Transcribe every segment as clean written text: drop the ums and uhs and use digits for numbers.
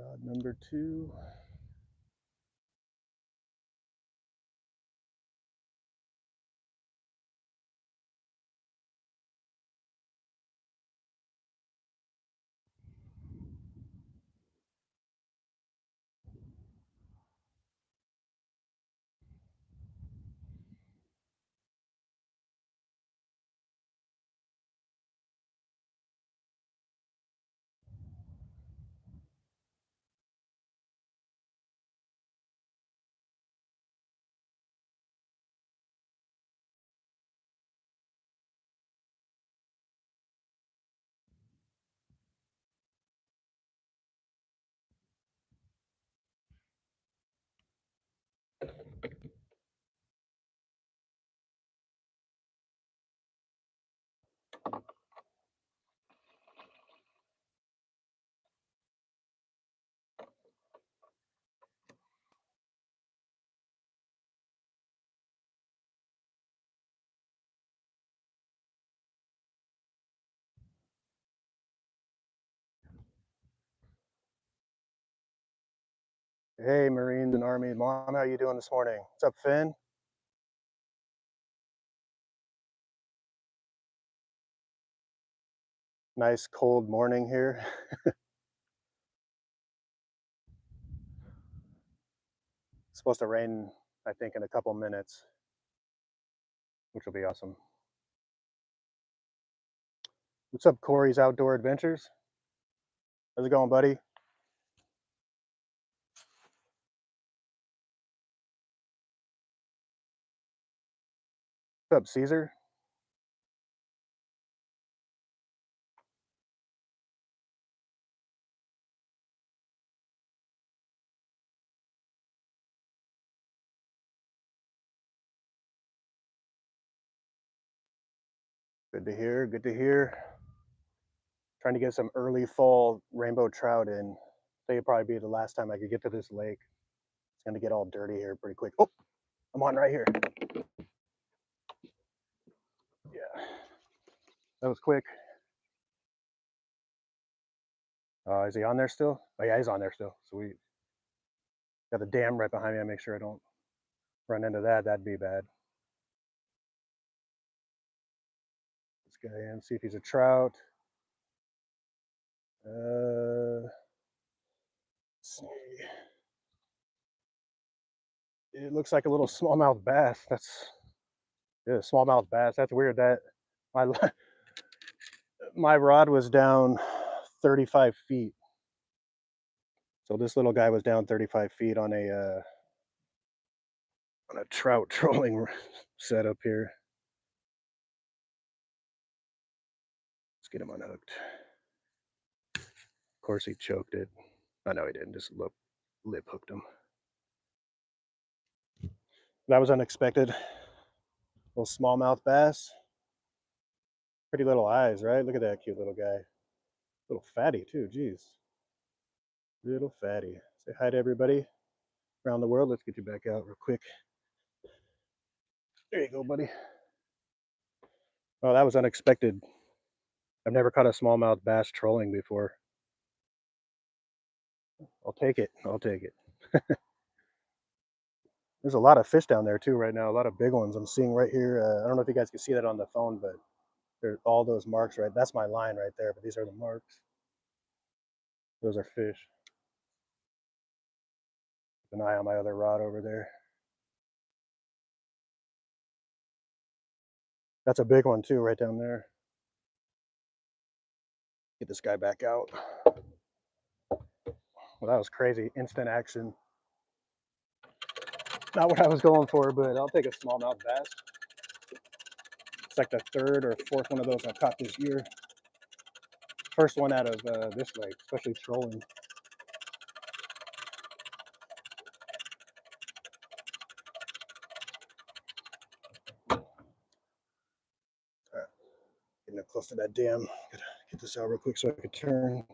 Rod number 2. Hey, Marines and Army Mom, how you doing this morning? What's up, Finn? Nice cold morning here. It's supposed to rain, I think, in a couple minutes, which will be awesome. What's up, Corey's Outdoor Adventures? How's it going, buddy? What's up, Caesar? Good to hear, good to hear. Trying to get some early fall rainbow trout in. I think it'd probably be the last time I could get to this lake. It's gonna get all dirty here pretty quick. Oh, I'm on right here. Yeah, that was quick. Is he on there still? Oh yeah, he's on there still. Sweet. Got the dam right behind me. I make sure I don't run into that. That'd be bad. This guy in, see if he's a trout. Let's see. It looks like a little smallmouth bass. That's smallmouth bass. That's weird. That my my rod was down 35 feet. So this little guy was down 35 feet on a trout trolling setup here. Let's get him unhooked. Of course he choked it. I know he didn't. Just lip hooked him. That was unexpected. Little smallmouth bass. Pretty little eyes, right? Look at that cute little guy. Little fatty too. Jeez. Little fatty. Say hi to everybody around the world. Let's get you back out real quick. There you go, buddy. Oh, that was unexpected. I've never caught a smallmouth bass trolling before. I'll take it. I'll take it. There's a lot of fish down there too right now. A lot of big ones I'm seeing right here. I don't know if you guys can see that on the phone, but there's all those marks right. That's my line right there, but these are the marks. Those are fish. Keep an eye on my other rod over there. That's a big one too, right down there. Get this guy back out. Well, that was crazy. Instant action. Not what I was going for, but I'll take a smallmouth bass. It's like the third or fourth one of those I've caught this year. First one out of this lake, especially trolling. All right, getting up close to that dam. Gotta get this out real quick so I can turn.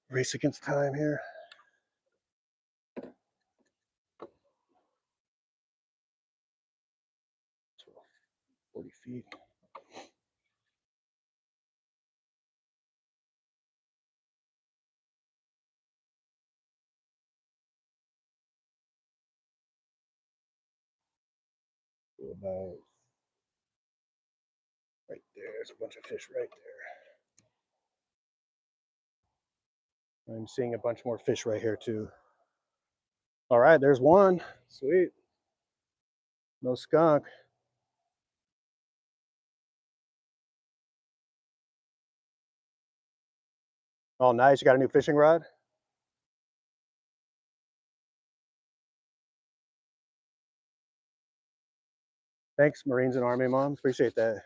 Race against time here. 40 feet. about right there. There's a bunch of fish right there. I'm seeing a bunch more fish right here too. All right, there's one. Sweet. No skunk. Oh, nice. You got a new fishing rod? Thanks, Marines and Army Mom. Appreciate that.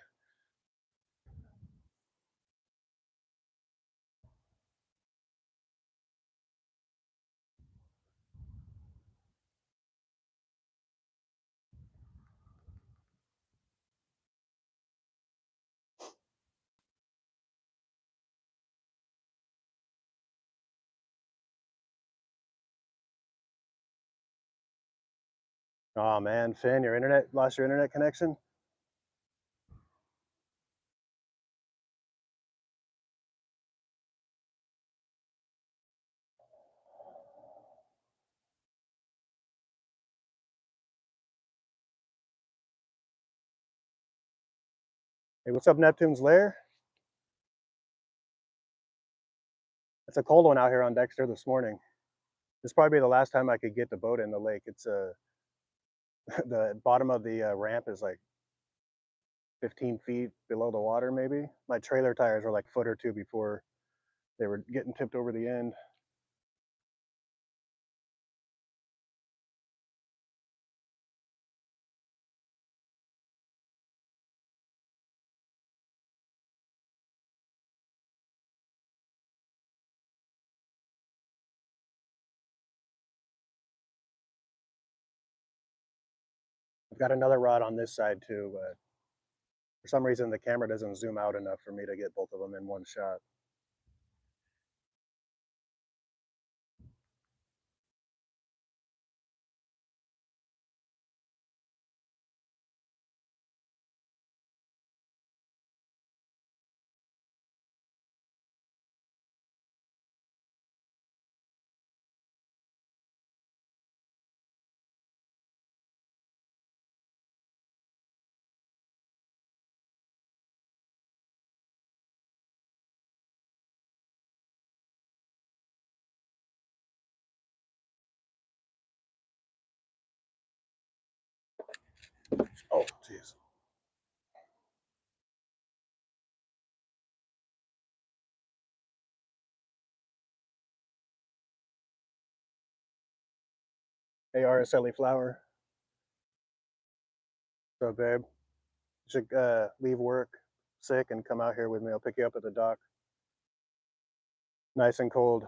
Oh man, Finn, your internet lost your internet connection? Hey, what's up, Neptune's Lair? It's a cold one out here on Dexter this morning. This probably be the last time I could get the boat in the lake. It's the bottom of the ramp is like 15 feet below the water, maybe. My trailer tires were like a foot or two before they were getting tipped over the end. I've got another rod on this side too, but for some reason the camera doesn't zoom out enough for me to get both of them in one shot. Oh, jeez. Hey, RSLE Flower. So, babe, you should leave work sick and come out here with me. I'll pick you up at the dock. Nice and cold.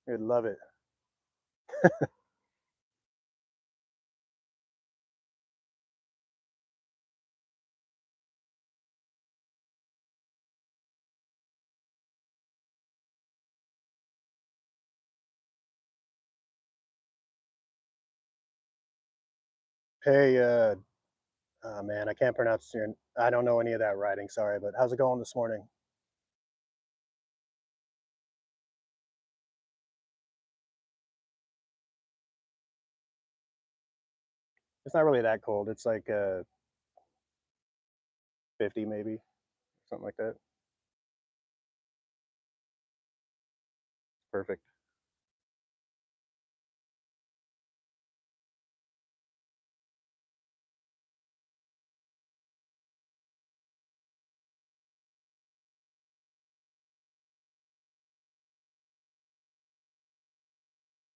You'd love it. Hey, oh man, I can't pronounce your. I don't know any of that writing. Sorry, but how's it going this morning? It's not really that cold. It's like 50 maybe, something like that. Perfect.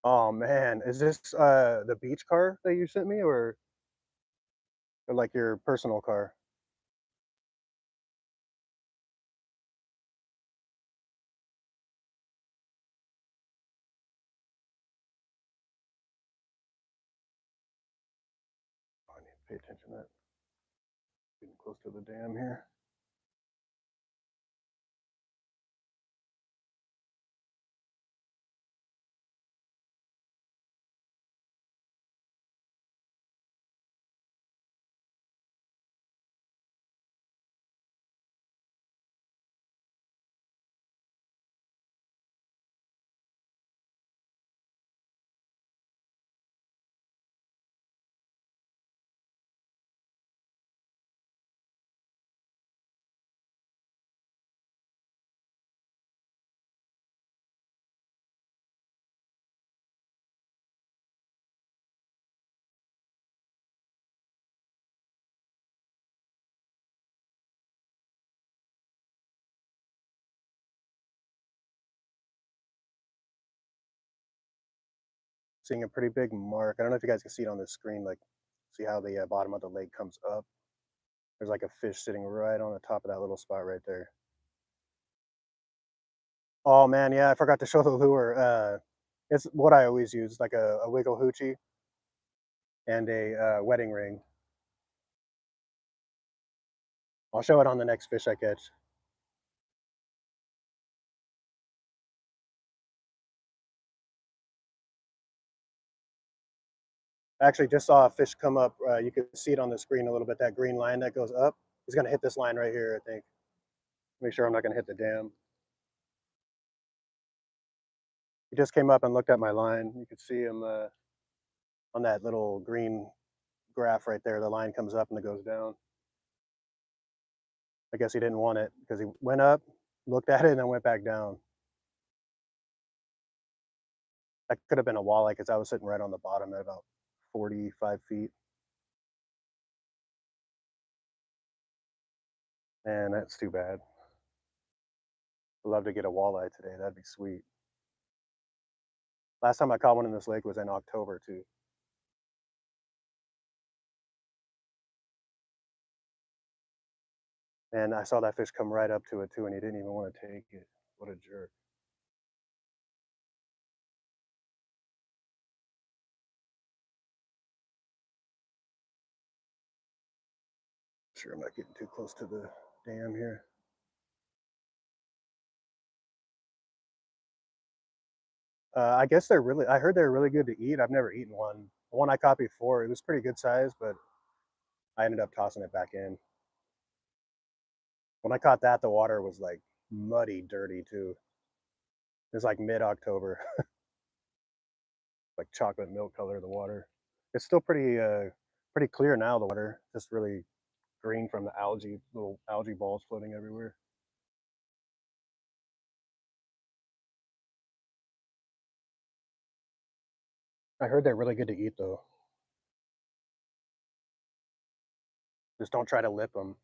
Oh man, is this the beach car that you sent me, or like your personal car? Oh, I need to pay attention to that. Getting close to the dam here. seeing a pretty big mark. I don't know if you guys can see it on the screen, like, see how the bottom of the lake comes up? There's like a fish sitting right on the top of that little spot right there. Oh man, yeah, I forgot to show the lure. It's what I always use, like a wiggle hoochie and a wedding ring. I'll show it on the next fish I catch. I actually just saw a fish come up. You can see it on the screen a little bit, that green line that goes up. He's gonna hit this line right here, I think. Make sure I'm not gonna hit the dam. He just came up and looked at my line. You could see him on that little green graph right there. The line comes up and it goes down. I guess he didn't want it because he went up, looked at it, and then went back down. That could have been a walleye because I was sitting right on the bottom at about 45 feet. And that's too bad. I'd love to get a walleye today. That'd be sweet. Last time I caught one in this lake was in October too. And I saw that fish come right up to it too, and he didn't even want to take it. What a jerk. Sure, I'm not getting too close to the dam here. I guess they're really, I heard they're really good to eat. I've never eaten one. The one I caught before, it was pretty good size, but I ended up tossing it back in. When I caught that, the water was like muddy, dirty too. It was like mid-October, like chocolate milk color of the water. It's still pretty clear now. The water just really green from the algae, little algae balls floating everywhere. I heard they're really good to eat though. Just don't try to lip them.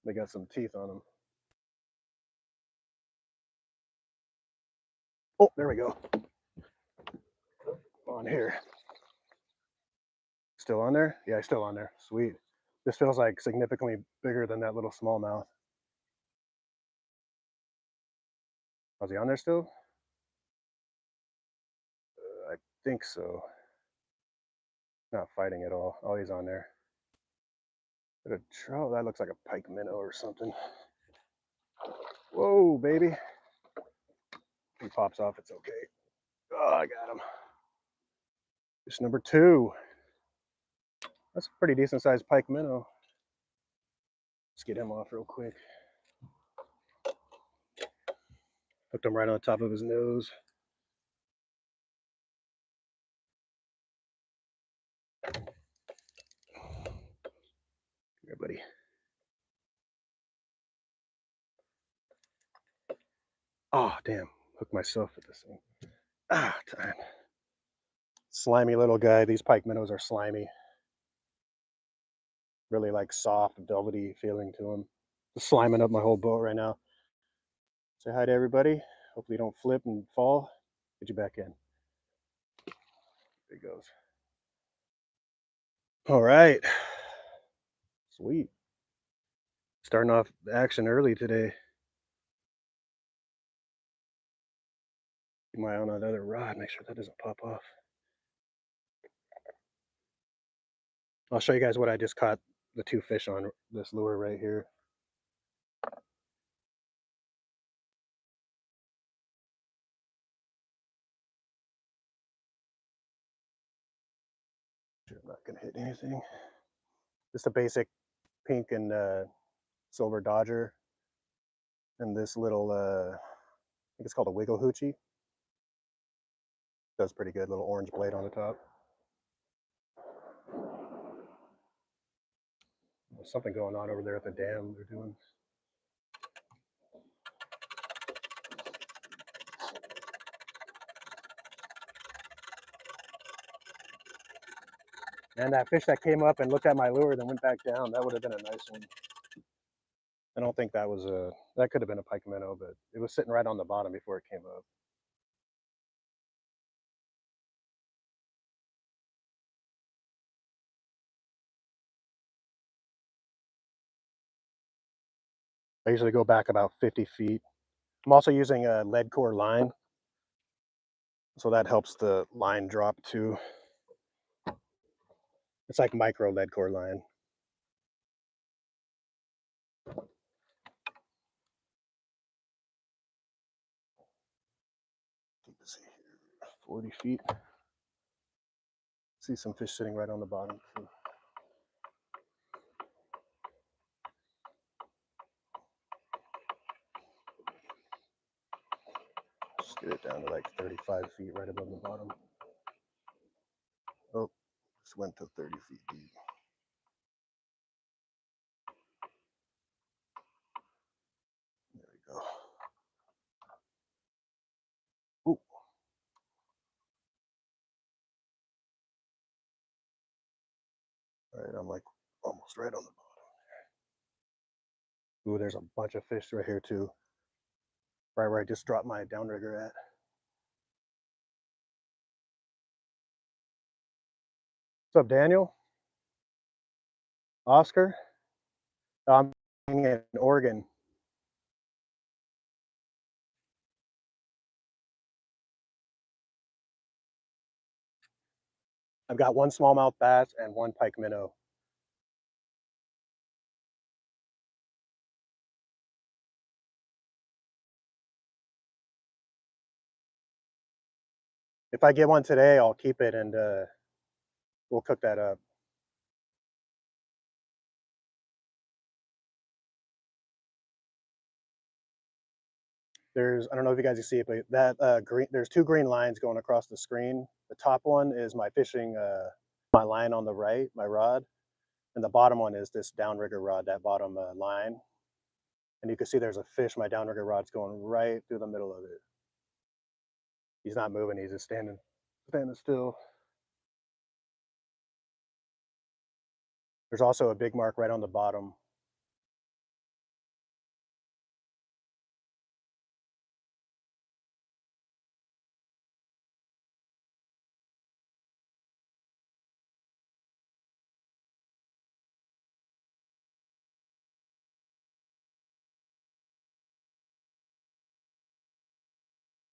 They got some teeth on them. Oh, there we go. On here. Still on there? Yeah, still on there. Sweet. This feels like significantly bigger than that little smallmouth. Was he on there still? I think so. Not fighting at all. Oh, he's on there. Got a trout. That looks like a pike minnow or something. Whoa, baby. If he pops off, it's okay. Oh, I got him. Fish number 2. That's a pretty decent sized pike minnow. Let's get him off real quick. Hooked him right on the top of his nose. Here, buddy. Oh, damn. Hooked myself at this thing. Ah, time. Slimy little guy. These pike minnows are slimy. Really like soft, velvety feeling to them. Just sliming up my whole boat right now. Say hi to everybody. Hopefully you don't flip and fall. Get you back in. There he goes. All right. Sweet. Starting off the action early today. Keep my eye on that other rod. Make sure that doesn't pop off. I'll show you guys what I just caught the 2 fish on this lure right here. I'm not gonna hit anything. Just a basic pink and silver dodger, and this little I think it's called a wiggle hoochie. Does pretty good. Little orange blade on the top. There's something going on over there at the dam they're doing. And that fish that came up and looked at my lure then went back down, that would have been a nice one. I don't think that was a, that could have been a pike minnow, but it was sitting right on the bottom before it came up. I usually go back about 50 feet. I'm also using a lead core line, so that helps the line drop too. It's like micro lead core line. Let's see here, 40 feet. See some fish sitting right on the bottom too. Just get it down to like 35 feet right above the bottom. Oh, just went to 30 feet deep. There we go. Ooh. All right, I'm like almost right on the bottom. Ooh, there's a bunch of fish right here too. Right where I just dropped my downrigger at. What's up, Daniel? Oscar? I'm in Oregon. I've got one smallmouth bass and one pike minnow. If I get one today, I'll keep it and we'll cook that up. I don't know if you guys can see it, but that green, there's two green lines going across the screen. The top one is my fishing, my line on the right, my rod, and the bottom one is this downrigger rod, that bottom line. And you can see there's a fish. My downrigger rod's going right through the middle of it. He's not moving. He's just standing still. There's also a big mark right on the bottom.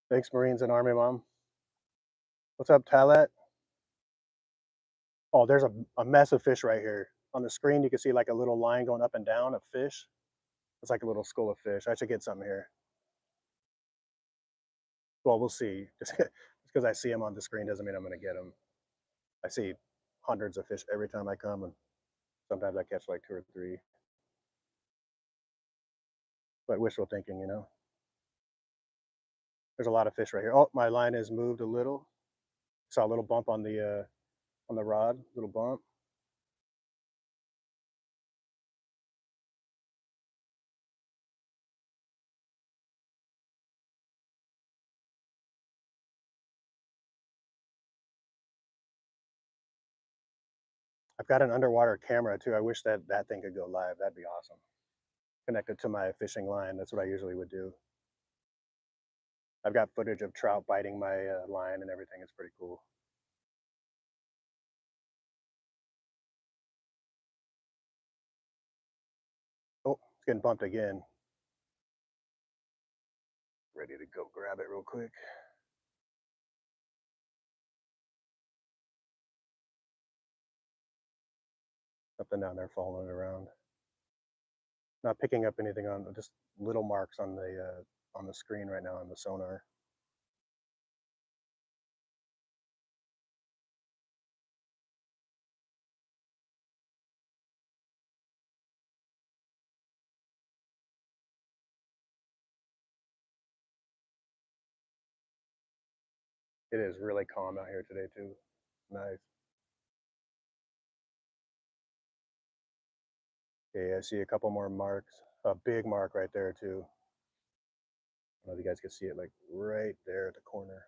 Thanks, Marines and Army Mom. What's up, Talat? Oh, there's a mess of fish right here. On the screen, you can see like a little line going up and down of fish. It's like a little school of fish. I should get something here. Well, we'll see. Just because I see them on the screen doesn't mean I'm going to get them. I see hundreds of fish every time I come, and sometimes I catch like two or three. But wishful thinking, you know. There's a lot of fish right here. Oh, my line has moved a little. Saw a little bump on the rod, little bump. I've got an underwater camera too. I wish that thing could go live. That'd be awesome. Connected to my fishing line. That's what I usually would do. I've got footage of trout biting my line and everything. It's pretty cool. Oh, it's getting bumped again. Ready to go grab it real quick. Something down there following around. Not picking up anything on, just little marks on the screen right now on the sonar. It is really calm out here today too. Nice. Okay, I see a couple more marks. A big mark right there too. I don't know if you guys can see it, like right there at the corner.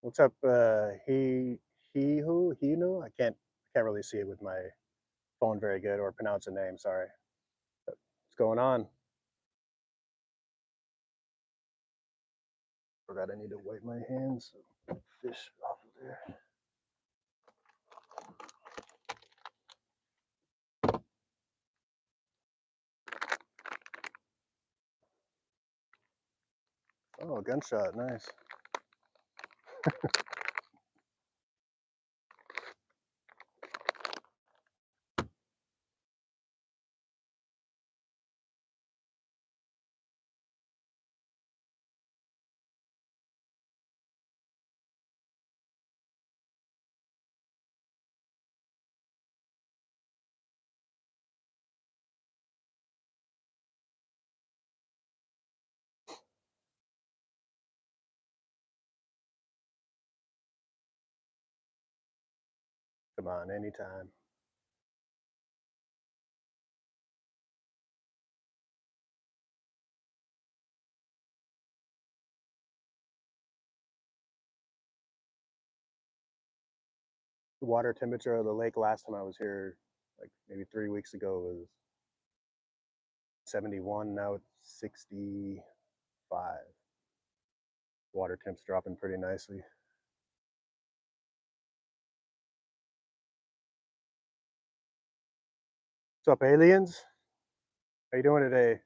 What's up, he knew? I can't really see it with my phone very good or pronounce a name. Sorry. But what's going on? Forgot I need to wipe my hands. So fish off of there. Oh, gunshot, nice. Come on, anytime. The water temperature of the lake last time I was here, like maybe 3 weeks ago, was 71. Now it's 65. Water temp's dropping pretty nicely. What's up, aliens? How you doing today?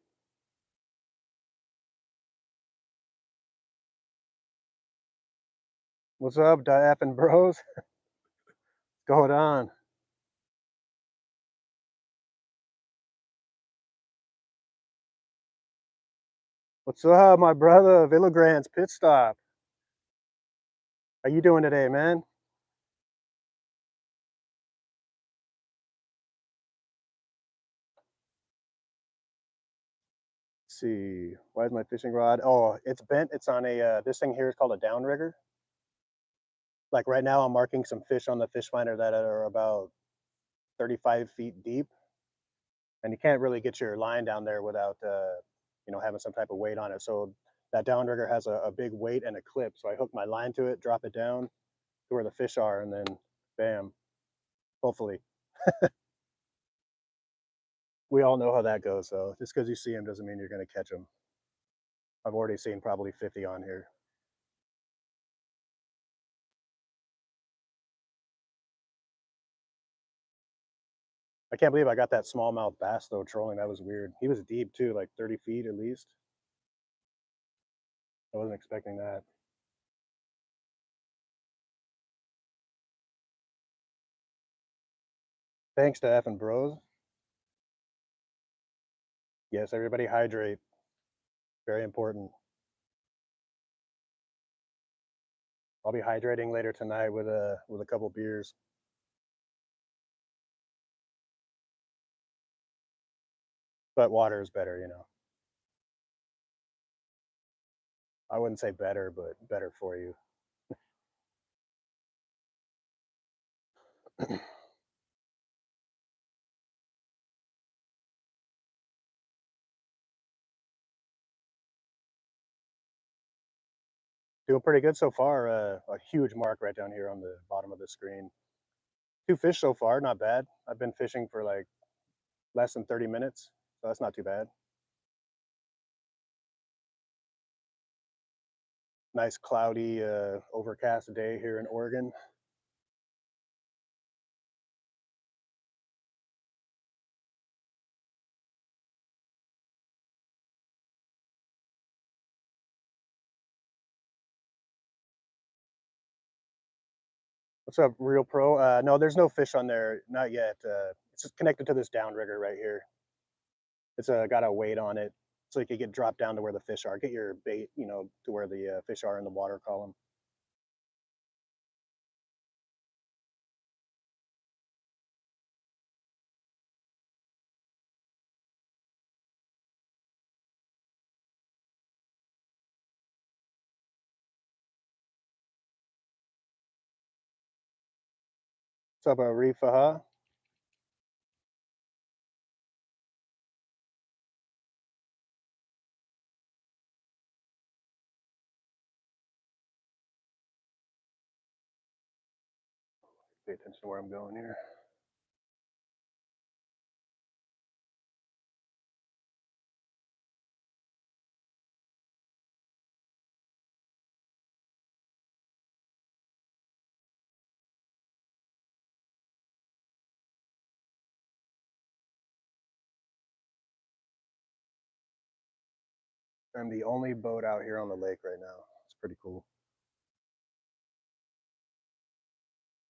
What's up, Diaphon bros? What's going on? What's up, my brother? Villagrant's pit stop. How you doing today, man? Let's see. Why is my fishing rod? Oh, it's bent. It's on a this thing here is called a downrigger. Like right now, I'm marking some fish on the fish finder that are about 35 feet deep, and you can't really get your line down there without having some type of weight on it. So that downrigger has a big weight and a clip. So I hook my line to it, drop it down to where the fish are, and then bam. Hopefully, we all know how that goes. So just because you see them doesn't mean you're going to catch them. I've already seen probably 50 on here. I can't believe I got that smallmouth bass though trolling. That was weird. He was deep too, like 30 feet at least. I wasn't expecting that. Thanks to F and Bros. Yes, everybody hydrate. Very important. I'll be hydrating later tonight with a couple beers. But water is better, you know. I wouldn't say better, but better for you. Doing pretty good so far. A huge mark right down here on the bottom of the screen. 2 fish so far, not bad. I've been fishing for like less than 30 minutes, so that's not too bad. Nice cloudy, overcast day here in Oregon. What's up, Real Pro? No, there's no fish on there, not yet. It's just connected to this downrigger right here. It's got a weight on it, so you can get dropped down to where the fish are. Get your bait, to where the fish are in the water column. What's up, Rifaha? Pay attention to where I'm going here. I'm the only boat out here on the lake right now. It's pretty cool.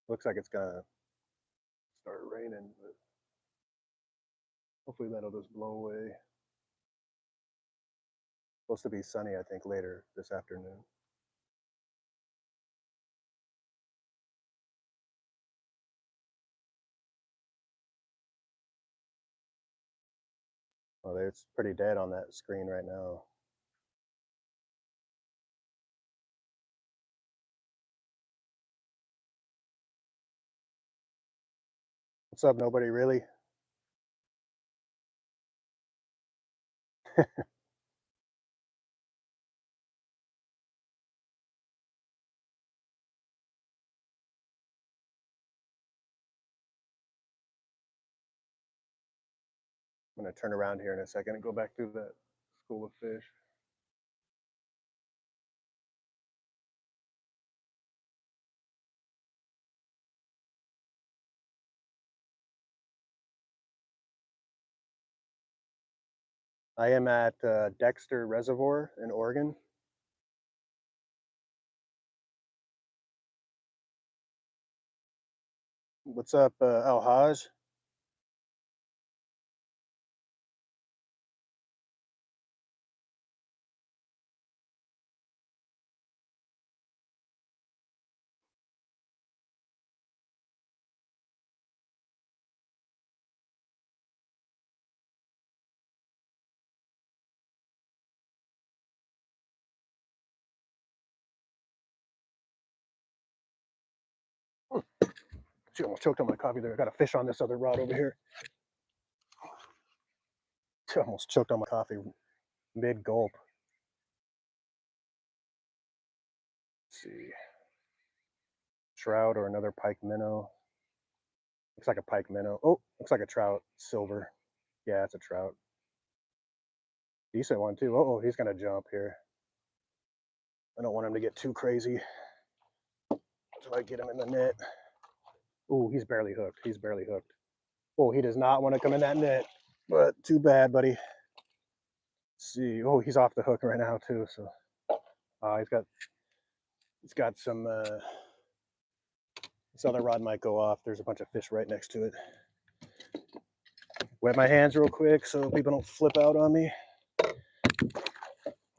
Looks like it's gonna start raining, but hopefully that'll just blow away. Supposed to be sunny, I think, later this afternoon. Oh, it's pretty dead on that screen right now. What's up, nobody really? I'm gonna turn around here in a second and go back through that school of fish. I am at Dexter Reservoir in Oregon. What's up, Al Haj? She almost choked on my coffee there. I got a fish on this other rod over here. She almost choked on my coffee mid gulp. Let's see. Trout or another pike minnow. Looks like a pike minnow. Oh, looks like a trout. Silver. Yeah, it's a trout. Decent one too. Oh, he's gonna jump here. I don't want him to get too crazy until I get him in the net. Oh, he's barely hooked. He's barely hooked. Oh, he does not want to come in that net. But too bad, buddy. Let's see. Oh, he's off the hook right now too. So he's got some this other rod might go off. There's a bunch of fish right next to it. Wet my hands real quick so people don't flip out on me.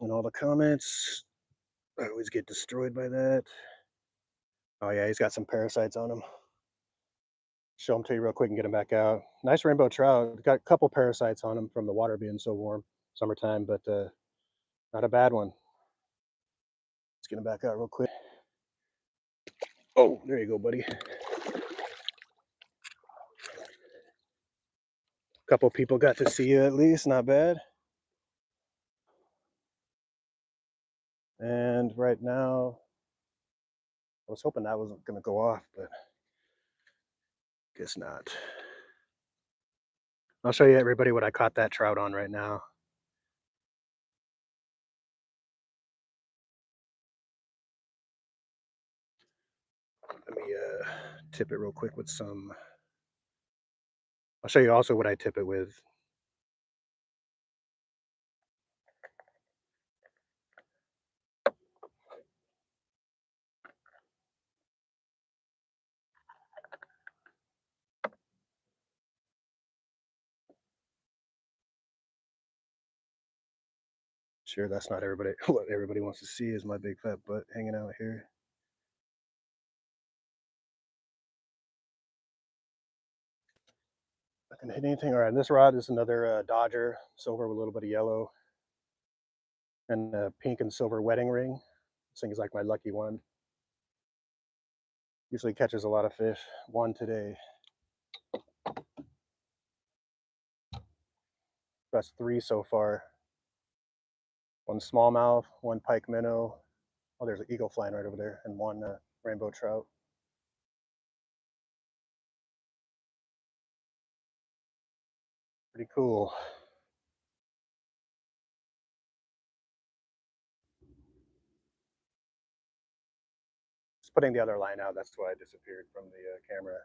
And all the comments, I always get destroyed by that. Oh yeah, he's got some parasites on him. Show him to you real quick and get him back out. Nice rainbow trout. Got a couple parasites on him from the water being so warm, summertime, but not a bad one. Let's get him back out real quick. Oh, there you go, buddy. Couple people got to see you at least, not bad. And right now, I was hoping that wasn't going to go off, but guess not. I'll show you everybody what I caught that trout on right now. Let me tip it real quick with some. I'll show you also what I tip it with. Sure, that's not everybody. What everybody wants to see is my big fat butt hanging out here. Not gonna hit anything. All right, and this rod is another Dodger, silver with a little bit of yellow, and a pink and silver wedding ring. This thing is like my lucky one. Usually catches a lot of fish. One today. That's three so far. One smallmouth, one pike minnow. Oh, there's an eagle flying right over there, and one rainbow trout. Pretty cool. Just putting the other line out. That's why I disappeared from the camera.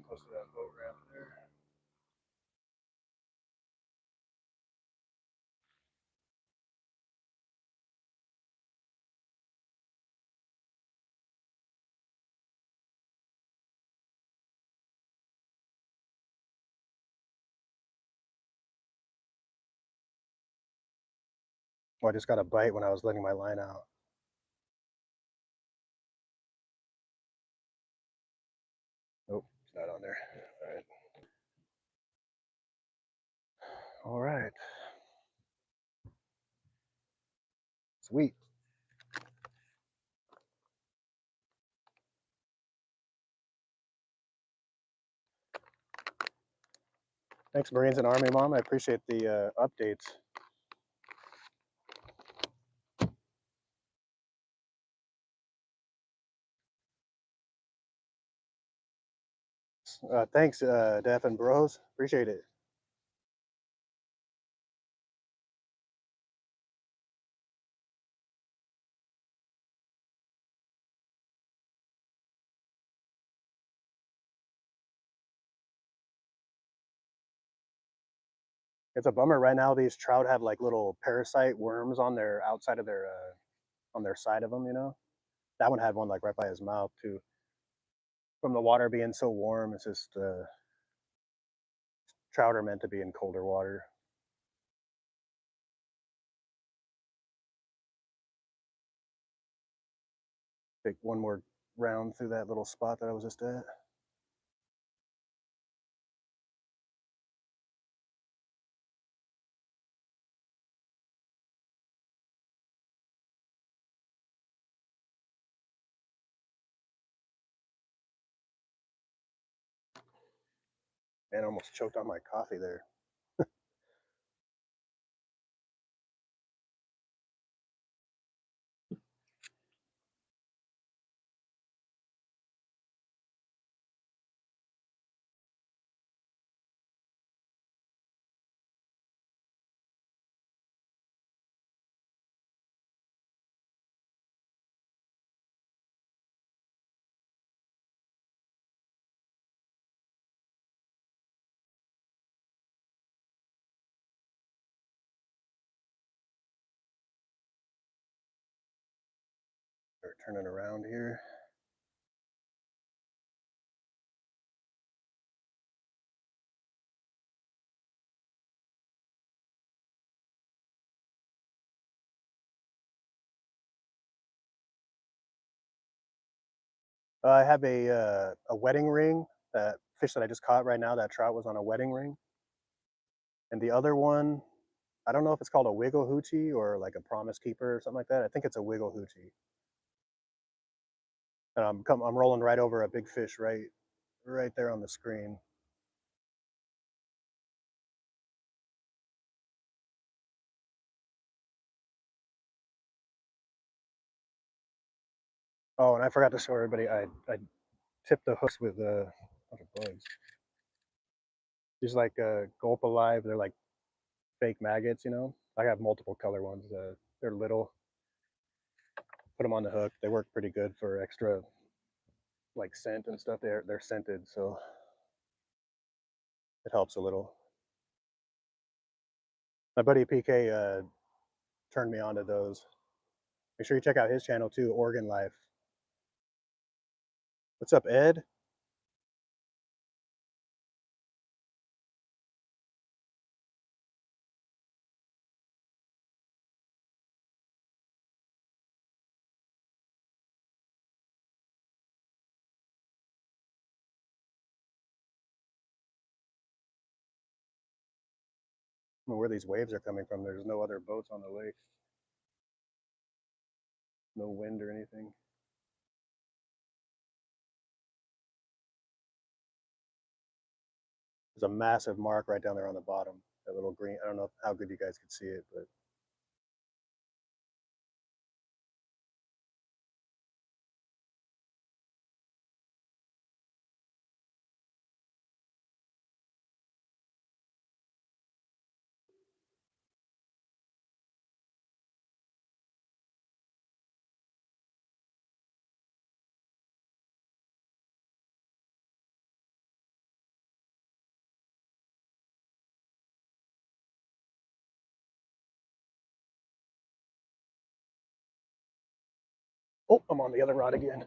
close to that boat ramp there. Oh, I just got a bite when I was letting my line out. Nope, it's not on there. All right. All right. Sweet. Thanks, Marines and Army Mom. I appreciate the updates. Thanks, Def and Bros. Appreciate it. It's a bummer right now. These trout have like little parasite worms on their outside of their on their side of them. You know, that one had one like right by his mouth too. From the water being so warm, it's just trout are meant to be in colder water. Take one more round through that little spot that I was just at. And I almost choked on my coffee there. Start turning around here. I have a wedding ring. That fish that I just caught right now, that trout was on a wedding ring. And the other one, I don't know if it's called a wiggle hoochie or like a promise keeper or something like that. I think it's a wiggle hoochie. And I'm rolling right over a big fish right there on the screen. Oh, and I forgot to show everybody. I tipped the hooks with a bunch of bugs. These like gulp alive. They're like fake maggots. You know, I have multiple color ones. They're little. Put them on the hook. They work pretty good for extra like scent and stuff. They're scented, so it helps a little. My buddy PK turned me on to those. Make sure you check out his channel too, Oregon Life. What's up, Ed? I don't know where these waves are coming from. There's no other boats on the lake. No wind or anything. There's a massive mark right down there on the bottom. That little green. I don't know how good you guys could see it, but Oh, I'm on the other rod again.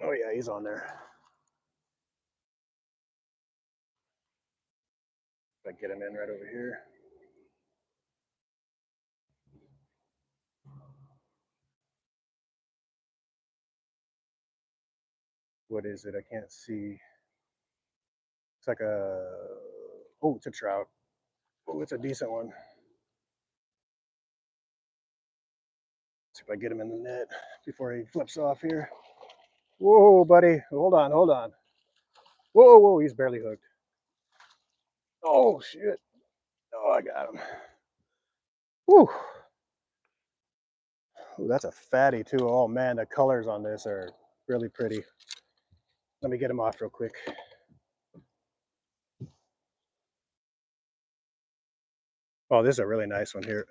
Oh yeah, he's on there. If I get him in right over here. What is it? I can't see. It's like a, oh, it's a trout. Oh, it's a decent one. See if I get him in the net before he flips off here. Whoa, buddy. Hold on, hold on. Whoa, whoa, he's barely hooked. Oh, shit. Oh, I got him. Whew. Ooh, that's a fatty, too. Oh, man, the colors on this are really pretty. Let me get him off real quick. Oh, this is a really nice one here.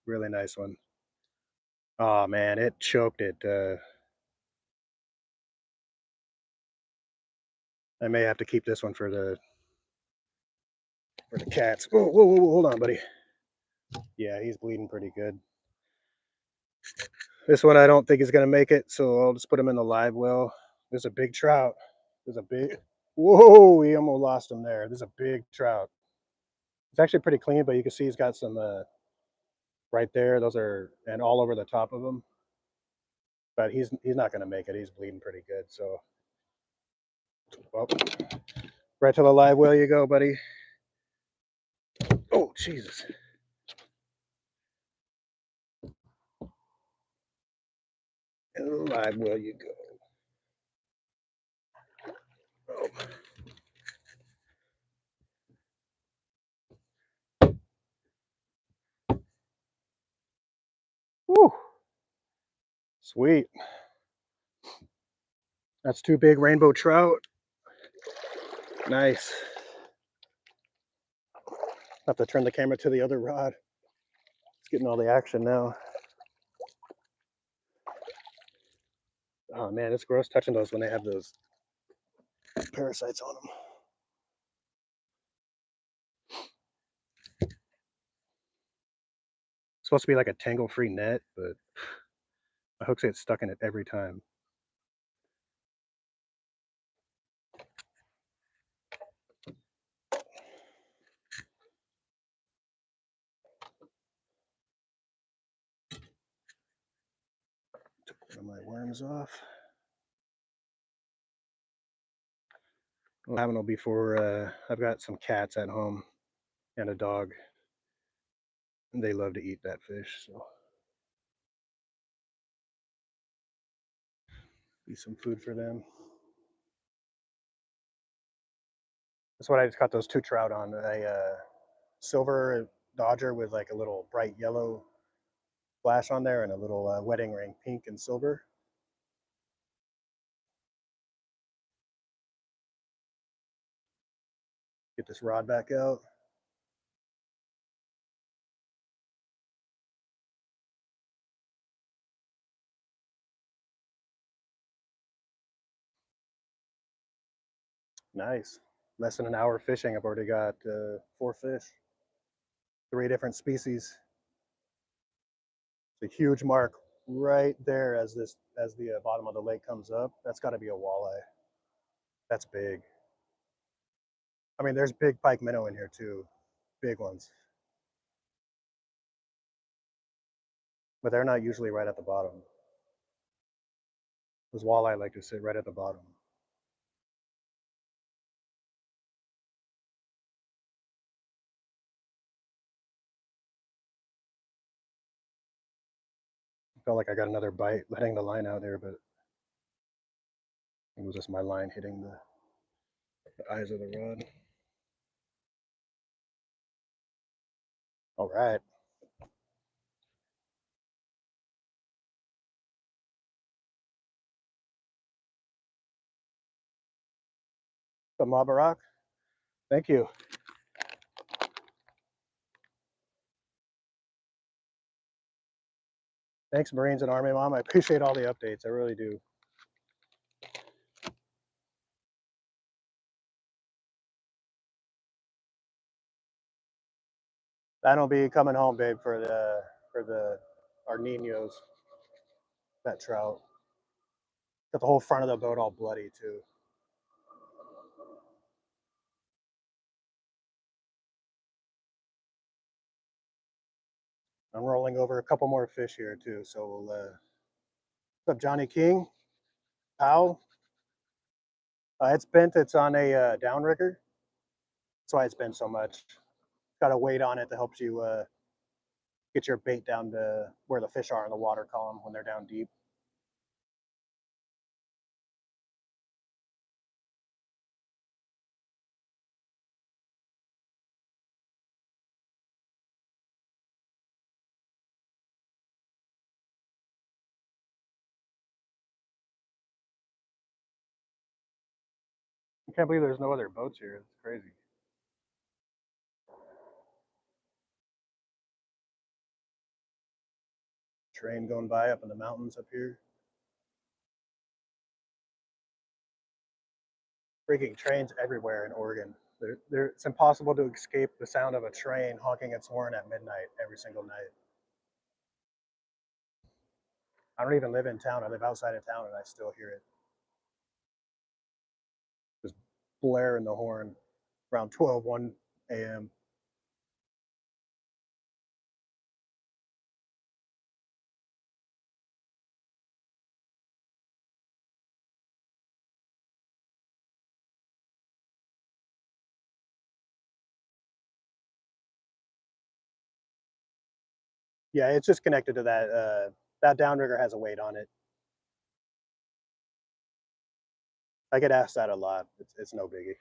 Really nice one. Oh, man, it choked it. I may have to keep this one for the cats. Whoa, whoa, whoa, hold on, buddy. Yeah, he's bleeding pretty good. This one I don't think is gonna make it, so I'll just put him in the live well. There's a big trout. There's a big. Whoa, we almost lost him there. There's a big trout. It's actually pretty clean, but you can see he's got some right there. Those are and all over the top of him. But he's not gonna make it. He's bleeding pretty good. So, well, right to the live well you go, buddy. Oh Jesus! To the live well you go. Oh. Woo! Sweet. That's two big rainbow trout. Nice. Have to turn the camera to the other rod. It's getting all the action now. Oh man, it's gross touching those when they have those parasites on them. It's supposed to be like a tangle-free net, but my hooks get stuck in it every time. Took one of my worms off. What happened will be for I've got some cats at home and a dog, and they love to eat that fish. So, be some food for them. That's what I just caught those two trout on. A silver Dodger with like a little bright yellow flash on there, and a little wedding ring, pink and silver. Get this rod back out. Nice. Less than an hour fishing. I've already got 4 fish, 3 different species. It's a huge mark right there as the bottom of the lake comes up. That's got to be a walleye. That's big. I mean, there's big pike minnow in here too, big ones, but they're not usually right at the bottom. Those walleye like to sit right at the bottom. Felt like I got another bite letting the line out there, but it was just my line hitting the eyes of the rod. All right. The Mabarak. Thank you. Thanks, Marines and Army Mom. I appreciate all the updates. I really do. That'll be coming home, babe, for the our ninos, that trout. Got the whole front of the boat all bloody too. I'm rolling over a couple more fish here too, so we'll. What's up, Johnny King? How? It's bent. It's on a downrigger. That's why it's bent so much. It's got a weight on it that helps you get your bait down to where the fish are in the water column when they're down deep. I can't believe there's no other boats here. It's crazy. Train going by up in the mountains up here. Freaking trains everywhere in Oregon. It's impossible to escape the sound of a train honking its horn at midnight every single night. I don't even live in town. I live outside of town and I still hear it. Just blaring the horn around 1 a.m. Yeah, it's just connected to that. That downrigger has a weight on it. I get asked that a lot. It's no biggie.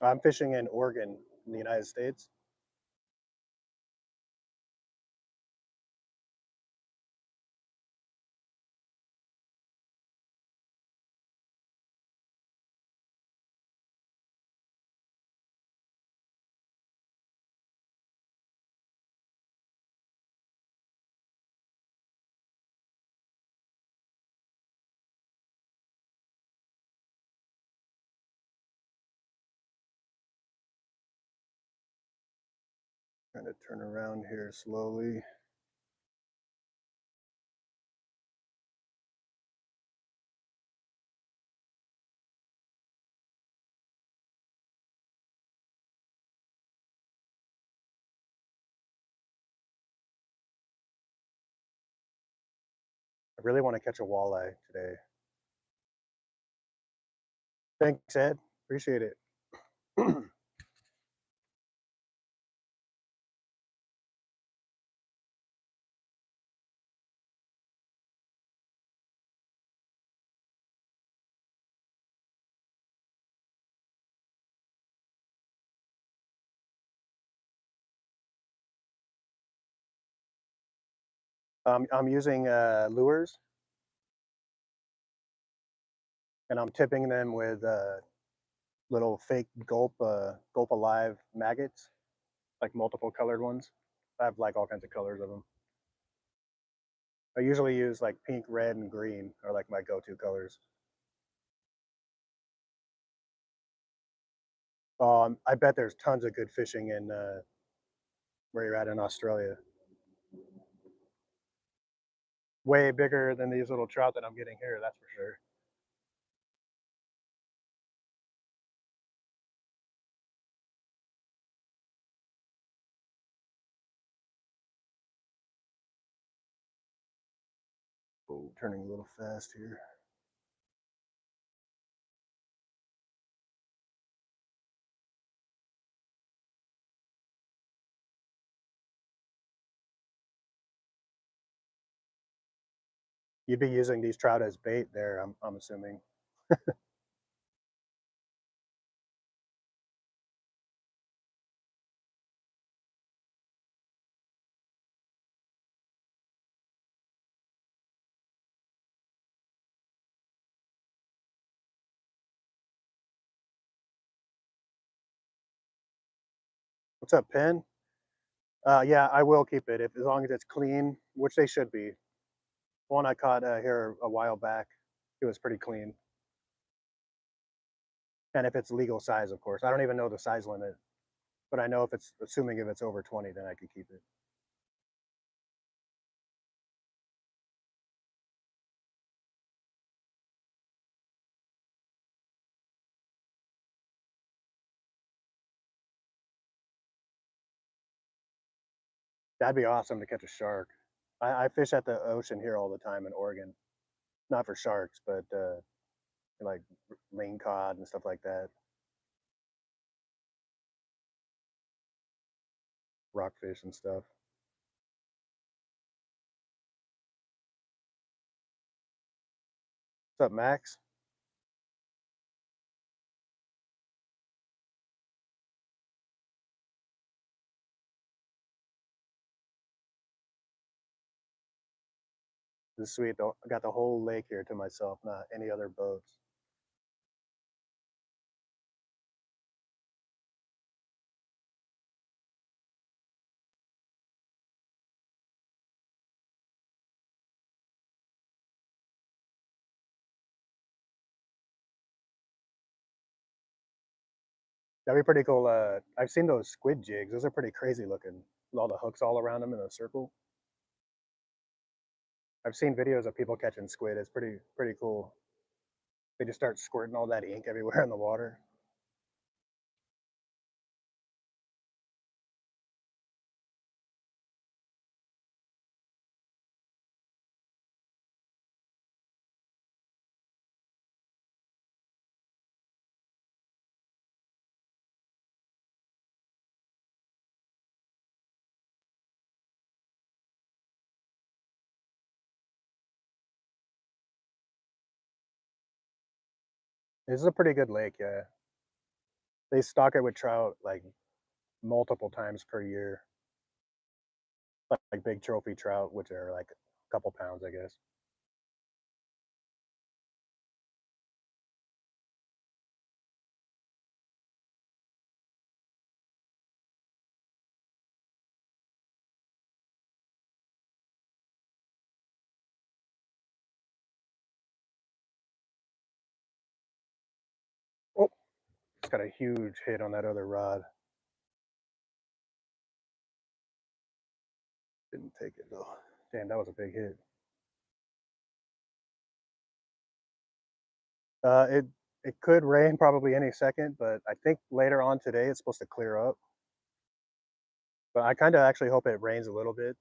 I'm fishing in Oregon in the United States. Trying to turn around here slowly. I really want to catch a walleye today. Thanks, Ed. Appreciate it. I'm using lures, and I'm tipping them with little fake gulp alive maggots, like multiple colored ones. I have like all kinds of colors of them. I usually use like pink, red, and green are like my go-to colors. I bet there's tons of good fishing in where you're at in Australia. Way bigger than these little trout that I'm getting here, that's for sure. Oh, turning a little fast here. You'd be using these trout as bait there, I'm assuming. What's up, Penn? Yeah, I will keep it as long as it's clean, which they should be. One I caught here a while back, it was pretty clean. And if it's legal size, of course. I don't even know the size limit, but I know if it's assuming if it's over 20, then I could keep it. That'd be awesome to catch a shark. I fish at the ocean here all the time in Oregon. Not for sharks, but like lane cod and stuff like that, rockfish and stuff. What's up, Max? This is sweet. Though. I got the whole lake here to myself, not any other boats. That'd be pretty cool. I've seen those squid jigs. Those are pretty crazy looking. With all the hooks all around them in a circle. I've seen videos of people catching squid. It's pretty cool. They just start squirting all that ink everywhere in the water. This is a pretty good lake, yeah. They stock it with trout like multiple times per year, like big trophy trout, which are like a couple pounds, I guess. Oh, it's got a huge hit on that other rod. Didn't take it though. Damn, that was a big hit. It it could rain probably any second, but I think later on today it's supposed to clear up. But I kind of actually hope it rains a little bit.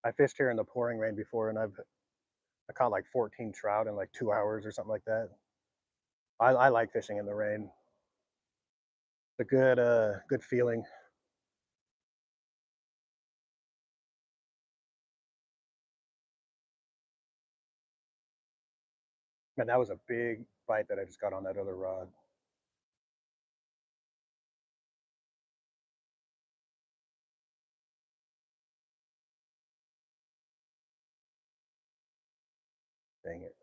I fished here in the pouring rain before, and I caught like 14 trout in like 2 hours or something like that. I like fishing in the rain. It's a good feeling. Man, that was a big bite that I just got on that other rod. Dang it.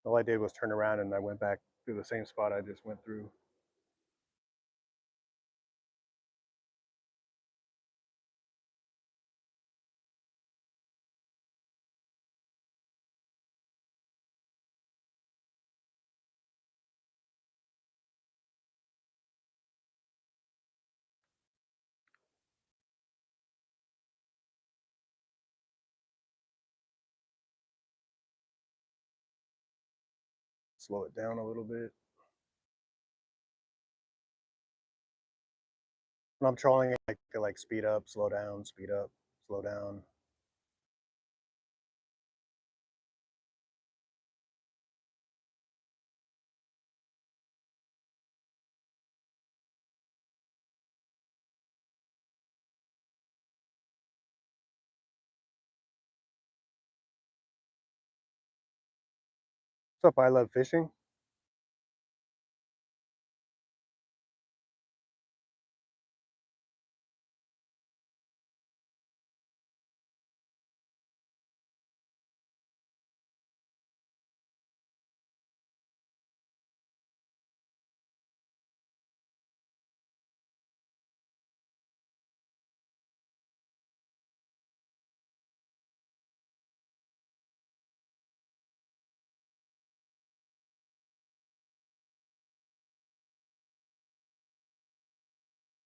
All I did was turn around and I went back through the same spot I just went through. Slow it down a little bit. When I'm trolling, I like speed up, slow down, speed up, slow down. What's up? I love fishing.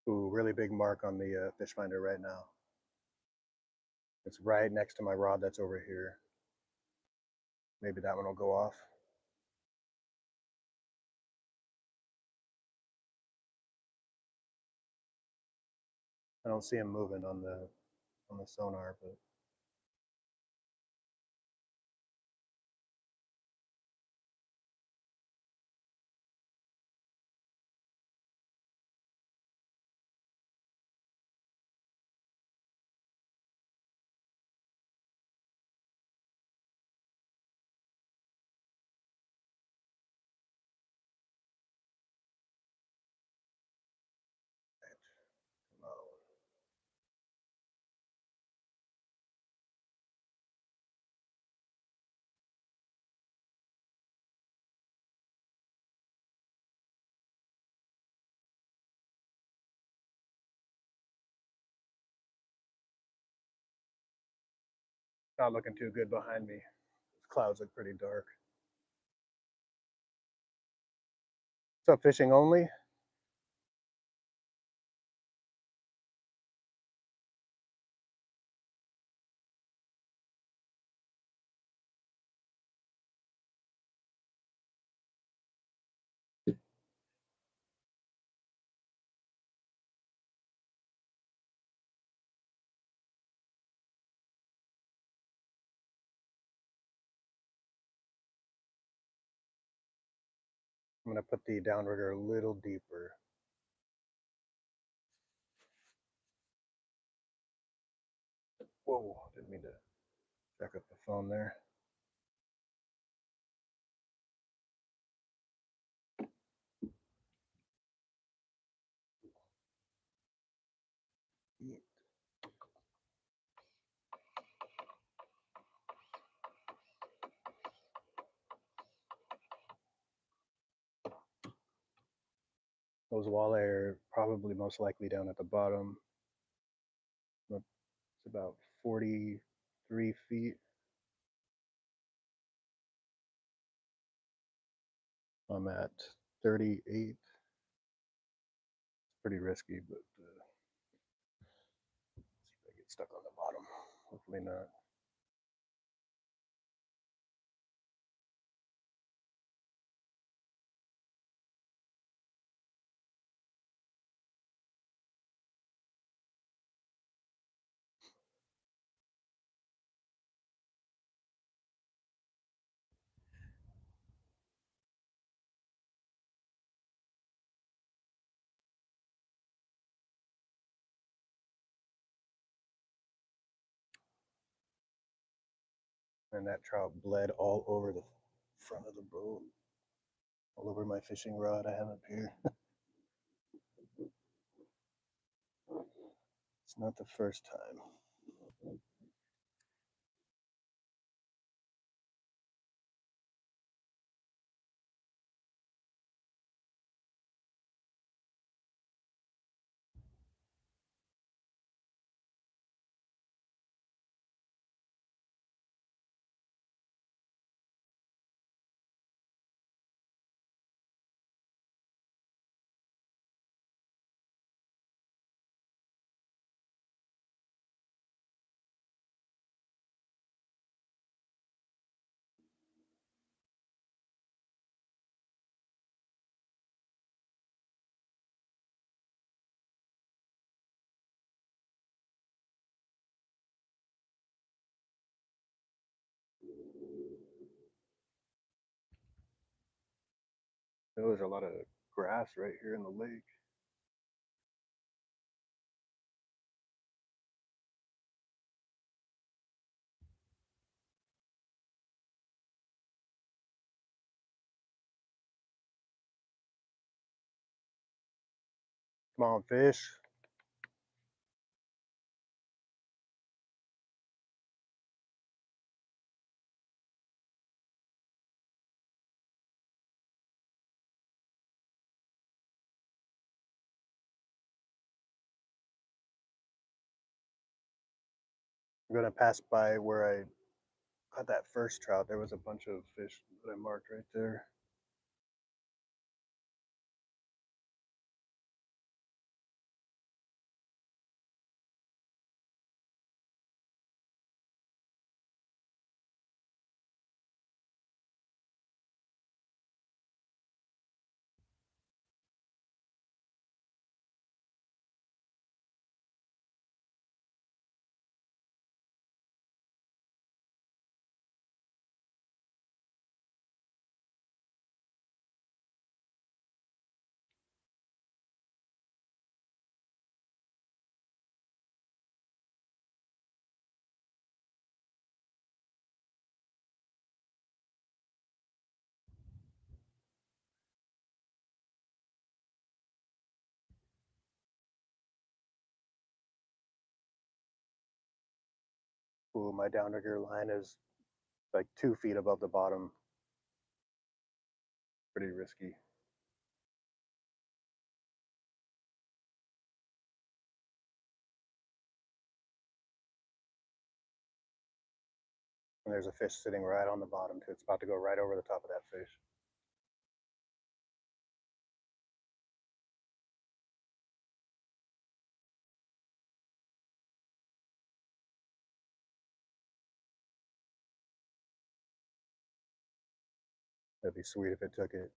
Ooh, really big mark on the fish finder right now. It's right next to my rod that's over here. Maybe that one will go off. I don't see him moving on the sonar, but come on. Not looking too good behind me. These clouds look pretty dark. What's up, fishing only? I'm gonna put the downrigger a little deeper. Whoa, didn't mean to jack up the phone there. Those walleye are probably most likely down at the bottom. It's about 43 feet. I'm at 38. It's pretty risky, but see if I get stuck on the bottom. Hopefully not. And that trout bled all over the front of the boat, all over my fishing rod I have up here. It's not the first time. There's a lot of grass right here in the lake. Come on, fish. I'm gonna pass by where I caught that first trout. There was a bunch of fish that I marked right there. Ooh, my downrigger line is like 2 feet above the bottom. Pretty risky. And there's a fish sitting right on the bottom too. It's about to go right over the top of that fish. That'd be sweet if it took it.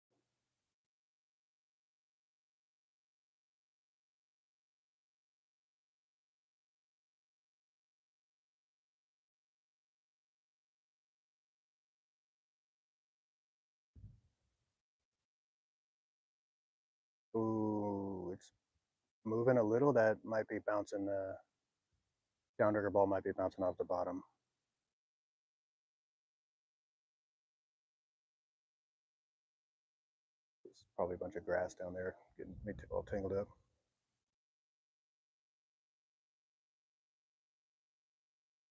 Ooh, it's moving a little. That might be bouncing. The downrigger ball might be bouncing off the bottom. There's probably a bunch of grass down there getting me all tangled up.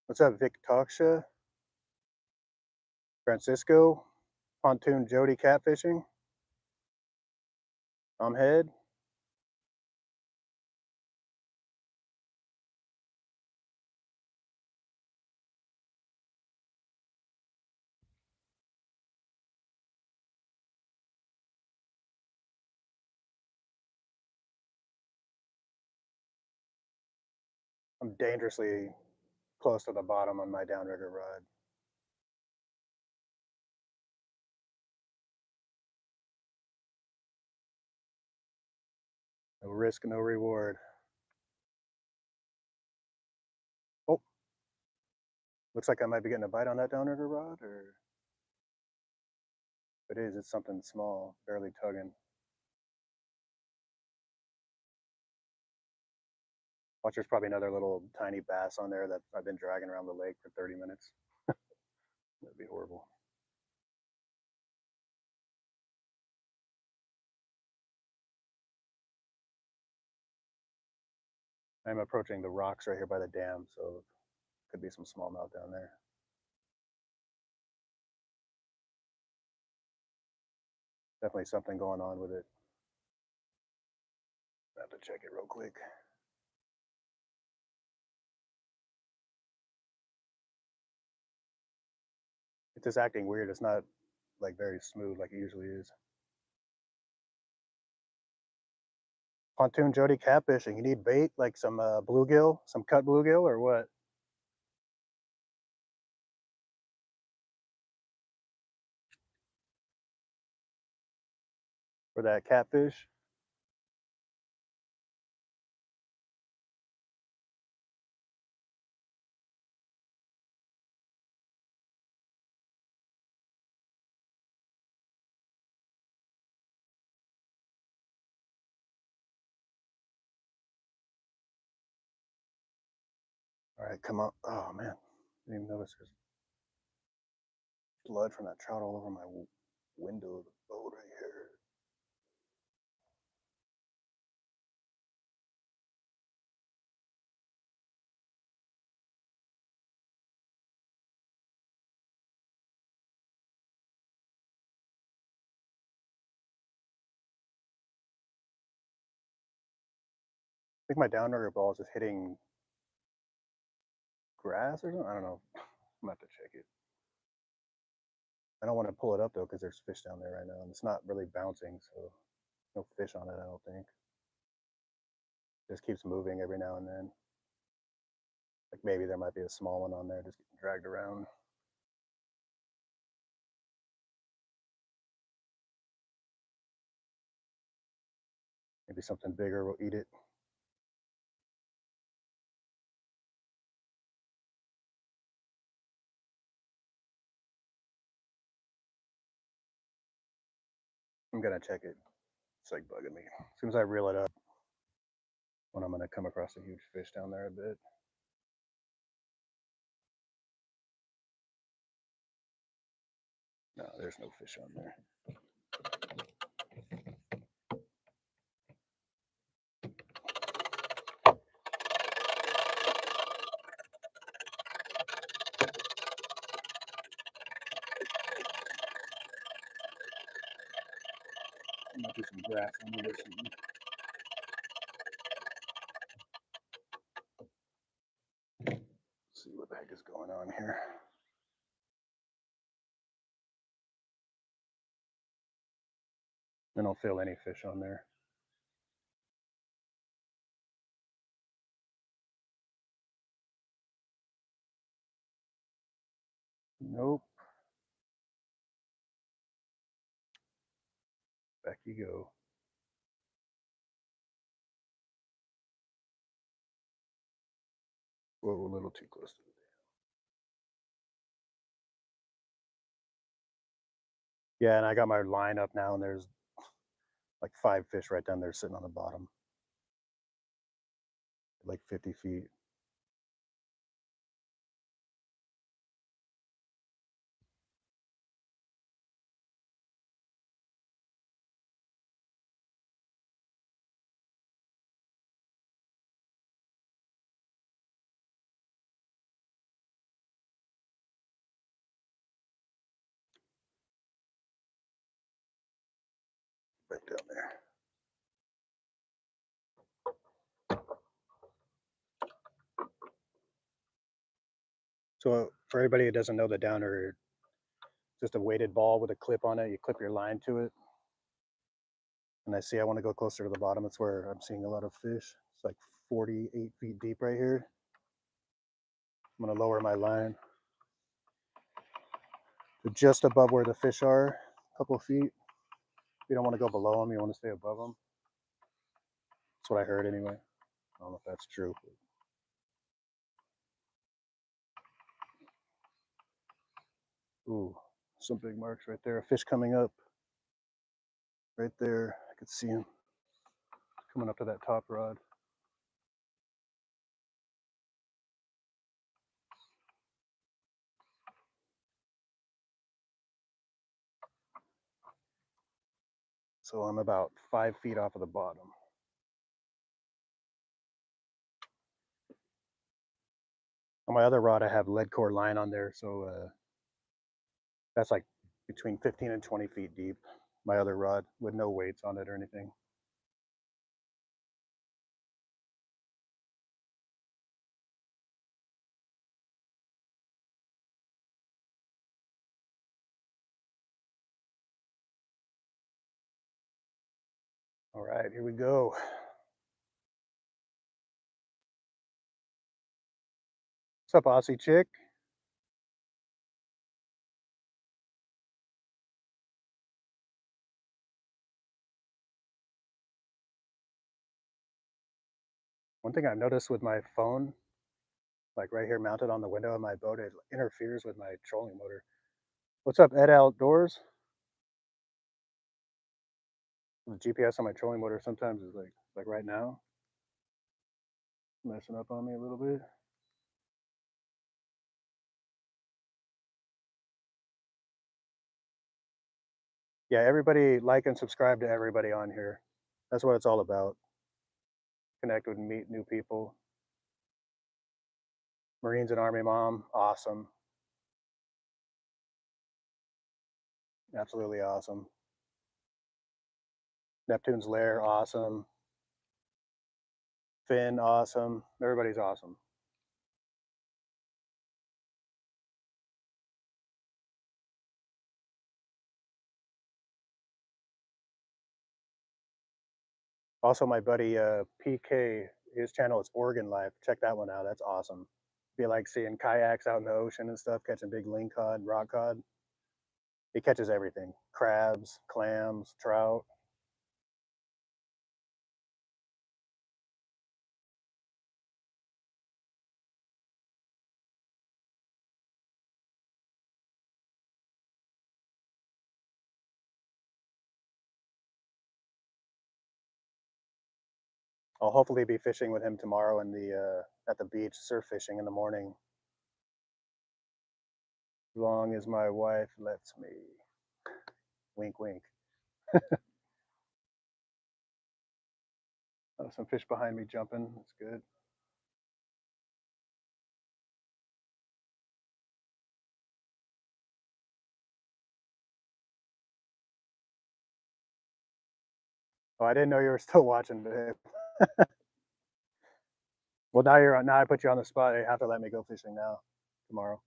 What's up, Vic Talksha? Francisco? Pontoon Jody catfishing? I'm head. I'm dangerously close to the bottom on my downrigger rod. No risk, no reward. Oh, looks like I might be getting a bite on that downrigger rod, or if it is, it's something small, barely tugging. Watch, there's probably another little tiny bass on there that I've been dragging around the lake for 30 minutes. That'd be horrible. I'm approaching the rocks right here by the dam, so could be some smallmouth down there. Definitely something going on with it. I have to check it real quick. It's just acting weird. It's not like very smooth like it usually is. Pontoon Jody catfishing. You need bait, like some bluegill, some cut bluegill, or what? For that catfish? All right, come on. Oh man, didn't even notice there's blood from that trout all over my window of the boat right here. I think my downrigger ball is just hitting grass or something. I don't know. I'm gonna have to check it. I don't want to pull it up though because there's fish down there right now, and it's not really bouncing, so no fish on it. I don't think. It just keeps moving every now and then. Like maybe there might be a small one on there just getting dragged around. Maybe something bigger will eat it. I'm gonna check it. It's like bugging me. As soon as I reel it up, when I'm gonna come across a huge fish down there a bit. No, there's no fish on there. Might be some grass on there or something. Let's see what the heck is going on here. I don't feel any fish on there. Nope. Back you go. Whoa, a little too close to the dam. Yeah, and I got my line up now, and there's like 5 fish right down there sitting on the bottom, like 50 feet. Right down there. So for everybody who doesn't know, the Downrigger, just a weighted ball with a clip on it. You clip your line to it. And I want to go closer to the bottom. It's where I'm seeing a lot of fish. It's like 48 feet deep right here. I'm going to lower my line to just above where the fish are, a couple of feet. You don't want to go below them. You want to stay above them. That's what I heard anyway. I don't know if that's true. Ooh, some big marks right there. A fish coming up right there. I could see him coming up to that top rod. So I'm about 5 feet off of the bottom. On my other rod, I have lead core line on there, so that's like between 15 and 20 feet deep. My other rod with no weights on it or anything. All right, here we go. What's up, Aussie chick? One thing I noticed with my phone, like right here mounted on the window of my boat, it interferes with my trolling motor. What's up, Ed Outdoors? The GPS on my trolling motor sometimes is like right now, messing up on me a little bit. Yeah, everybody like and subscribe to everybody on here. That's what it's all about. Connect with and meet new people. Marines and Army Mom, awesome. Absolutely awesome. Neptune's Lair, awesome. Finn, awesome. Everybody's awesome. Also, my buddy PK, his channel is Oregon Life. Check that one out. That's awesome. Be like seeing kayaks out in the ocean and stuff, catching big lingcod, rock cod. He catches everything: crabs, clams, trout. I'll hopefully be fishing with him tomorrow in the at the beach, surf fishing in the morning. As long as my wife lets me. Wink, wink. Oh, some fish behind me jumping. That's good. Oh, I didn't know you were still watching, babe. Well, now you're on. Now I put you on the spot. You have to let me go fishing now, tomorrow.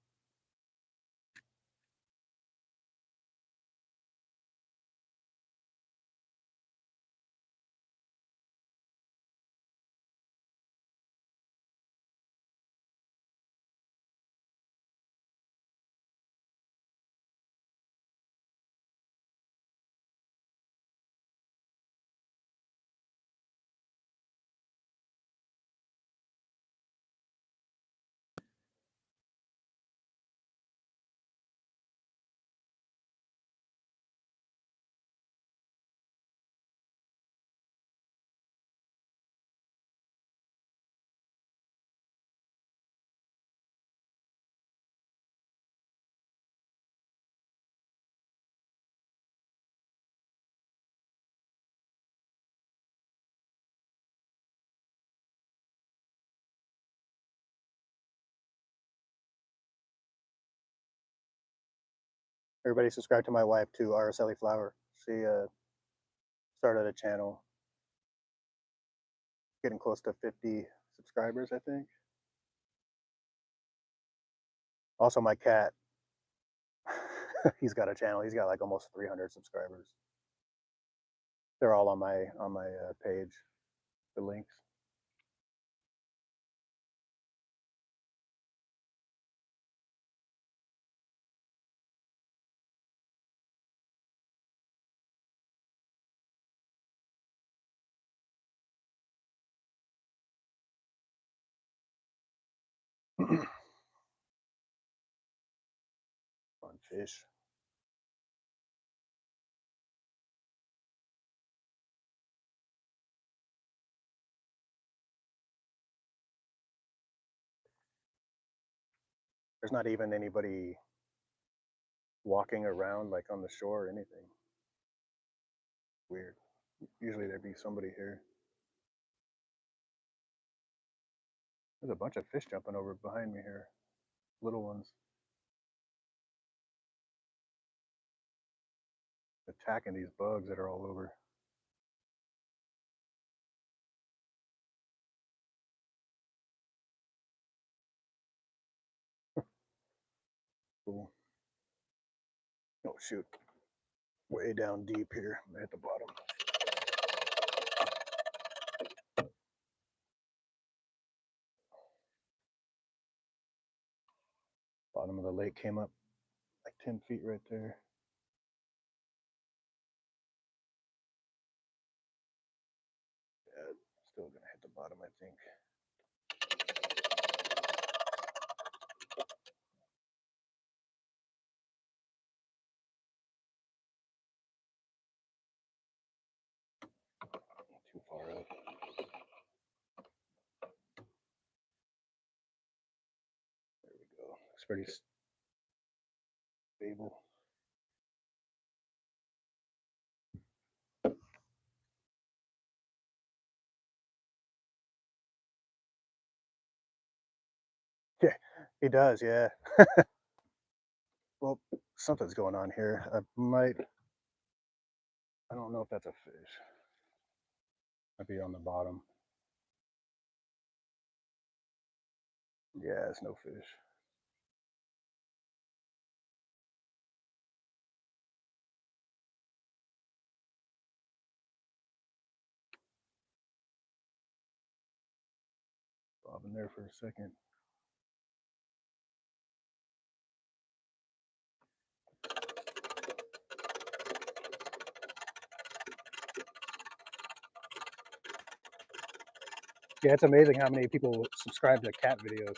Everybody subscribe to my wife too, Araceli Flower. She started a channel, getting close to 50 subscribers, I think. Also, my cat, he's got a channel. He's got like almost 300 subscribers. They're all on my page. The links. Fun fish. There's not even anybody walking around like on the shore or anything. Weird. Usually there'd be somebody here. There's a bunch of fish jumping over behind me here. Little ones. Attacking these bugs that are all over. Cool. Oh shoot. Way down deep here. I'm at the bottom. Bottom of the lake came up like 10 feet right there. Yeah, still gonna hit the bottom, I think. Too far up. There we go. It's pretty stable. Yeah, he does, yeah. Well, something's going on here. I don't know if that's a fish. Might be on the bottom. Yeah, it's no fish. Bobbing there for a second. Yeah, it's amazing how many people subscribe to cat videos.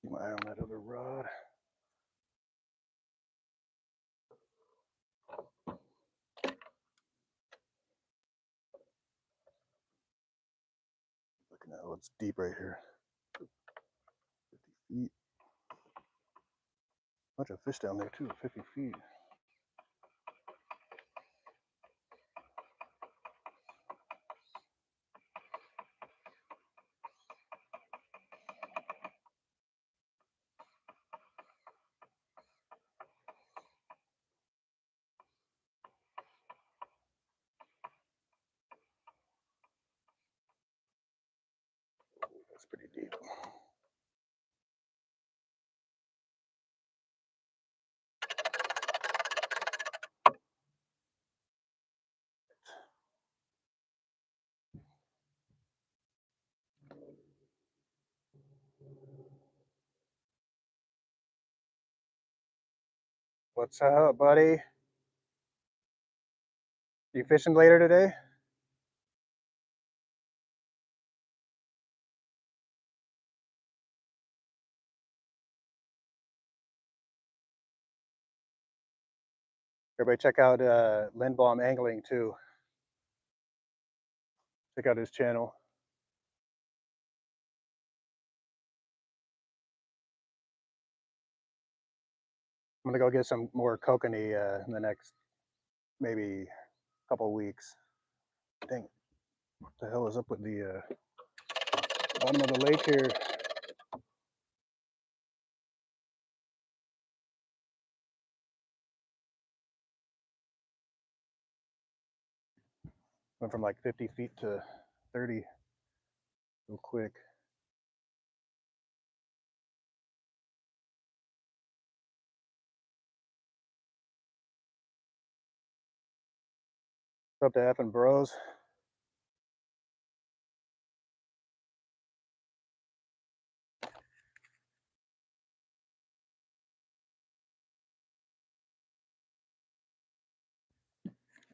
Keep my eye on that other rod. Looking at it's deep right here. 50 feet. Bunch of fish down there too, 50 feet. Looks pretty deep. What's up, buddy? You fishing later today? Everybody check out Lindbaum Angling too. Check out his channel. I'm gonna go get some more kokanee in the next maybe couple weeks. Dang, what the hell is up with the bottom of the lake here? Went from like 50 feet to 30 real quick. What's up to effing bros?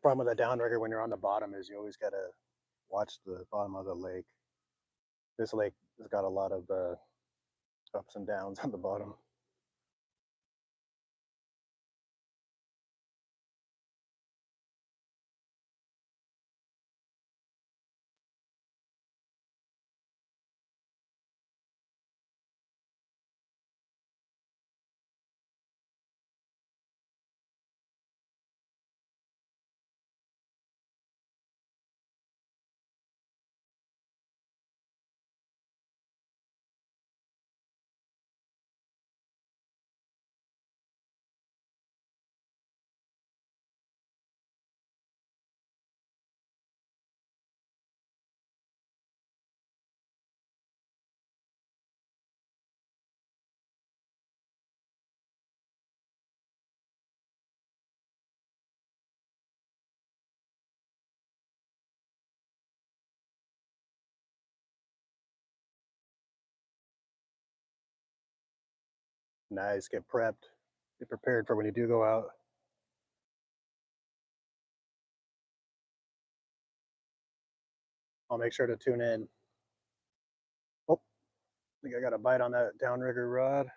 Problem with a downrigger when you're on the bottom is you always gotta watch the bottom of the lake. This lake has got a lot of ups and downs on the bottom. Nice, get prepped, get prepared for when you do go out. I'll make sure to tune in. Oh, I think I got a bite on that downrigger rod.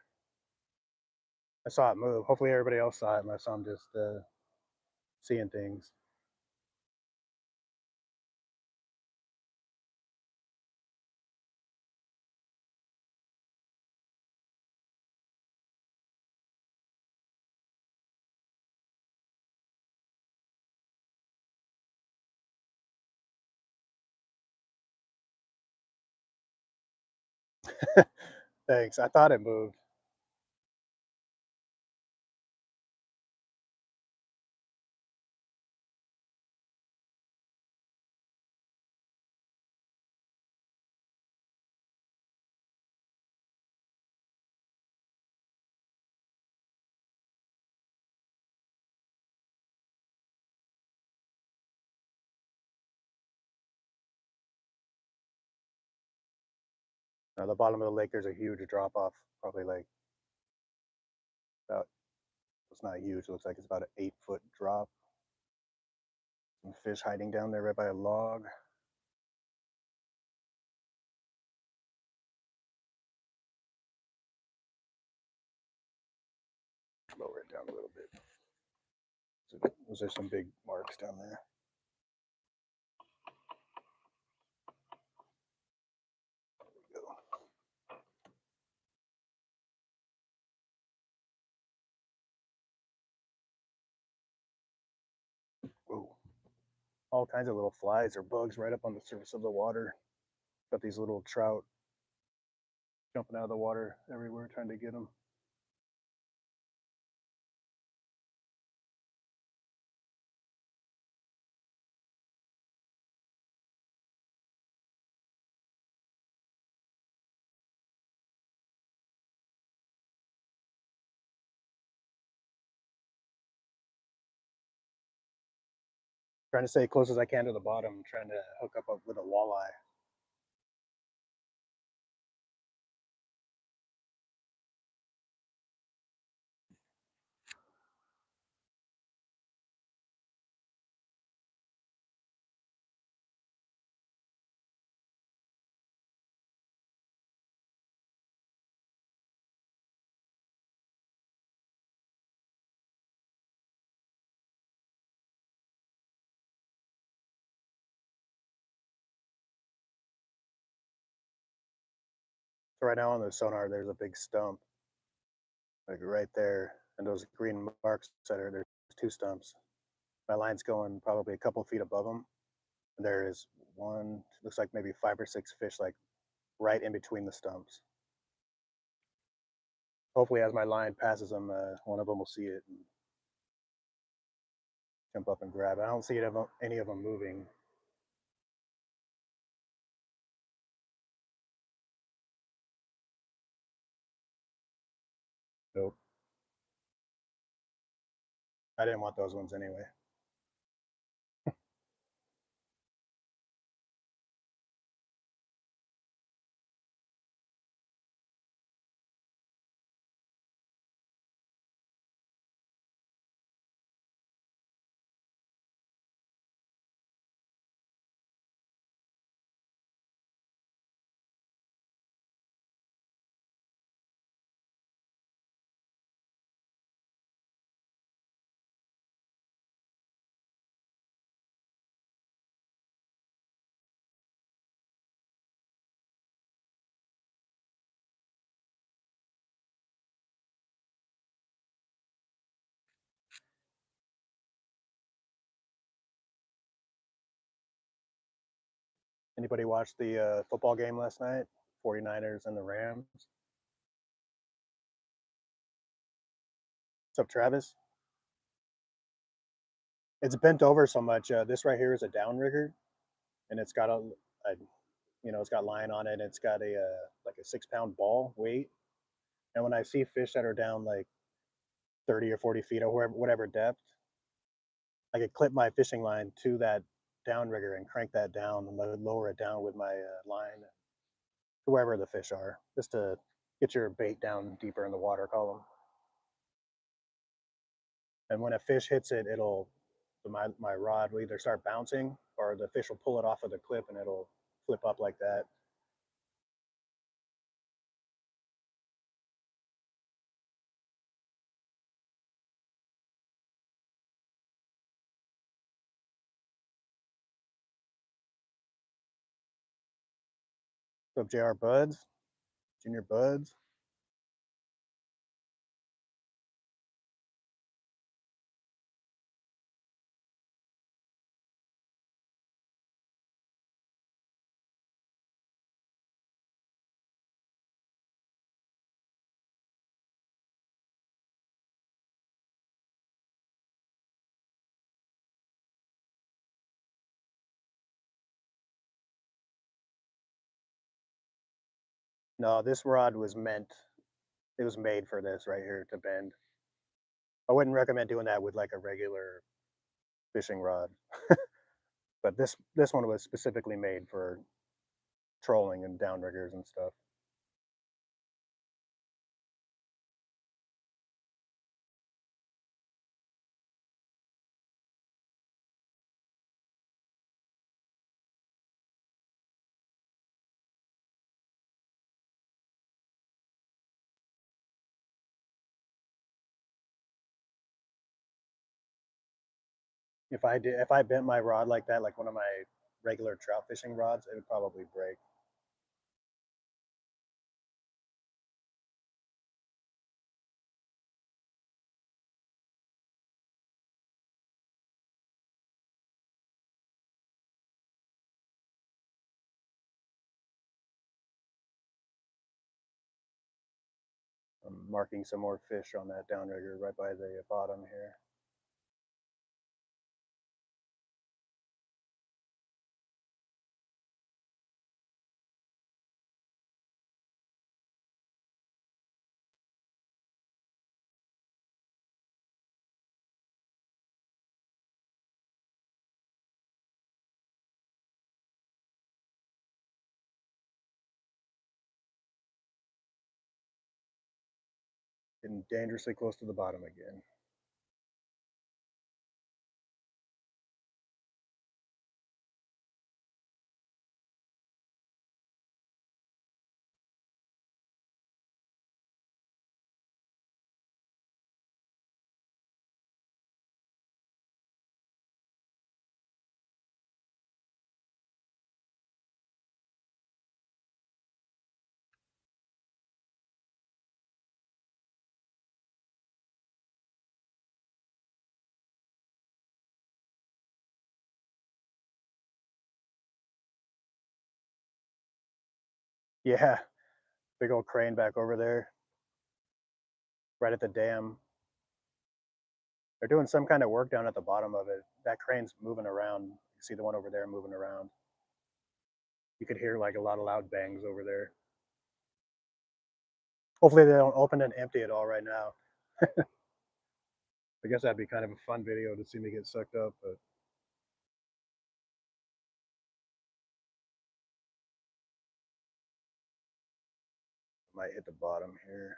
I saw it move. Hopefully everybody else saw it unless I'm just seeing things. Thanks. I thought it moved. The bottom of the lake, there's a huge drop off, probably like about, it's not huge, it looks like it's about an 8-foot drop. Some fish hiding down there right by a log. Lower it down a little bit. So those are some big marks down there. There we go. Whoa. All kinds of little flies or bugs right up on the surface of the water. Got these little trout jumping out of the water everywhere trying to get them. Trying to stay close as I can to the bottom, trying to hook up with a walleye. So right now on the sonar, there's a big stump, like right there, and those green marks that are there's two stumps. My line's going probably a couple feet above them. And there is one, looks like maybe 5 or 6 fish, like right in between the stumps. Hopefully, as my line passes them, one of them will see it and jump up and grab it. I don't see any of them moving. Nope. I didn't want those ones anyway. Anybody watch the football game last night? 49ers and the Rams. What's up, Travis? It's bent over so much. This right here is a downrigger, and it's got a it's got line on it. And it's got a like a 6 pound ball weight. And when I see fish that are down like 30 or 40 feet or whatever depth, I could clip my fishing line to that downrigger and crank that down and lower it down with my line to wherever the fish are, just to get your bait down deeper in the water column. And when a fish hits it, it'll my rod will either start bouncing or the fish will pull it off of the clip and it'll flip up like that. So JR Buds, Junior Buds. No, this rod was meant. It was made for this right here to bend. I wouldn't recommend doing that with like a regular fishing rod, but this one was specifically made for trolling and downriggers and stuff. If I bent my rod like that, like one of my regular trout fishing rods, it would probably break. I'm marking some more fish on that downrigger right by the bottom here. Getting dangerously close to the bottom again. Yeah, big old crane back over there, right at the dam. They're doing some kind of work down at the bottom of it. That crane's moving around. You see the one over there moving around. You could hear like a lot of loud bangs over there. Hopefully they don't open and empty it all right now. I guess that'd be kind of a fun video to see me get sucked up, but might hit the bottom here.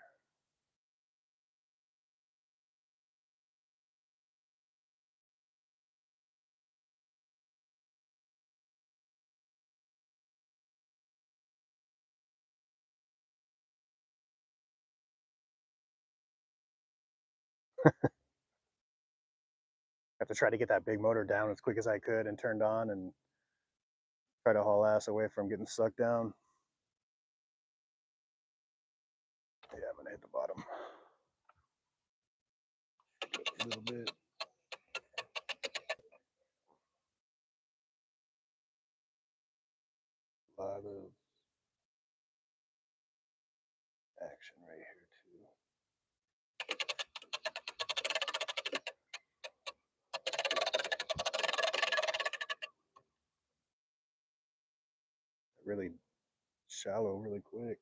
Have to try to get that big motor down as quick as I could and turned on and try to haul ass away from getting sucked down. Yeah, I'm gonna hit the bottom a little bit. A lot of action right here too. Really shallow, really quick.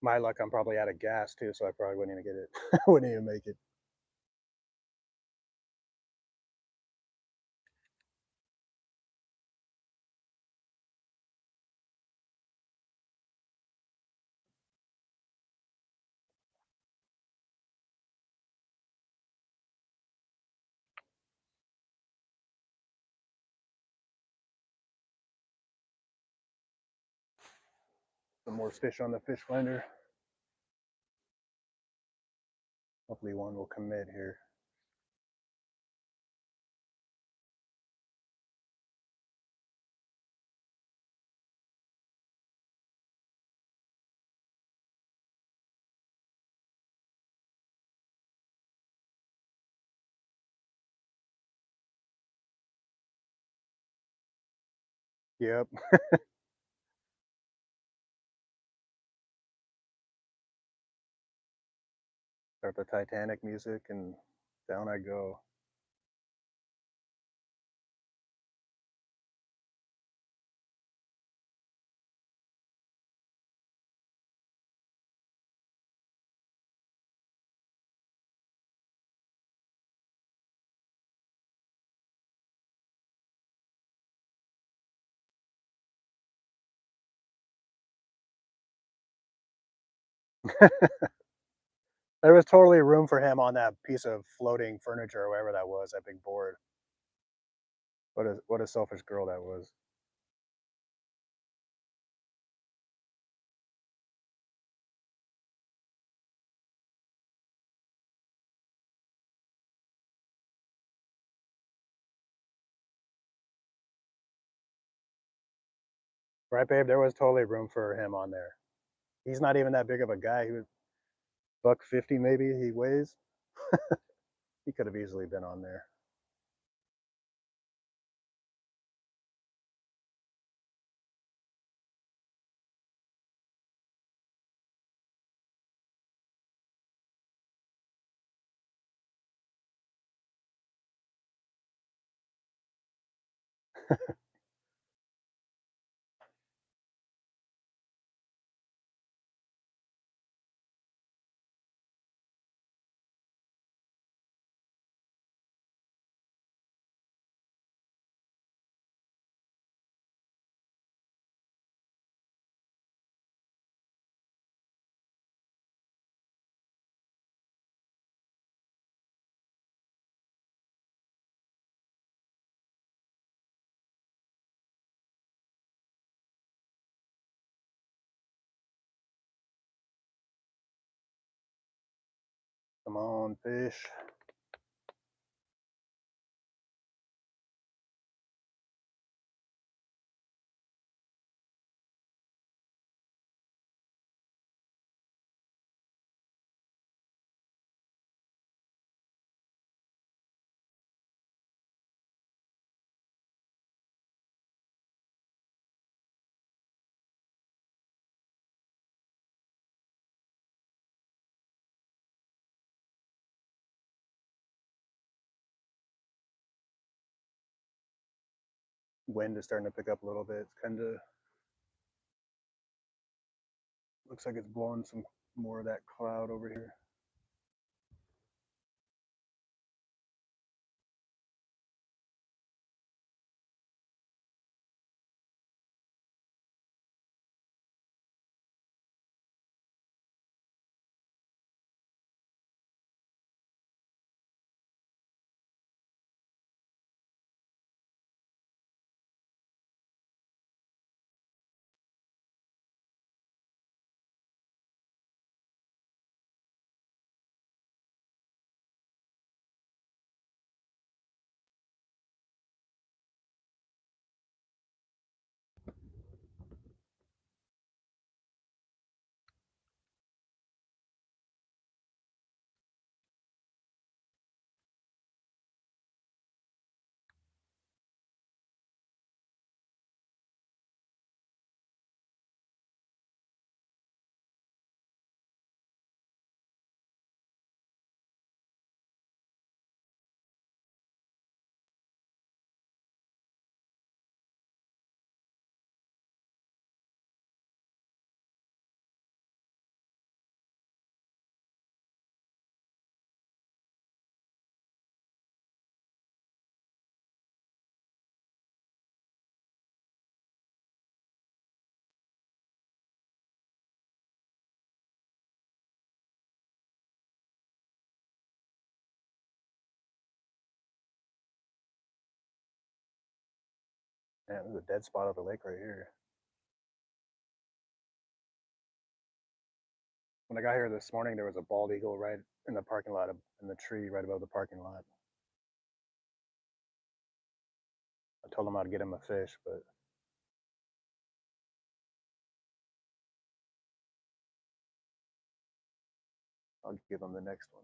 My luck, I'm probably out of gas too, so I probably wouldn't even get it. Wouldn't even make it. Some more fish on the fish finder. Hopefully one will commit here. Yep. Start the Titanic music and down I go. There was totally room for him on that piece of floating furniture or whatever that was, that big board. What a selfish girl that was. Right, babe? There was totally room for him on there. He's not even that big of a guy. He was $150 maybe he weighs. He could have easily been on there. Come on, fish. Wind is starting to pick up a little bit. It's kind of looks like it's blowing some more of that cloud over here. Man, there's a dead spot of the lake right here. When I got here this morning, there was a bald eagle right in the parking lot, in the tree right above the parking lot. I told him I'd get him a fish, but I'll give him the next one.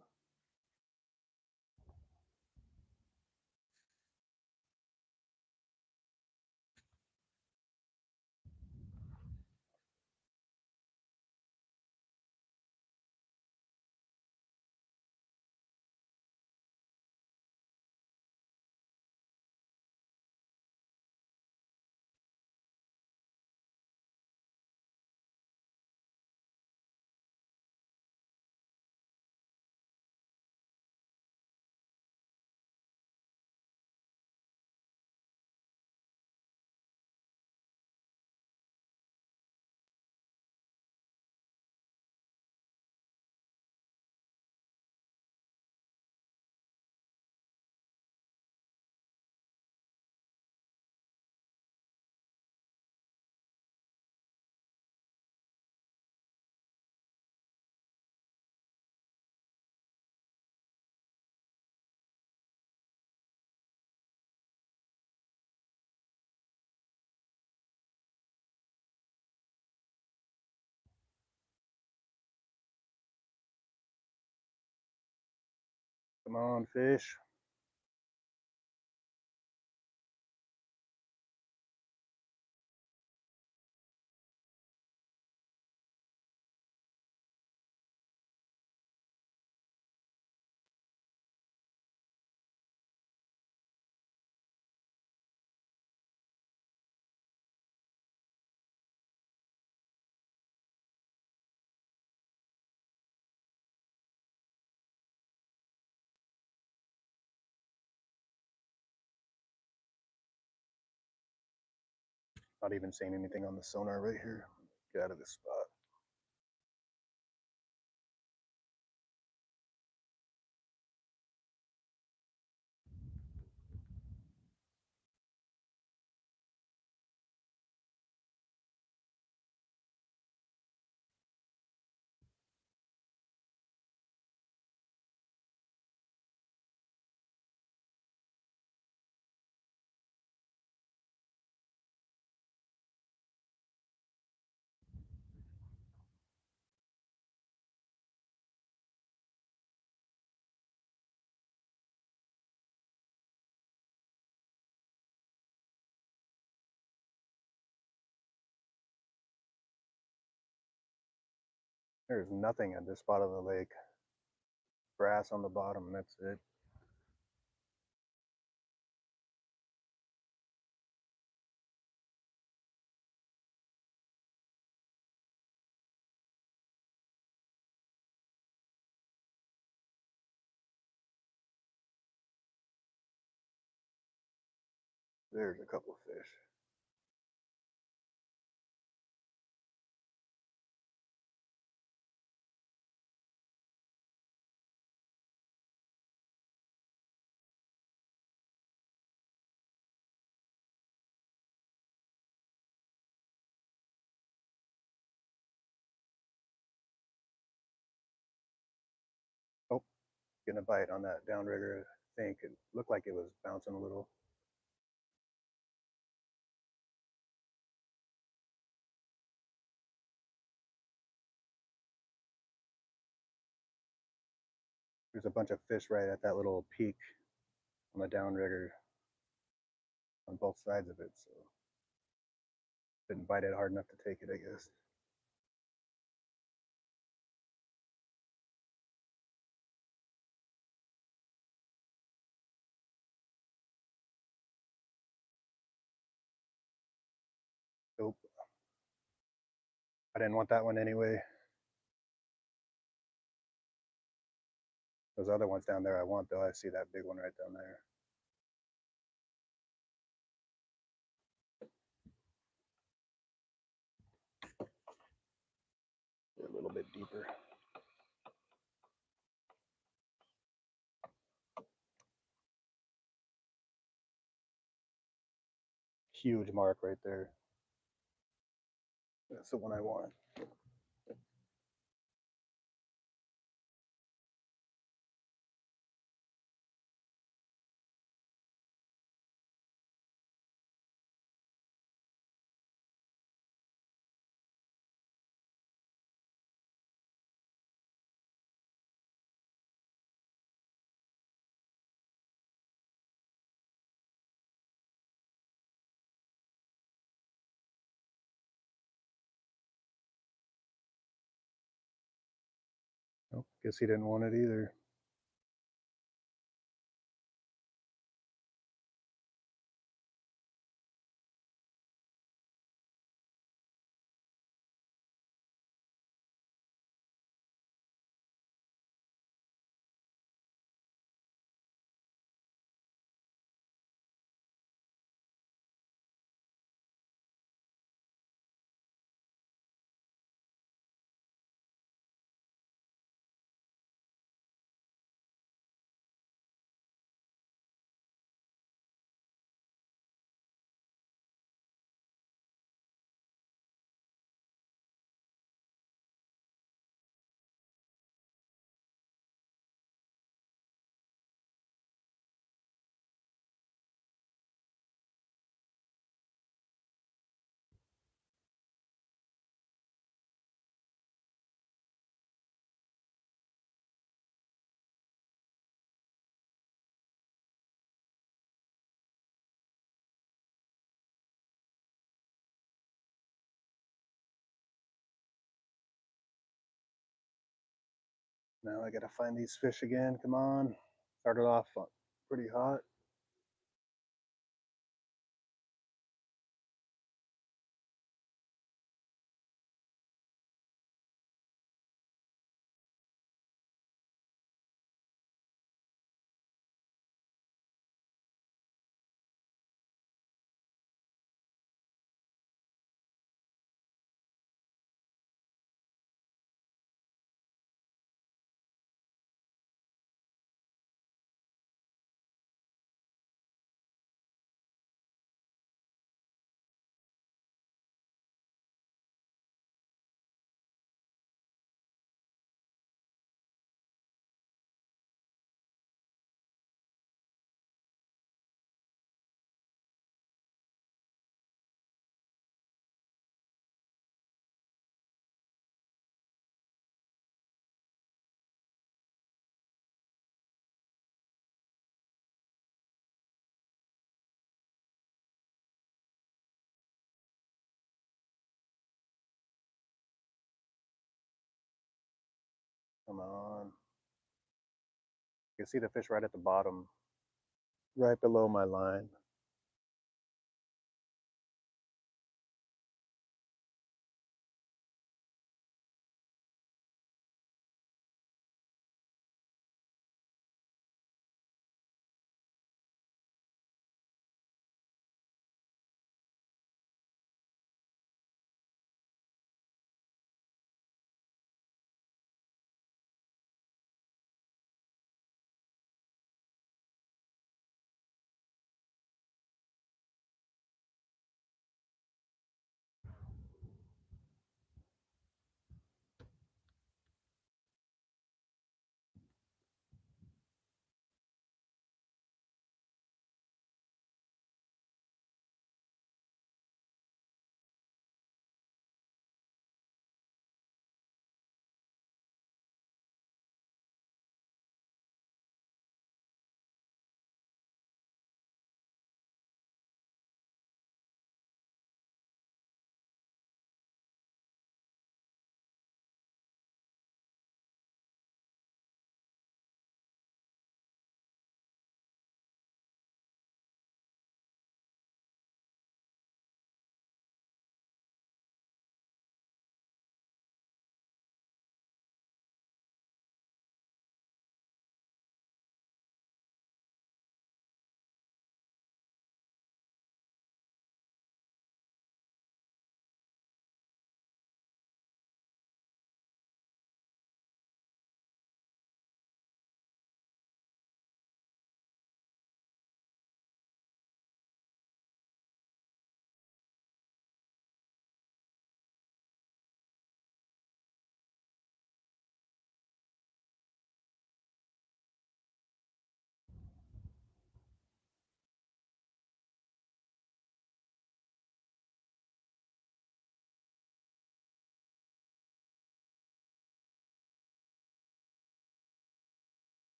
Come on, fish. Not even seeing anything on the sonar right here. Get out of this spot. There's nothing at this spot of the lake. Grass on the bottom, that's it. There's a couple of fish. Oh, getting a bite on that downrigger. I think it looked like it was bouncing a little. There's a bunch of fish right at that little peak on the downrigger on both sides of it, so didn't bite it hard enough to take it, I guess. Nope. I didn't want that one anyway. Those other ones down there I want, though. I see that big one right down there. A little bit deeper. Huge mark right there. That's the one I want. Nope, guess he didn't want it either. Now I gotta find these fish again. Come on. Started off pretty hot. Come on. You can see the fish right at the bottom, right below my line.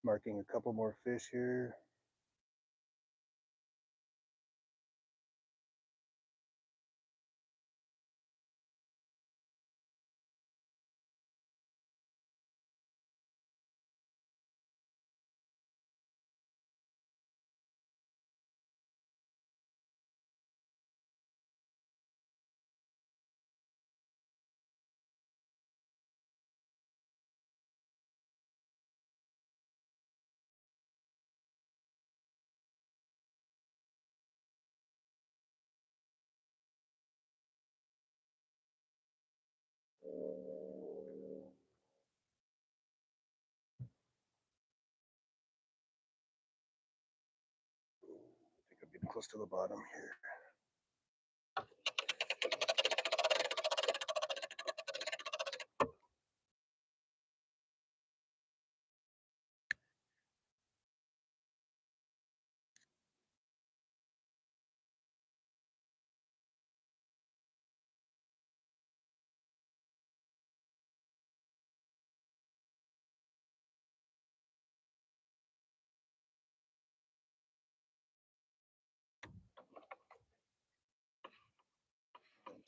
Marking a couple more fish here. I think I'm getting close to the bottom here.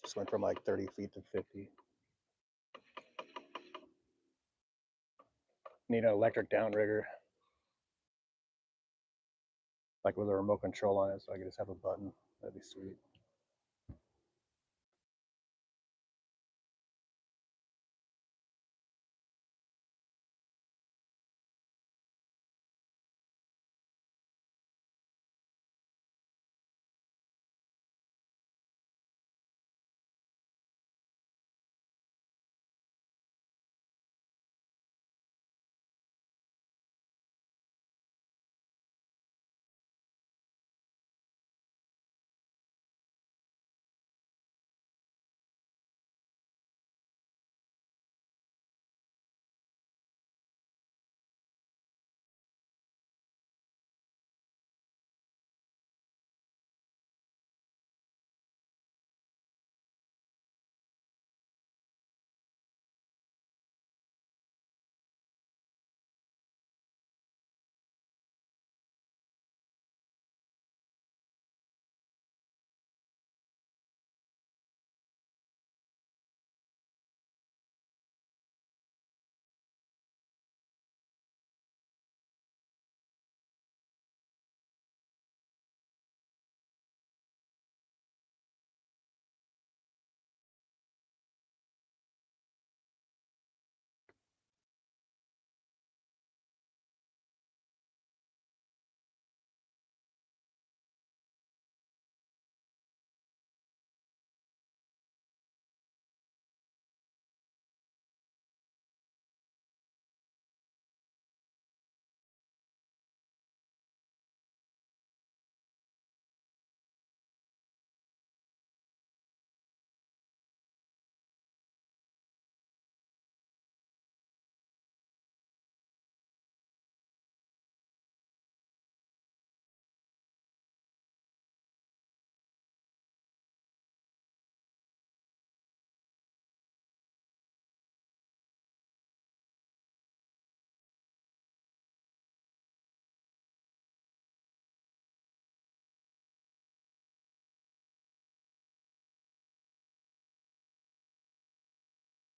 Just went from like 30 feet to 50. Need an electric downrigger, like with a remote control on it, so I can just have a button. That'd be sweet.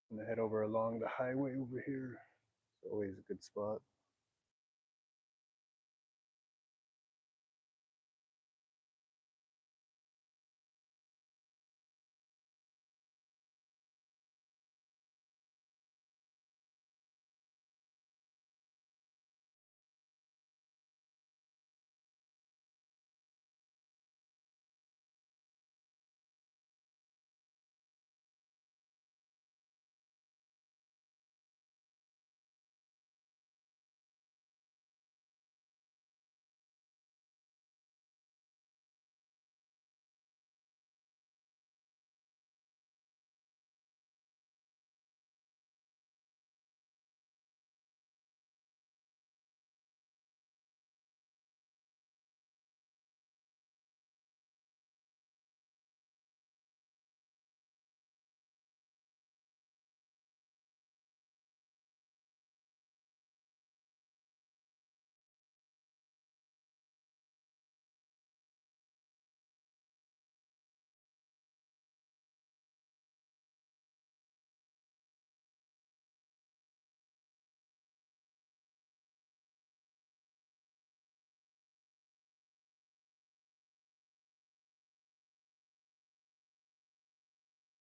I'm gonna head over along the highway over here. It's always a good spot.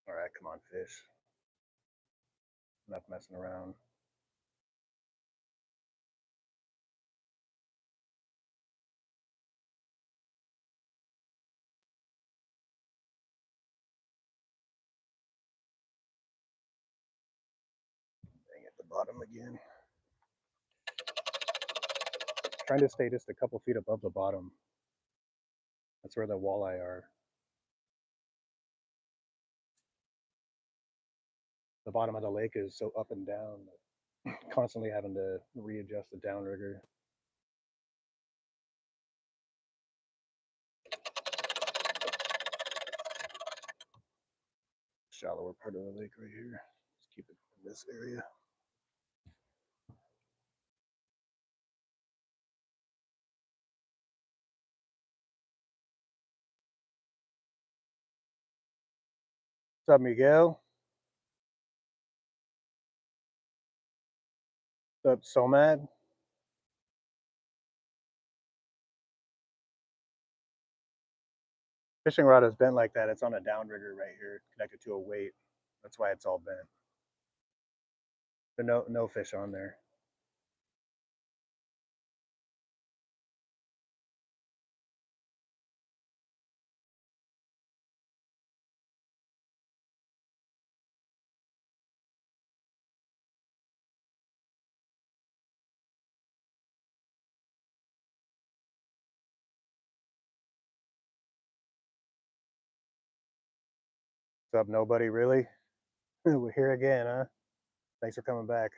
All right, come on, fish. Enough messing around. Dang, at the bottom again. Trying to stay just a couple feet above the bottom. That's where the walleye are. The bottom of the lake is so up and down, constantly having to readjust the downrigger. Shallower part of the lake right here. Let's keep it in this area. What's up, Miguel? What's up, Somad? Fishing rod is bent like that. It's on a downrigger right here, connected to a weight. That's why it's all bent. But no fish on there. What's up, nobody really? We're here again, huh? Thanks for coming back.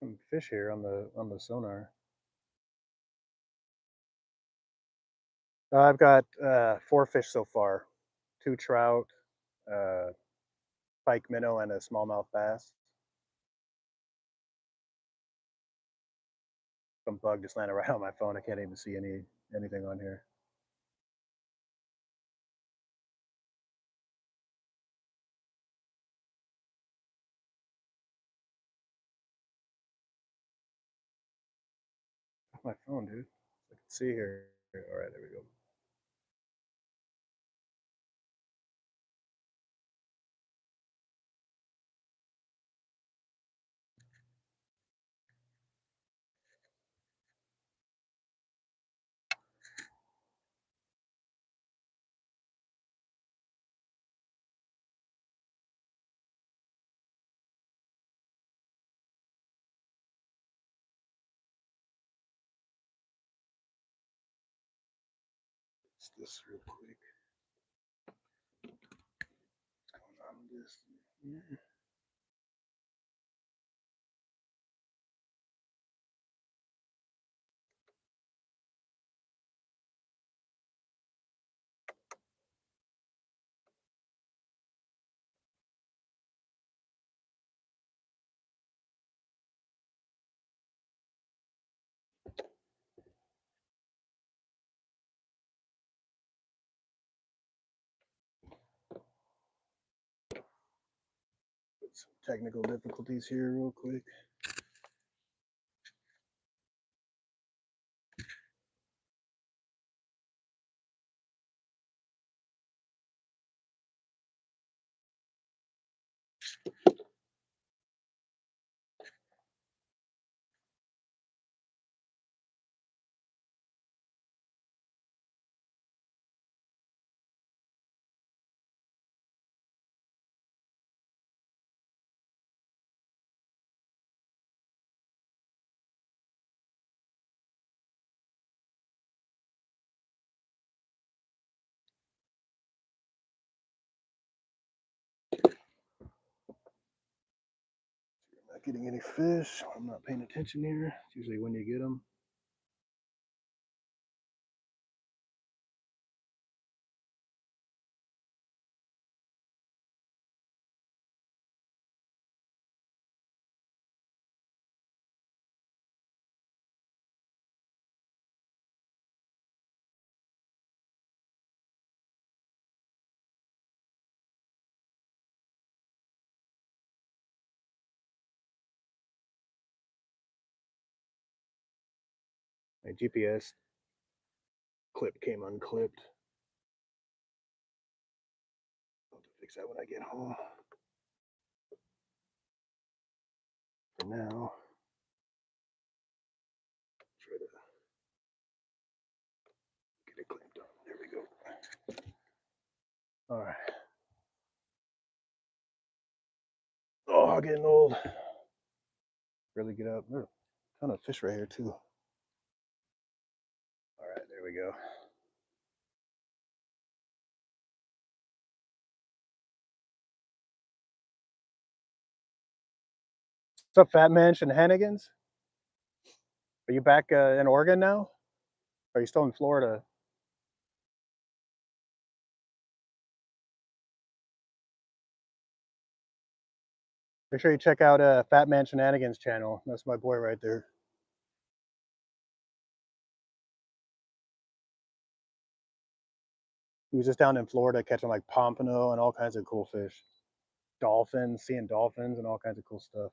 Some fish here on the sonar. I've got 4 fish so far. 2 trout, uh, pike minnow, and a smallmouth bass. Some bug just landed right on my phone. I can't even see anything on here. My phone, dude. I can see here. All right, there we go. Test this real quick. What's going on with this? Yeah. Some technical difficulties here real quick. Not getting any fish. I'm not paying attention here. It's usually when you get them. My GPS clip came unclipped. I'll have to fix that when I get home. For now, try to get it clamped on. There we go. All right. Oh, getting old. Really get up. There's a ton of fish right here too. All right, there we go. What's up, Fat Man Shenanigans? Are you back in Oregon now? Or are you still in Florida? Make sure you check out Fat Man Shenanigans channel. That's my boy right there. He was just down in Florida catching like pompano and all kinds of cool fish. Dolphins, seeing dolphins and all kinds of cool stuff.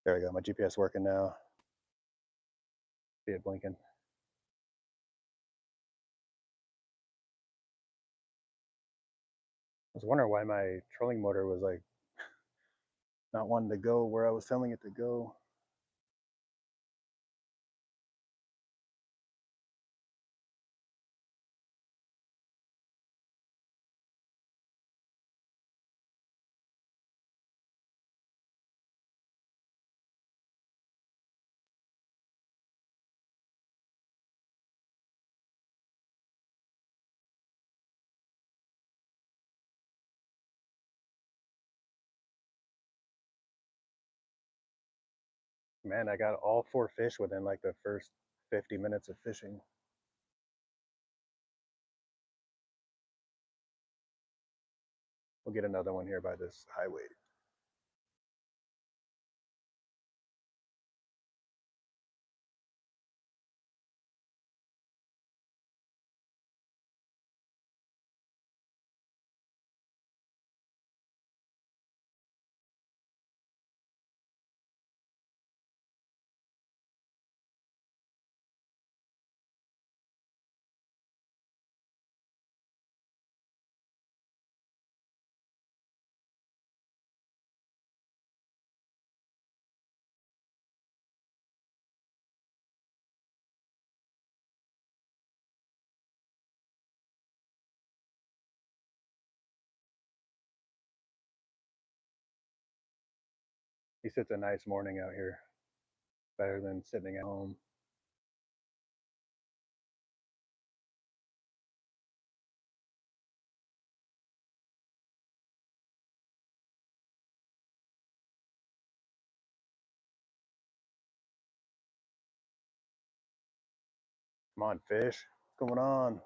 There we go. My GPS working now. See it blinking. I was wondering why my trolling motor was like not wanting to go where I was telling it to go. Man, I got all 4 fish within like the first 50 minutes of fishing. We'll get another one here by this highway. He sits a nice morning out here, better than sitting at home. Come on, fish. What's going on?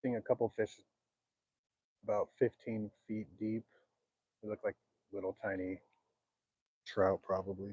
Seeing a couple fish about 15 feet deep. They look like little tiny trout, probably.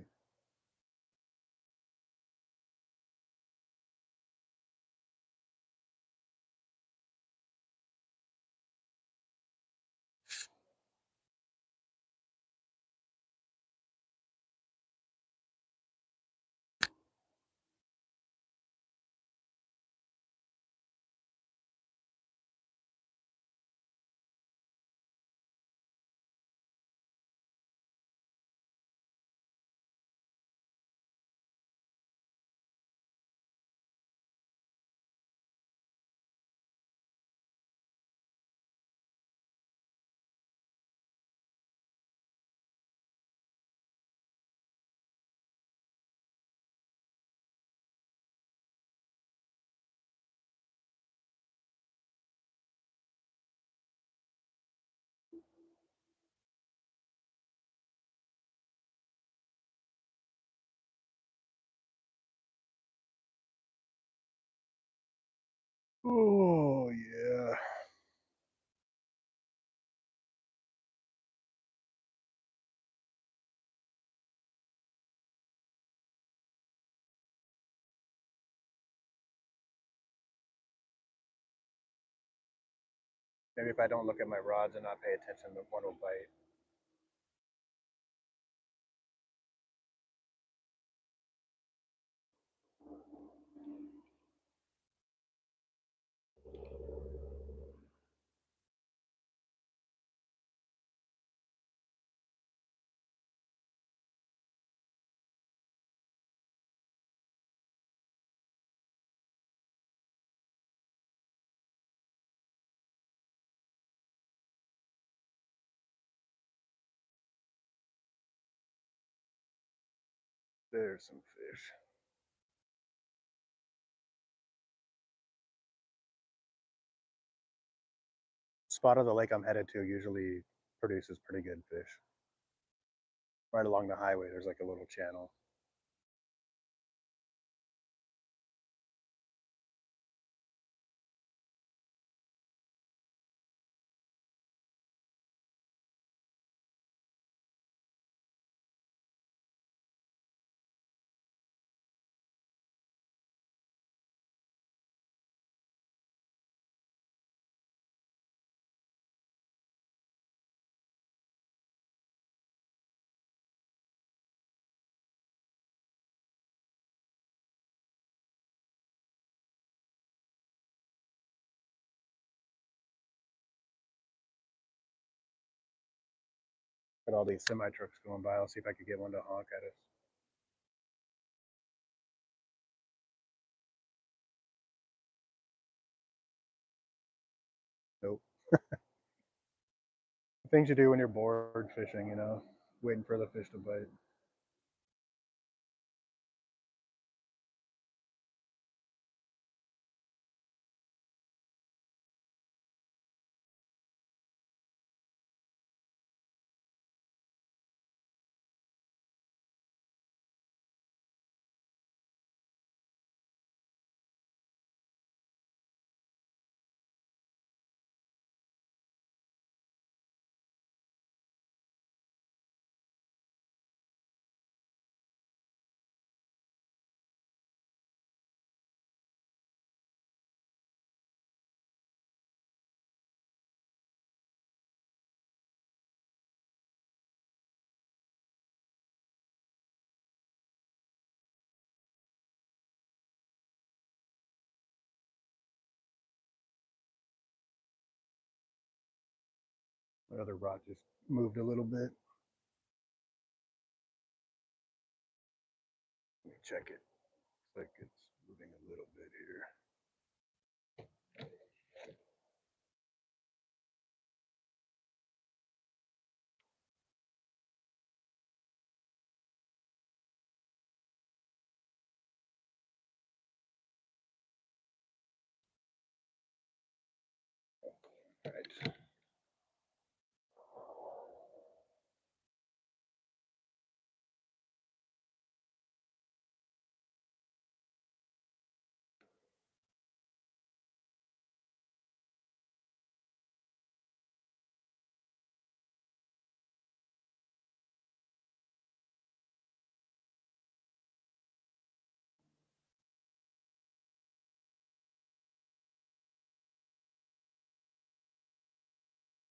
Oh, yeah. Maybe if I don't look at my rods and not pay attention, the one will bite. There's some fish. Spot of the lake I'm headed to usually produces pretty good fish. Right along the highway, there's like a little channel. Got all these semi trucks going by. I'll see if I could get one to honk at us. Nope. Things you do when you're bored fishing, you know, waiting for the fish to bite. My other rod just moved a little bit. Let me check it. Looks like it's moving a little bit here. All right.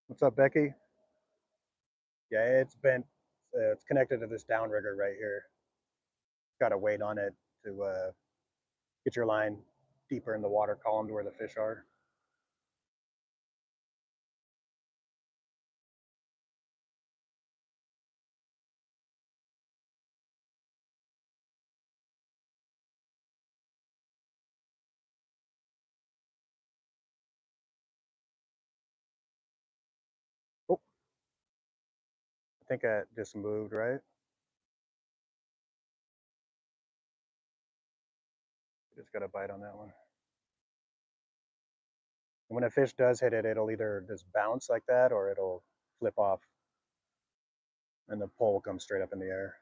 What's up, Becky? Yeah, it's bent. It's connected to this downrigger right here. Got to wait on it to get your line deeper in the water column to where the fish are. Oh, I think I just moved, right? Just got a bite on that one. And when a fish does hit it, it'll either just bounce like that or it'll flip off and the pole will come straight up in the air.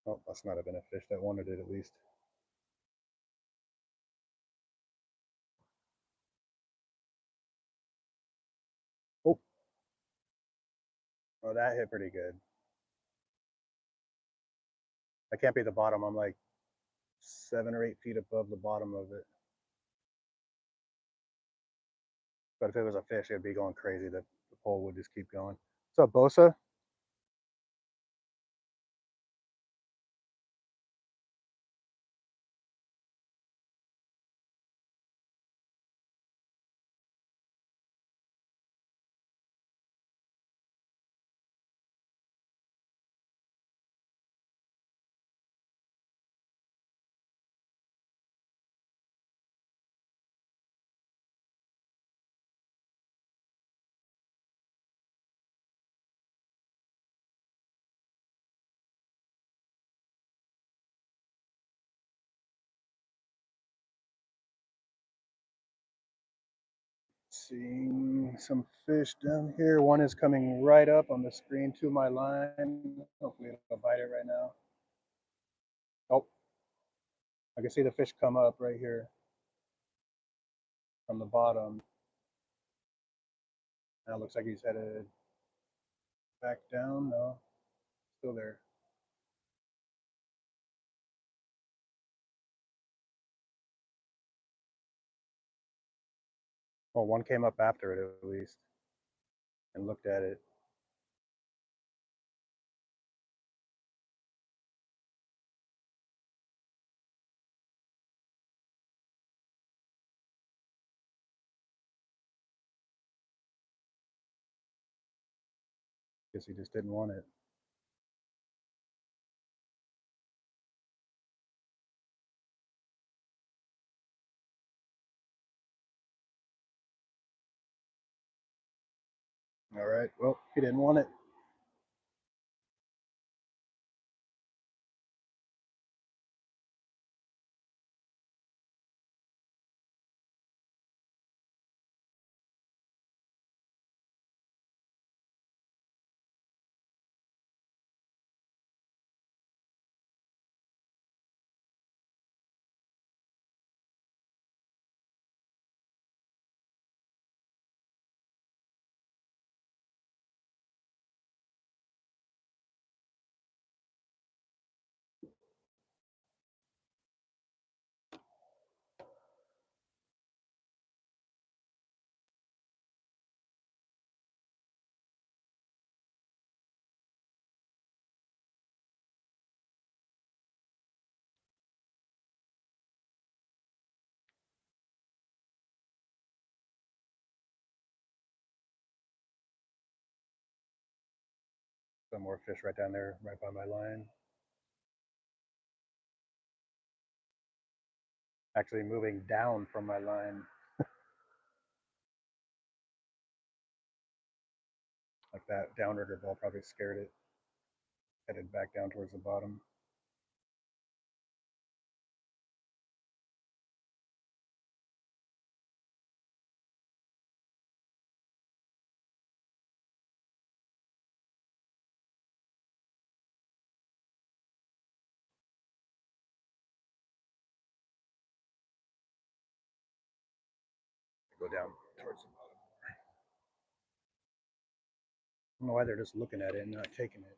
Oh, must not have been a fish that wanted it at least. Oh, oh, that hit pretty good. That can't be the bottom. I'm like 7 or 8 feet above the bottom of it. But if it was a fish, it'd be going crazy. The pole would just keep going. What's up, Bosa? Seeing some fish down here. One is coming right up on the screen to my line. Hopefully it'll bite it right now. Oh, I can see the fish come up right here from the bottom. Now it looks like he's headed back down. No, still there. Well, one came up after it at least and looked at it. Guess he just didn't want it. All right. Well, he didn't want it. Some more fish right down there, right by my line. Actually moving down from my line. Like that downrigger ball probably scared it. Headed back down towards the bottom. Go down towards the bottom. I don't know why they're just looking at it and not taking it.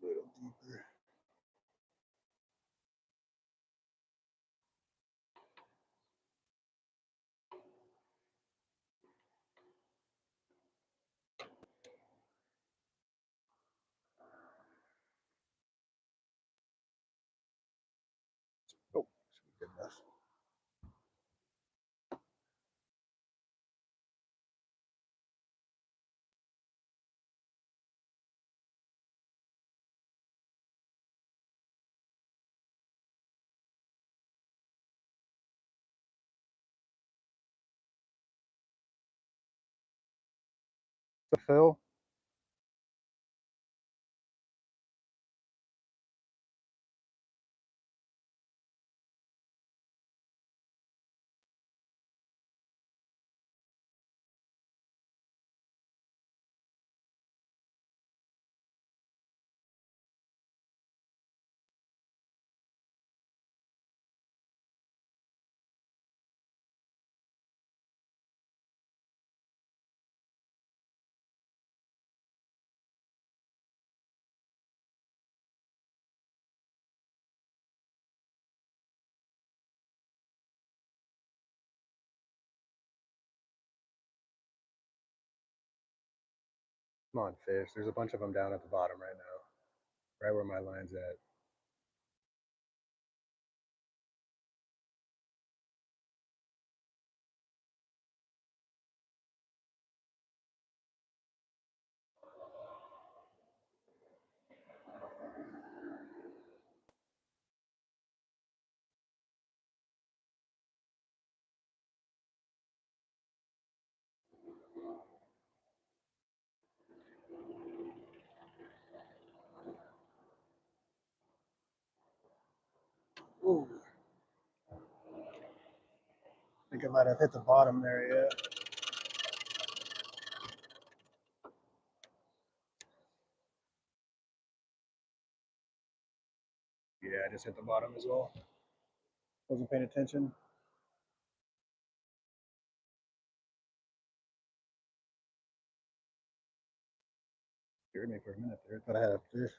A little deeper. Oh, should be good enough. So Phil, come on, fish. There's a bunch of them down at the bottom right now, right where my line's at. Ooh. I think I might have hit the bottom there, yeah. Yeah, I just hit the bottom as well. Wasn't paying attention. Scared me for a minute there. Thought I had a fish.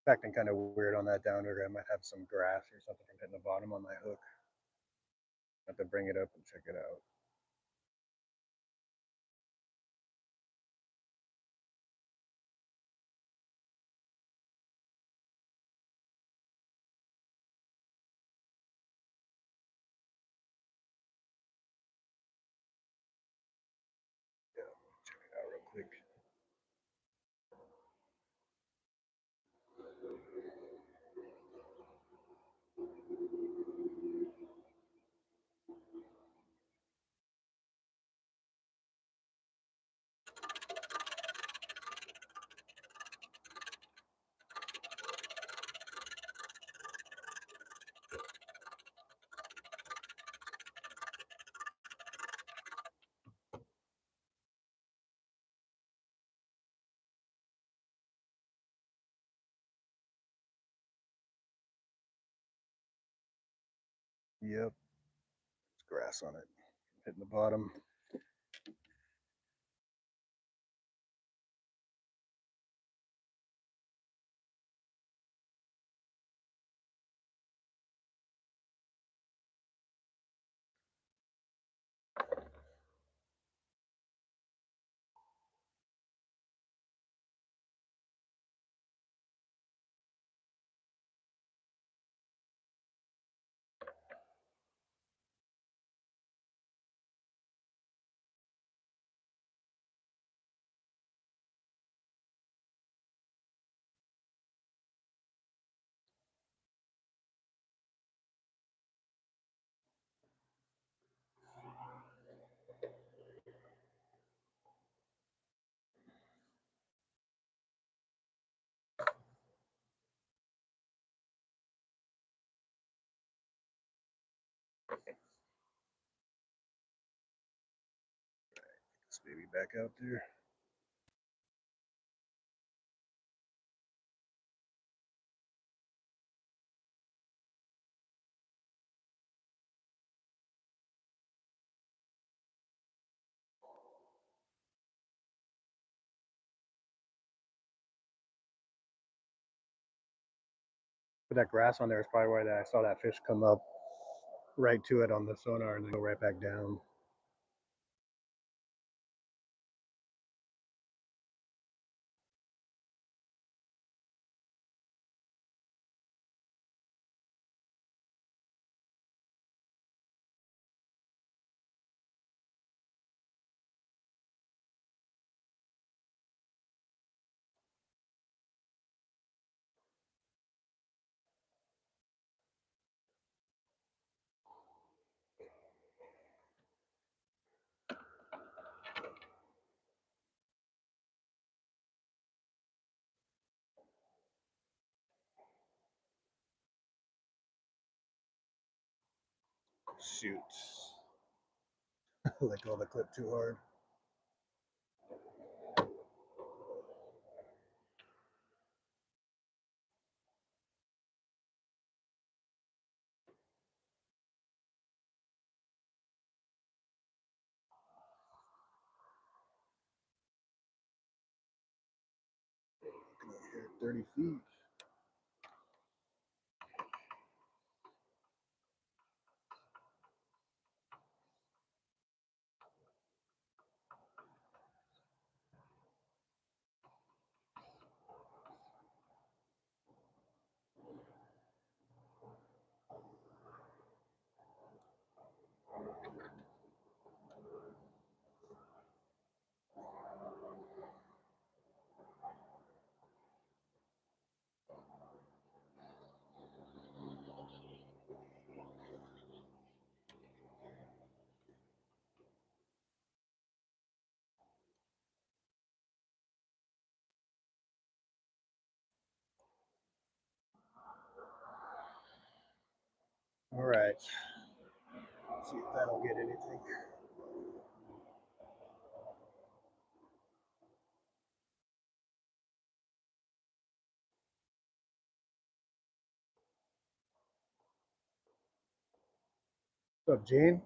Acting kind of weird on that downrigger. I might have some grass or something hitting the bottom on my hook. I have to bring it up and check it out. Yeah, check it out real quick. Yep, there's grass on it. Hitting the bottom. This baby back out there. Put that grass on there is probably why I saw that fish come up right to it on the sonar and then go right back down. Shoot. Let go of the clip too hard. Here, 30 feet. All right. Let's see if that'll get anything. What's up, Gene?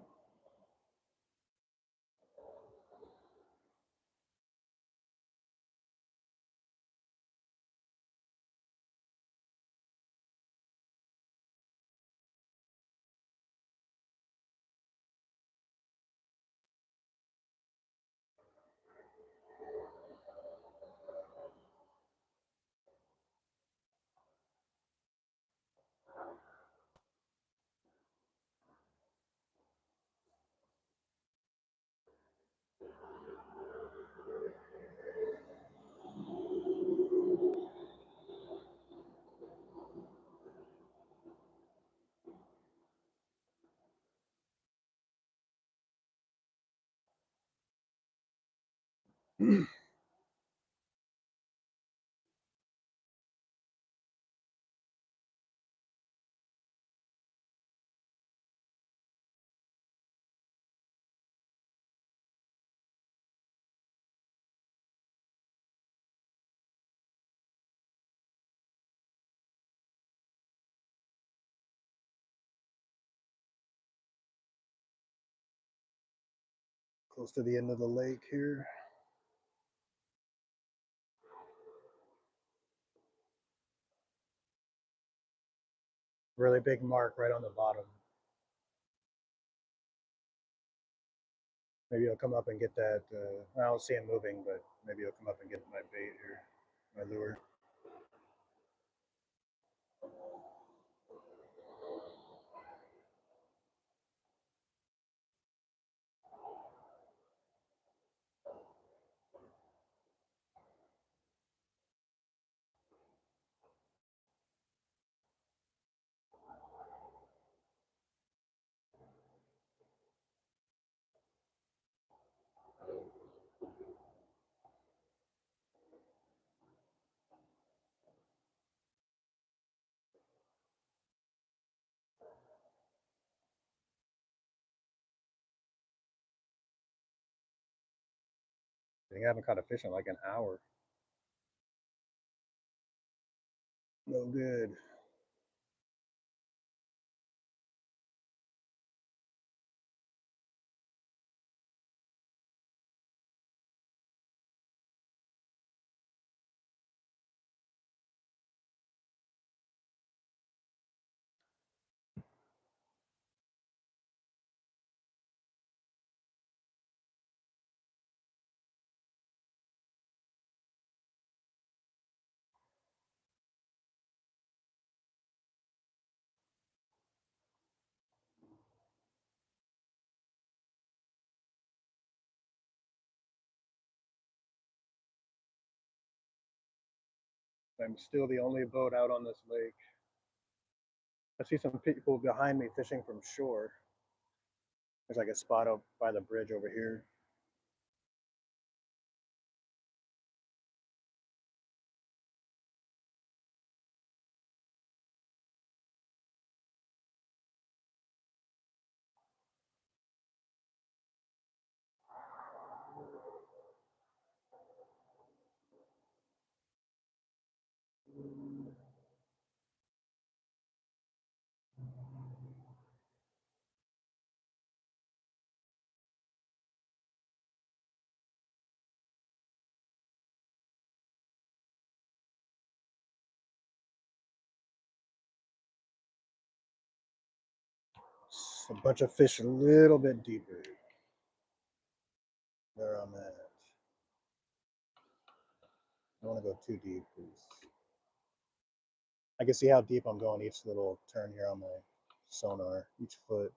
Close to the end of the lake here. Really big mark right on the bottom. Maybe he'll come up and get that. I don't see him moving, but maybe he'll come up and get my bait here, my lure. I think I haven't caught a fish in like an hour. No good. I'm still the only boat out on this lake. I see some people behind me fishing from shore. There's like a spot up by the bridge over here. A bunch of fish a little bit deeper where I'm at. I don't want to go too deep because I can see how deep I'm going each little turn here on my sonar, each foot.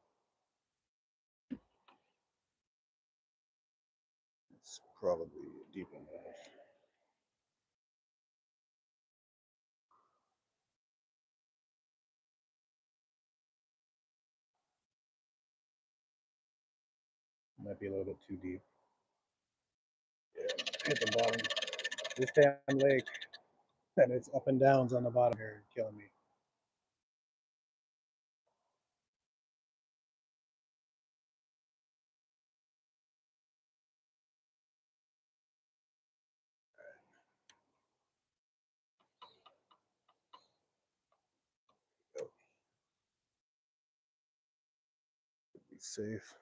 It's probably deep enough. Might be a little bit too deep. Yeah, hit the bottom. This damn lake, and it's up and downs on the bottom here, killing me. Be safe.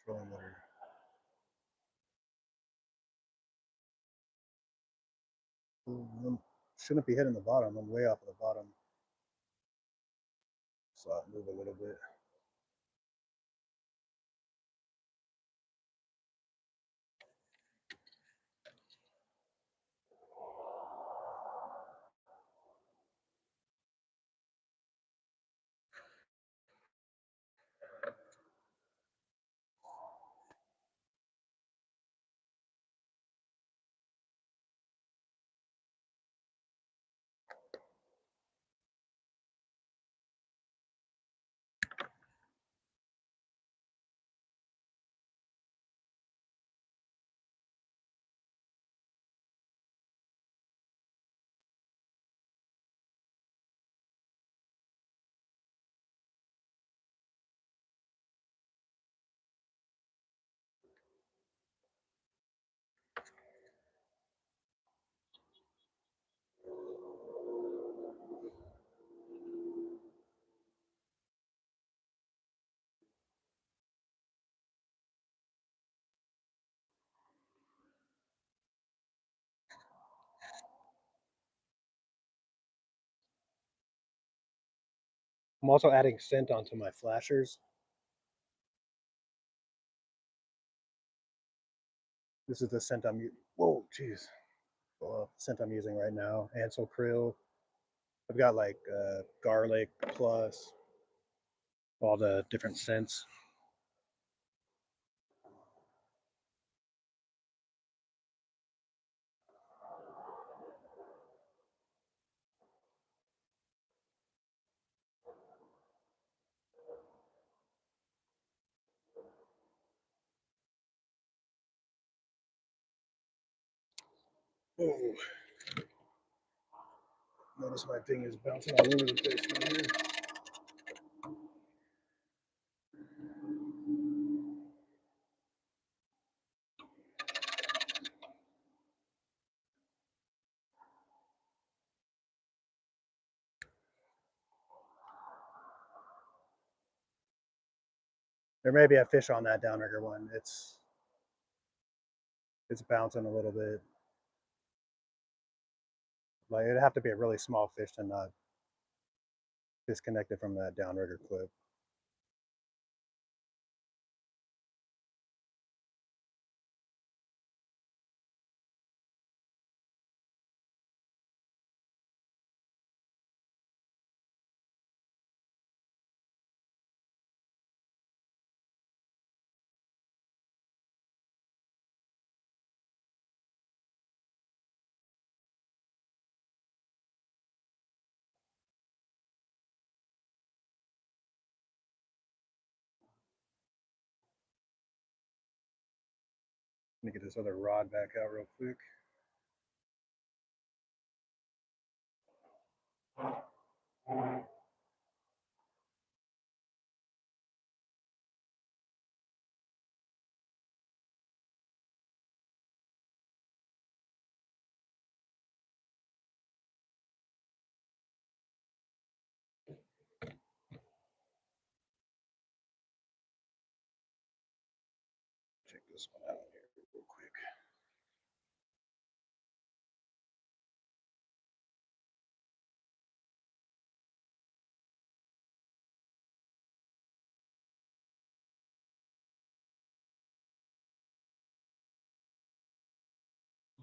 Trolling motor. Shouldn't be hitting the bottom. I'm way off of the bottom. So I'll move a little bit. I'm also adding scent onto my flashers. This is the scent I'm using. Whoa, jeez. Scent I'm using right now. Ansel Krill. I've got like garlic plus all the different scents. Oh, notice my thing is bouncing all over the place down here. There may be a fish on that downrigger one. It's bouncing a little bit. Like it'd have to be a really small fish to not disconnect it from that downrigger clip. Let me get this other rod back out real quick. Check this one out here real quick.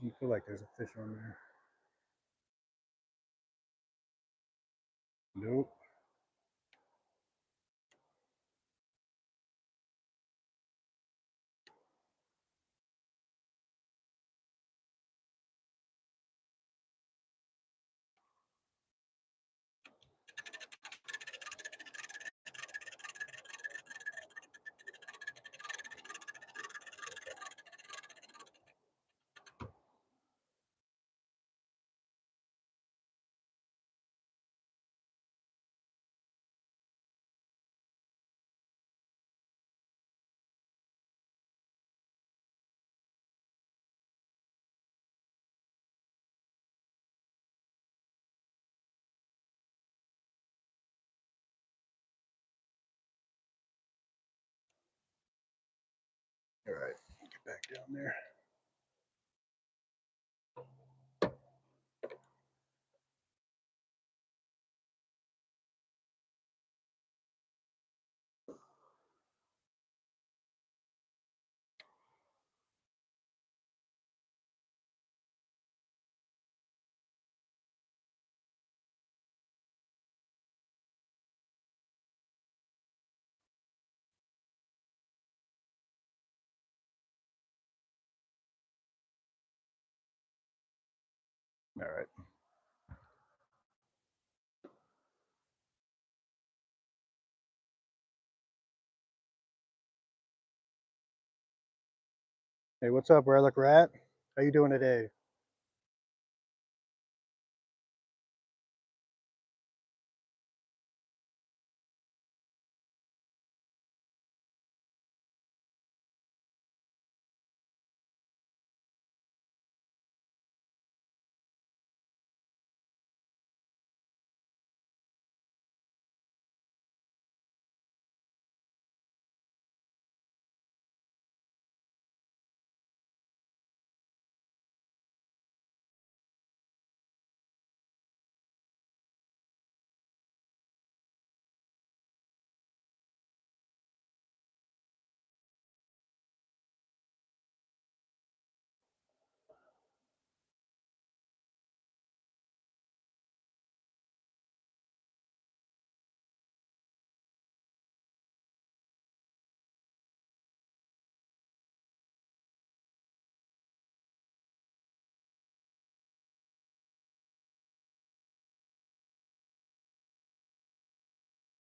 I feel like there's a fish on there. Nope. All right, get back down there. All right. Hey, what's up, Relic Rat? How you doing today?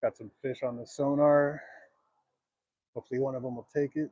Got some fish on the sonar. Hopefully one of them will take it.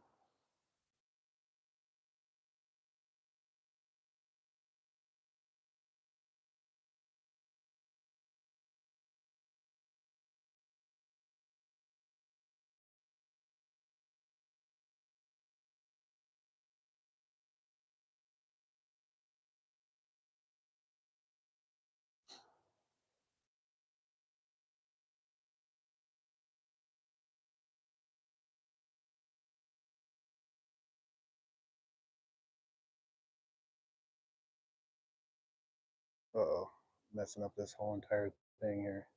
Uh-oh, messing up this whole entire thing here.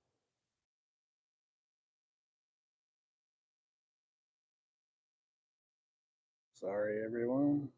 Sorry, everyone.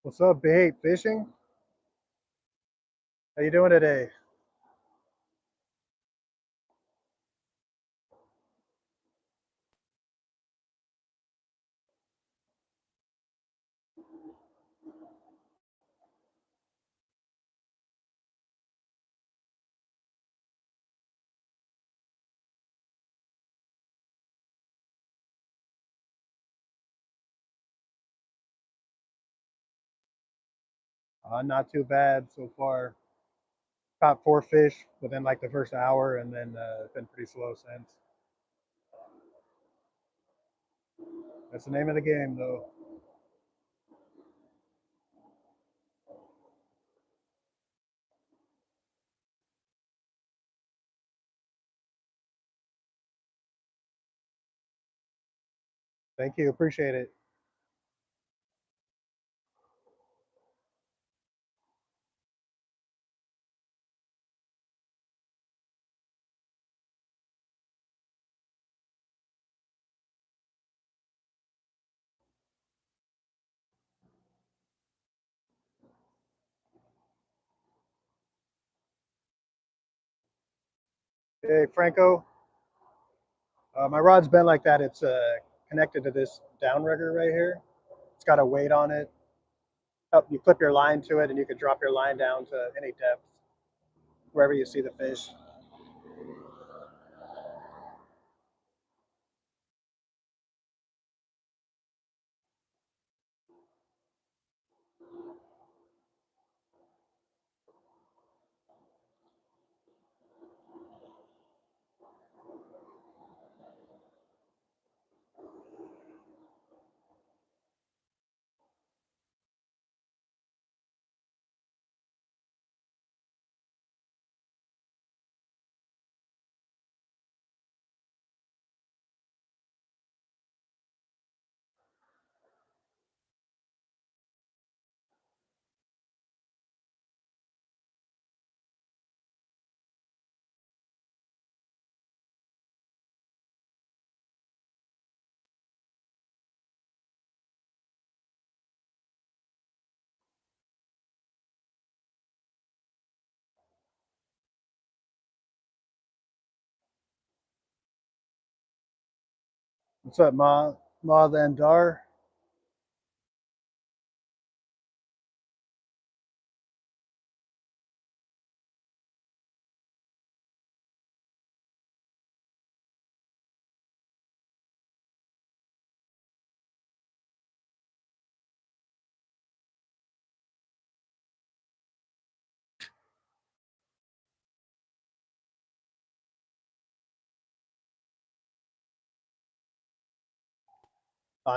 What's up, Bait Fishing? How you doing today? Not too bad so far. Caught 4 fish within like the first hour, and then been pretty slow since. That's the name of the game, though. Thank you, appreciate it. Hey, Franco. My rod's been like that. It's connected to this downrigger right here. It's got a weight on it. Oh, you clip your line to it, and you can drop your line down to any depth, wherever you see the fish. What's up, Ma the Andar?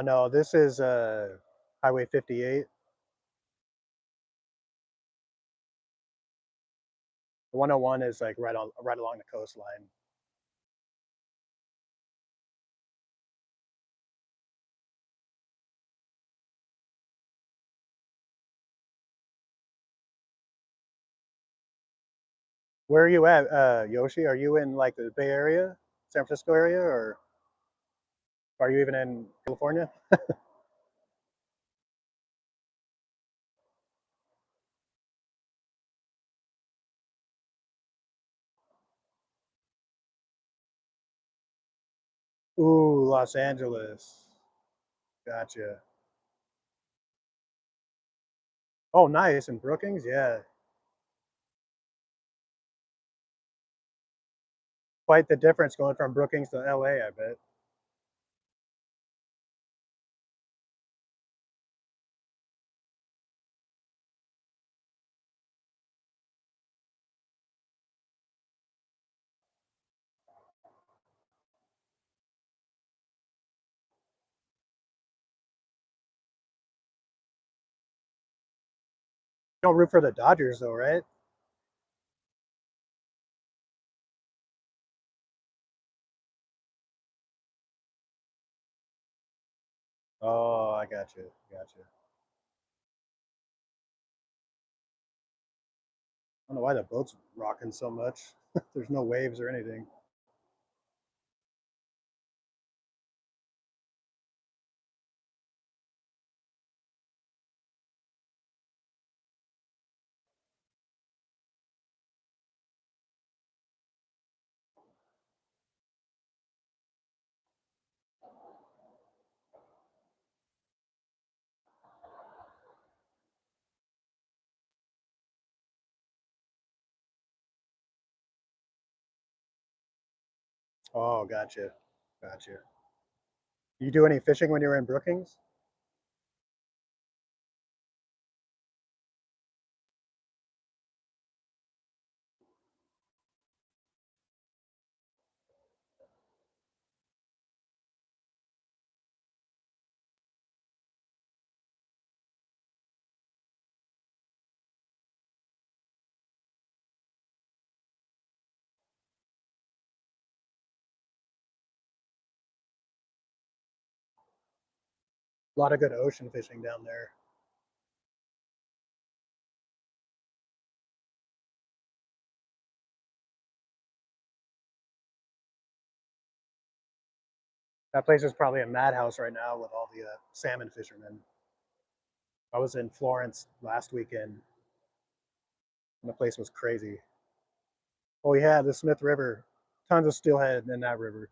No, this is Highway 58. The 101 is like right along the coastline. Where are you at, Yoshi? Are you in like the Bay Area, San Francisco area, or are you even in California? Ooh, Los Angeles. Gotcha. Oh, nice. In Brookings? Yeah. Quite the difference going from Brookings to LA, I bet. You don't root for the Dodgers though, right? Oh, I got you. Got you. I don't know why the boat's rocking so much. There's no waves or anything. Oh, gotcha. Gotcha. You do any fishing when you were in Brookings? A lot of good ocean fishing down there. That place is probably a madhouse right now with all the salmon fishermen. I was in Florence last weekend, and the place was crazy. Oh yeah, the Smith River, tons of steelhead in that river.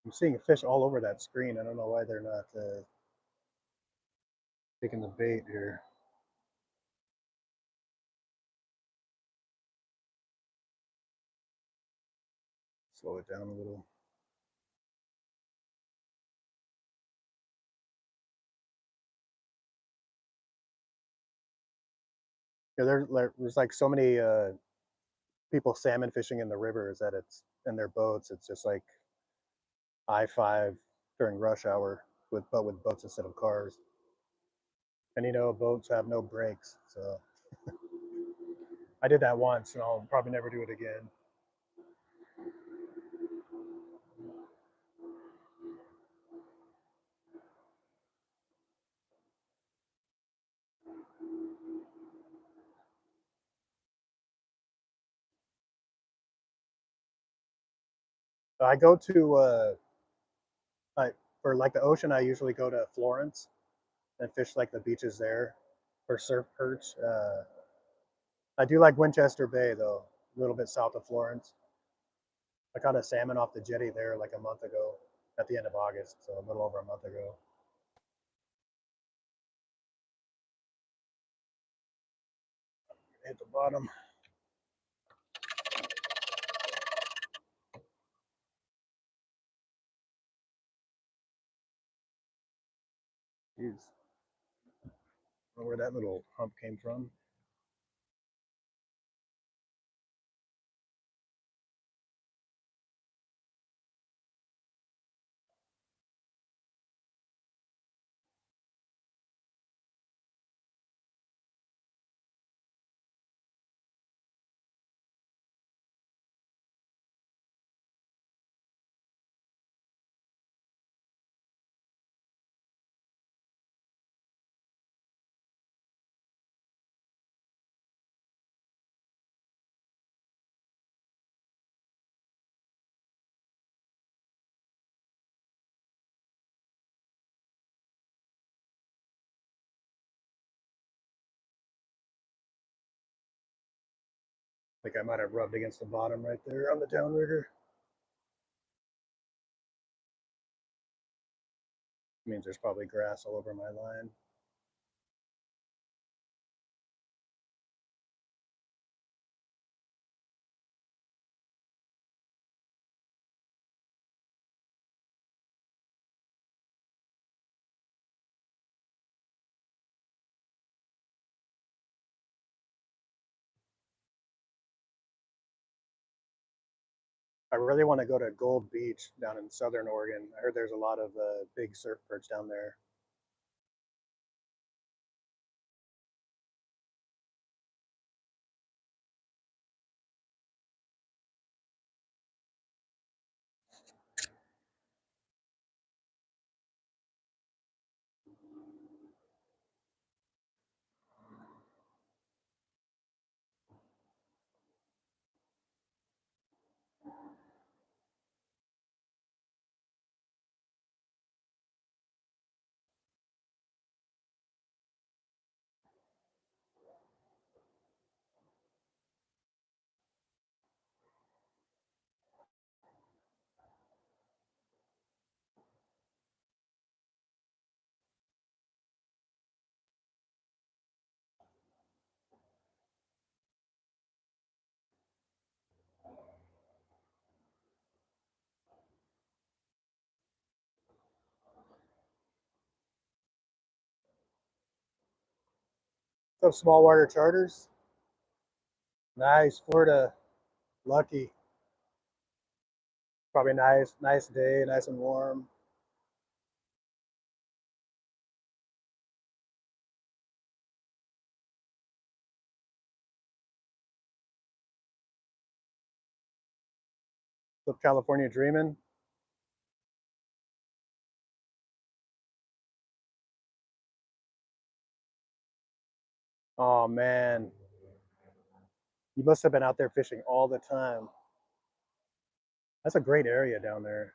I'm seeing fish all over that screen. I don't know why they're not taking the bait here. Slow it down a little. Yeah, there's like so many people salmon fishing in the rivers that it's in their boats. It's just like I-5 during rush hour with boats instead of cars. And you know, boats have no brakes, so I did that once, and I'll probably never do it again. I go to I for like the ocean. I usually go to Florence and fish like the beaches there for surf perch. I do like Winchester Bay though, a little bit south of Florence. I caught a salmon off the jetty there like a month ago, at the end of August, so a little over a month ago. Hit the bottom. Jeez, I don't know where that little hump came from. I think I might have rubbed against the bottom right there on the downrigger. Means there's probably grass all over my line. I really want to go to Gold Beach down in southern Oregon. I heard there's a lot of big surf perch down there. Some small water charters. Nice, Florida. Lucky. Probably nice day, nice and warm. Up California dreaming. Oh man, you must have been out there fishing all the time. That's a great area down there.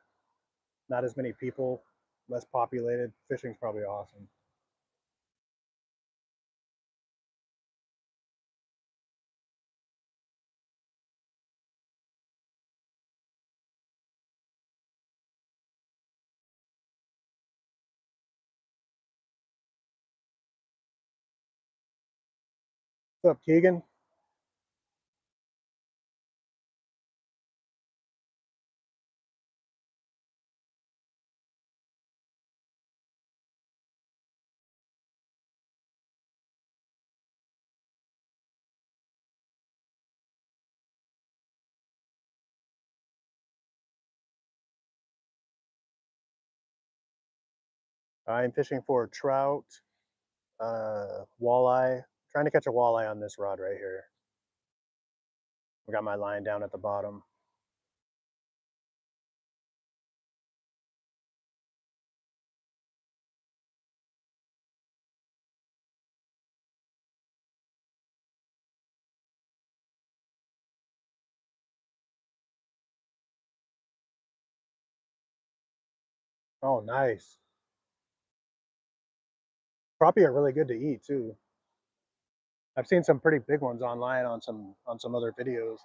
Not as many people, less populated. Fishing's probably awesome. What's up, Keegan? I'm fishing for trout, walleye. Trying to catch a walleye on this rod right here. I got my line down at the bottom. Oh, nice. Crappie are really good to eat too. I've seen some pretty big ones online on some other videos.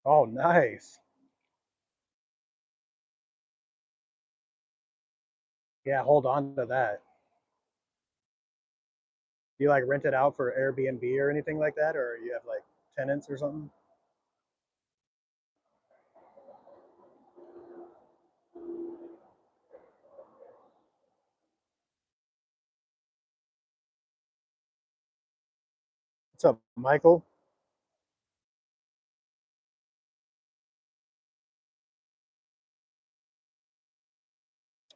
Oh, nice. Yeah, hold on to that. Do you like rent it out for Airbnb or anything like that, or you have like tenants or something? What's up, Michael?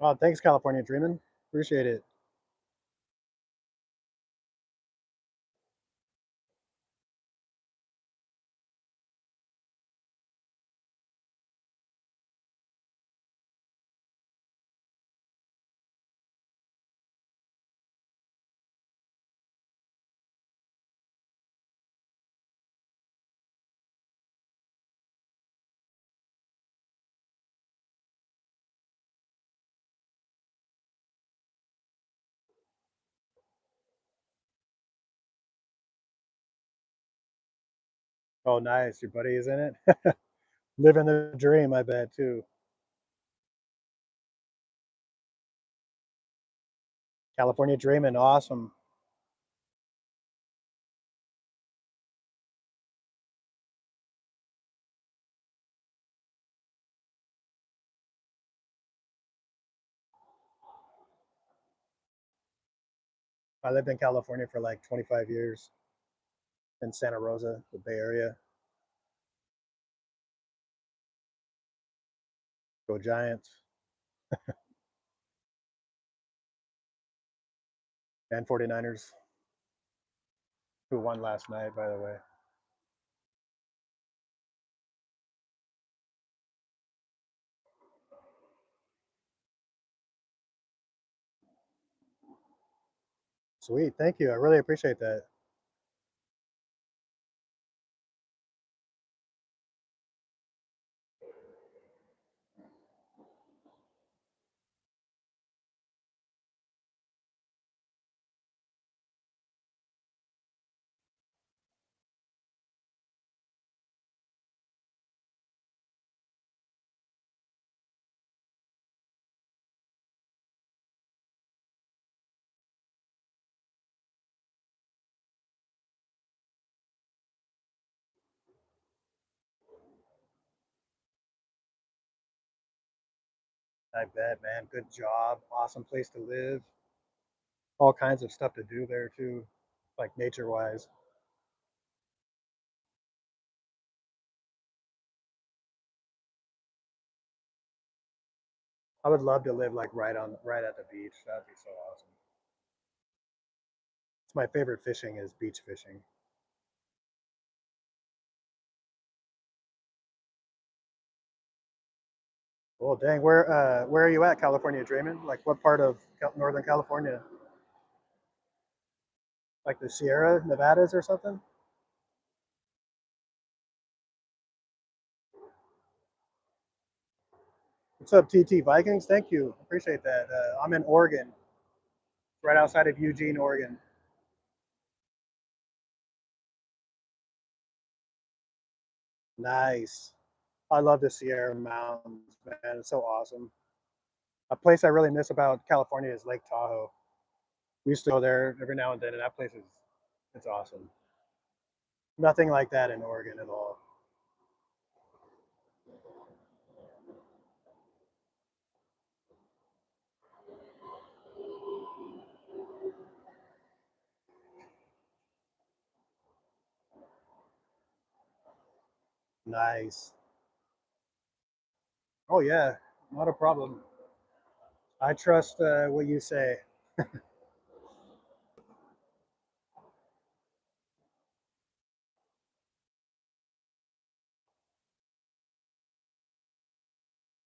Oh, thanks, California Dreamin'. Appreciate it. Oh, nice. Your buddy is in it? Living the dream, I bet, too. California dreaming, awesome. I lived in California for like 25 years in Santa Rosa, the Bay Area. Go Giants and 49ers, who won last night, by the way. Sweet. Thank you. I really appreciate that. I bet, man. Good job. Awesome place to live. All kinds of stuff to do there, too, like nature wise. I would love to live like right at the beach. That'd be so awesome. It's my favorite fishing is beach fishing. Well, dang, where are you at, California dreaming? Like what part of Northern California? Like the Sierra Nevadas or something? What's up, TT Vikings? Thank you. Appreciate that. I'm in Oregon, right outside of Eugene, Oregon. Nice. I love the Sierra Mountains, man. It's so awesome. A place I really miss about California is Lake Tahoe. We used to go there every now and then, and that place is it's awesome. Nothing like that in Oregon at all. Nice. Oh yeah, not a problem. I trust what you say.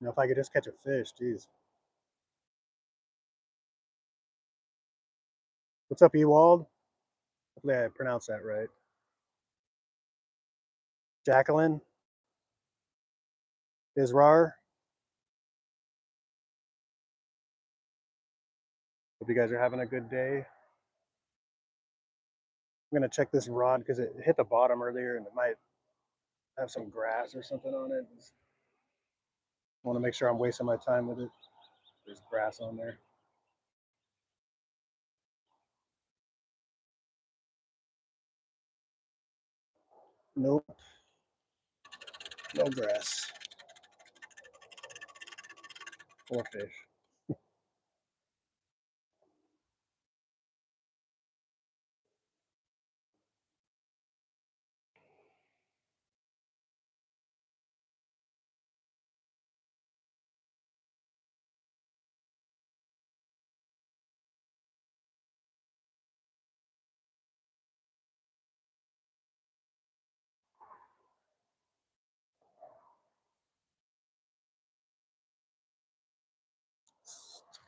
You know, if I could just catch a fish, geez. What's up, Ewald? Hopefully I pronounced that right. Jacqueline, Israr. Hope you guys are having a good day. I'm gonna check this rod because it hit the bottom earlier and it might have some grass or something on it. Just want to make sure I'm wasting my time with it. There's grass on there. Nope, no grass or fish.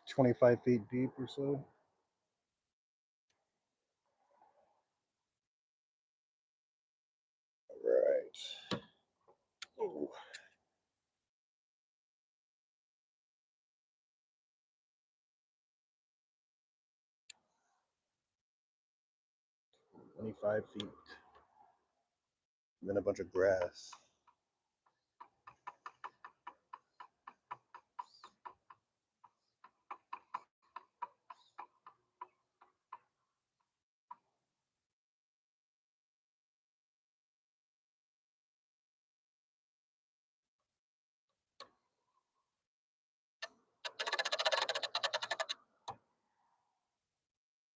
25 feet deep or so. Right. Ooh. 25 feet. and then a bunch of grass.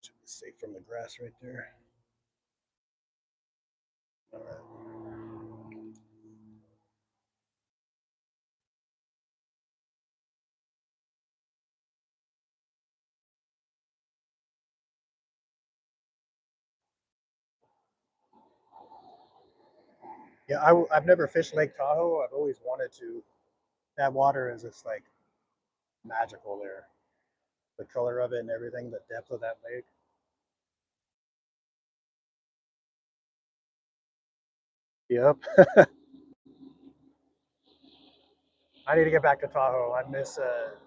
Should be safe from the grass right there. All right. Yeah, I've never fished Lake Tahoe. I've always wanted to. That water is just like magical there. The color of it and everything, the depth of that lake. Yep. I need to get back to Tahoe. I miss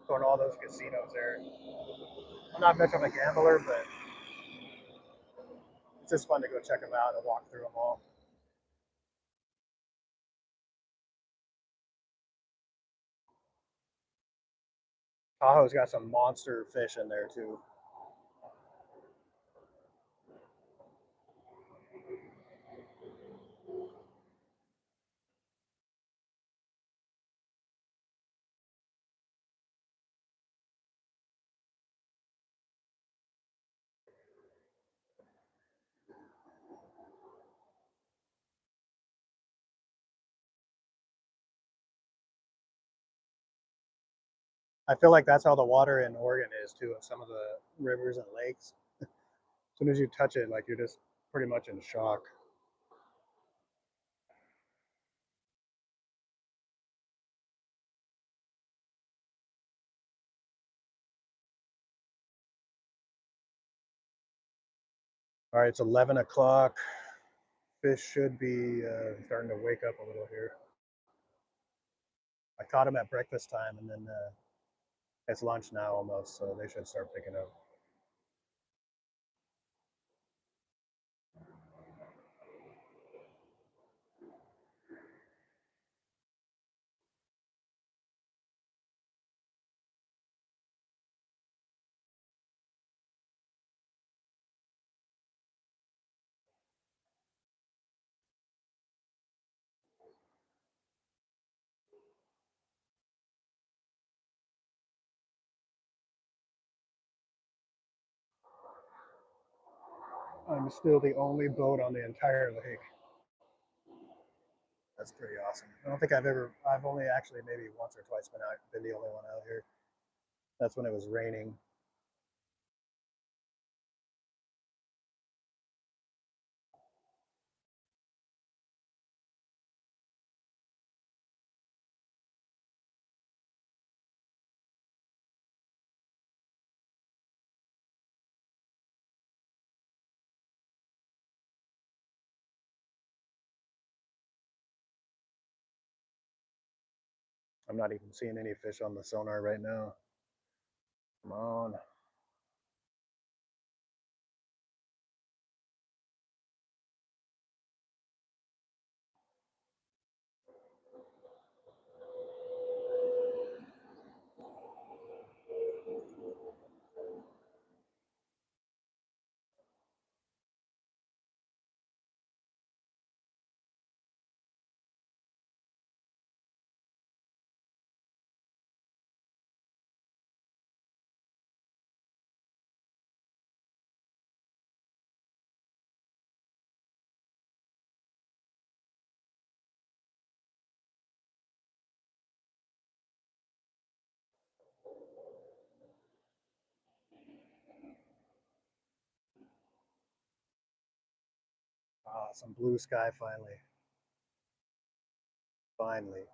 going to all those casinos there. I'm not much of a gambler, but it's just fun to go check them out and walk through them all. Tahoe's got some monster fish in there too. I feel like that's how the water in Oregon is too, in some of the rivers and lakes. As soon as you touch it, like you're just pretty much in shock. All right, it's 11 o'clock. Fish should be starting to wake up a little here. I caught them at breakfast time, and then it's lunch now almost, so they should start picking up. I'm still the only boat on the entire lake. That's pretty awesome. I don't think I've only actually maybe once or twice been the only one out here. That's when it was raining. I'm not even seeing any fish on the sonar right now. Come on. Ah, some blue sky finally. Finally.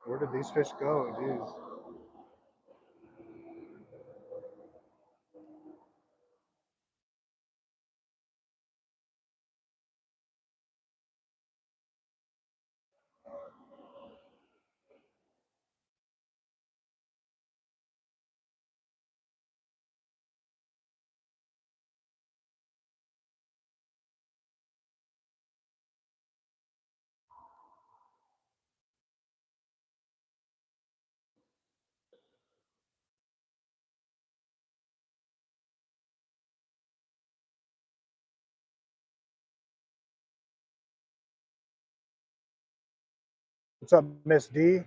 Where did these fish go? Jeez. What's up, Miss D?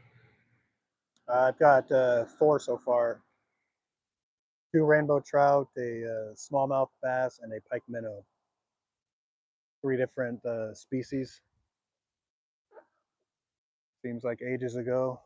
I've got 4 so far. 2 rainbow trout, a smallmouth bass, and a pike minnow. 3 different species. Seems like ages ago.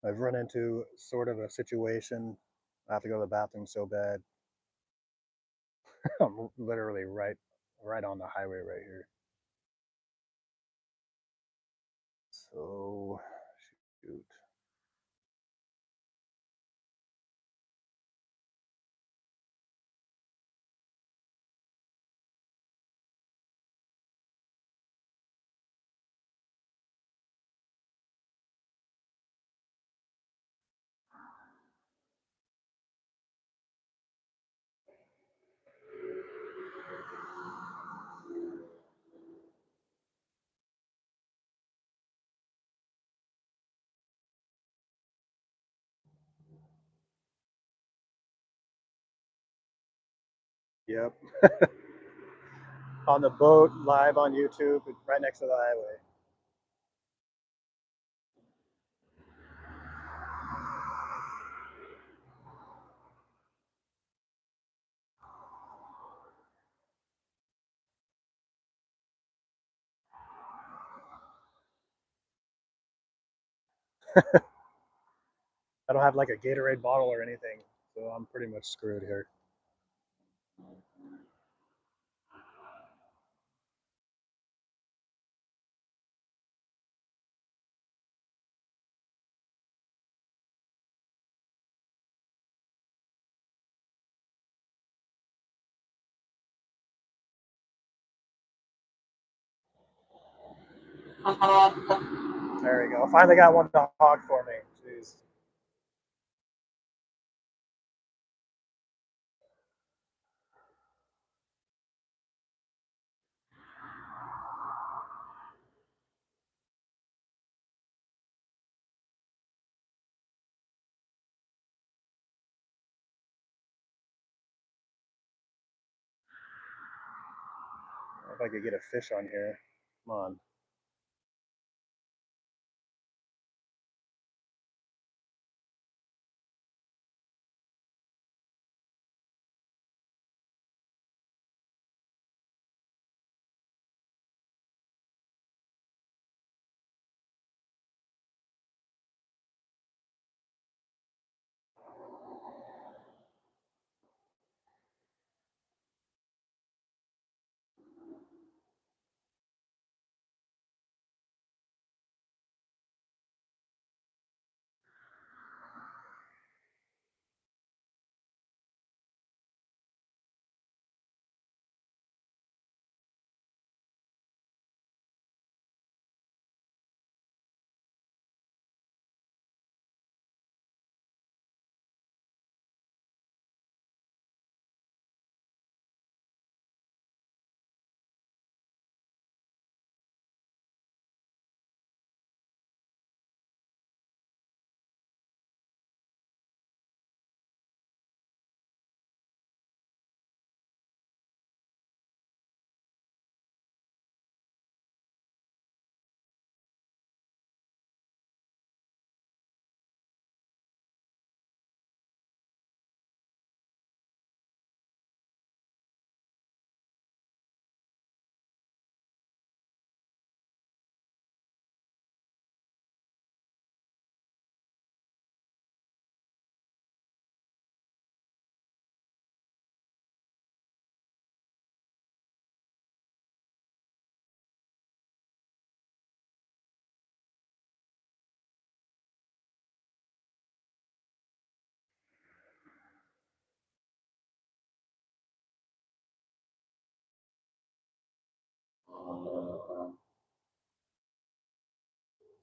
I've run into sort of a situation. I have to go to the bathroom so bad. I'm literally right on the highway right here. So shoot. Yep. On the boat, live on YouTube, right next to the highway. I don't have like a Gatorade bottle or anything, so I'm pretty much screwed here. There we go. Finally got one to hog for me. Jeez. If I could get a fish on here. Come on.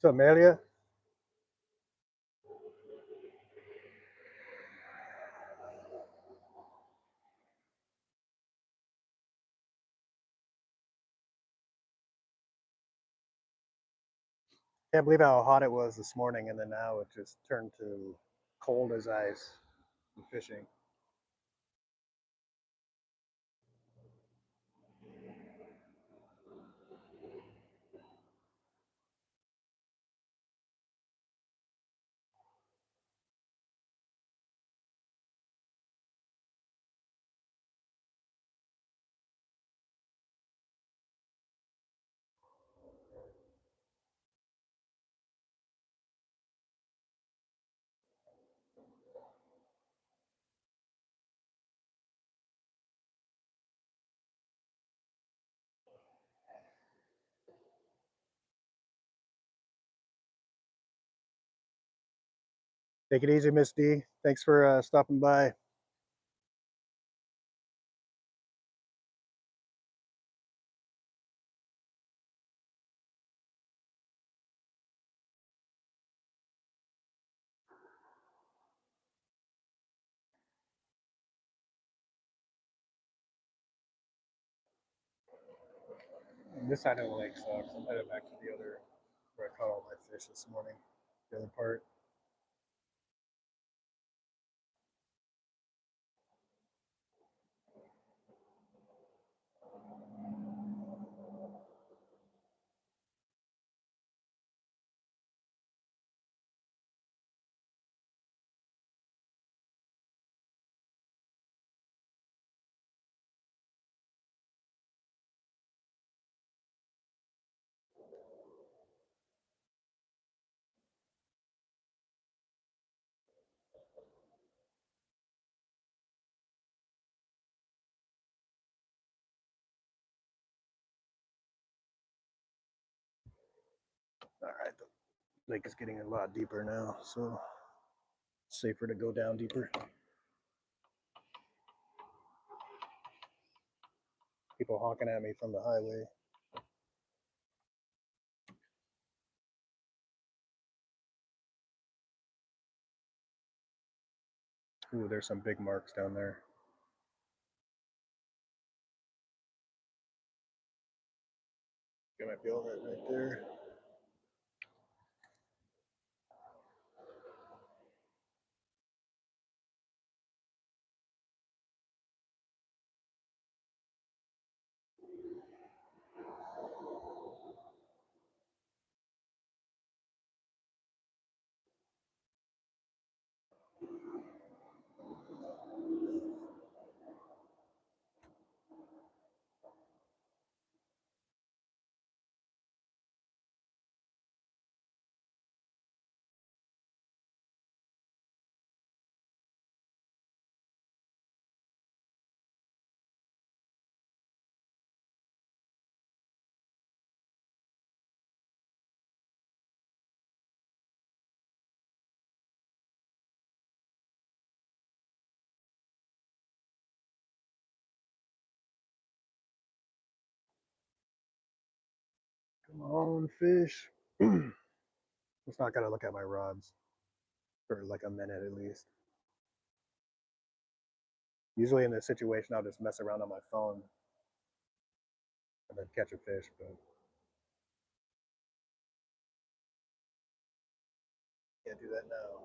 So Amelia, can't believe how hot it was this morning, and then now it just turned to cold as ice and fishing. Take it easy, Miss D. Thanks for stopping by. This side of the lake sucks. I'm headed back to the other where I caught all my fish this morning. The other part. All right, the lake is getting a lot deeper now, so it's safer to go down deeper. People honking at me from the highway. Ooh, there's some big marks down there. You might be over it right there. Come on, fish. It's not gonna look at my rods for like a minute at least. Usually in this situation, I'll just mess around on my phone and then catch a fish, but can't do that now.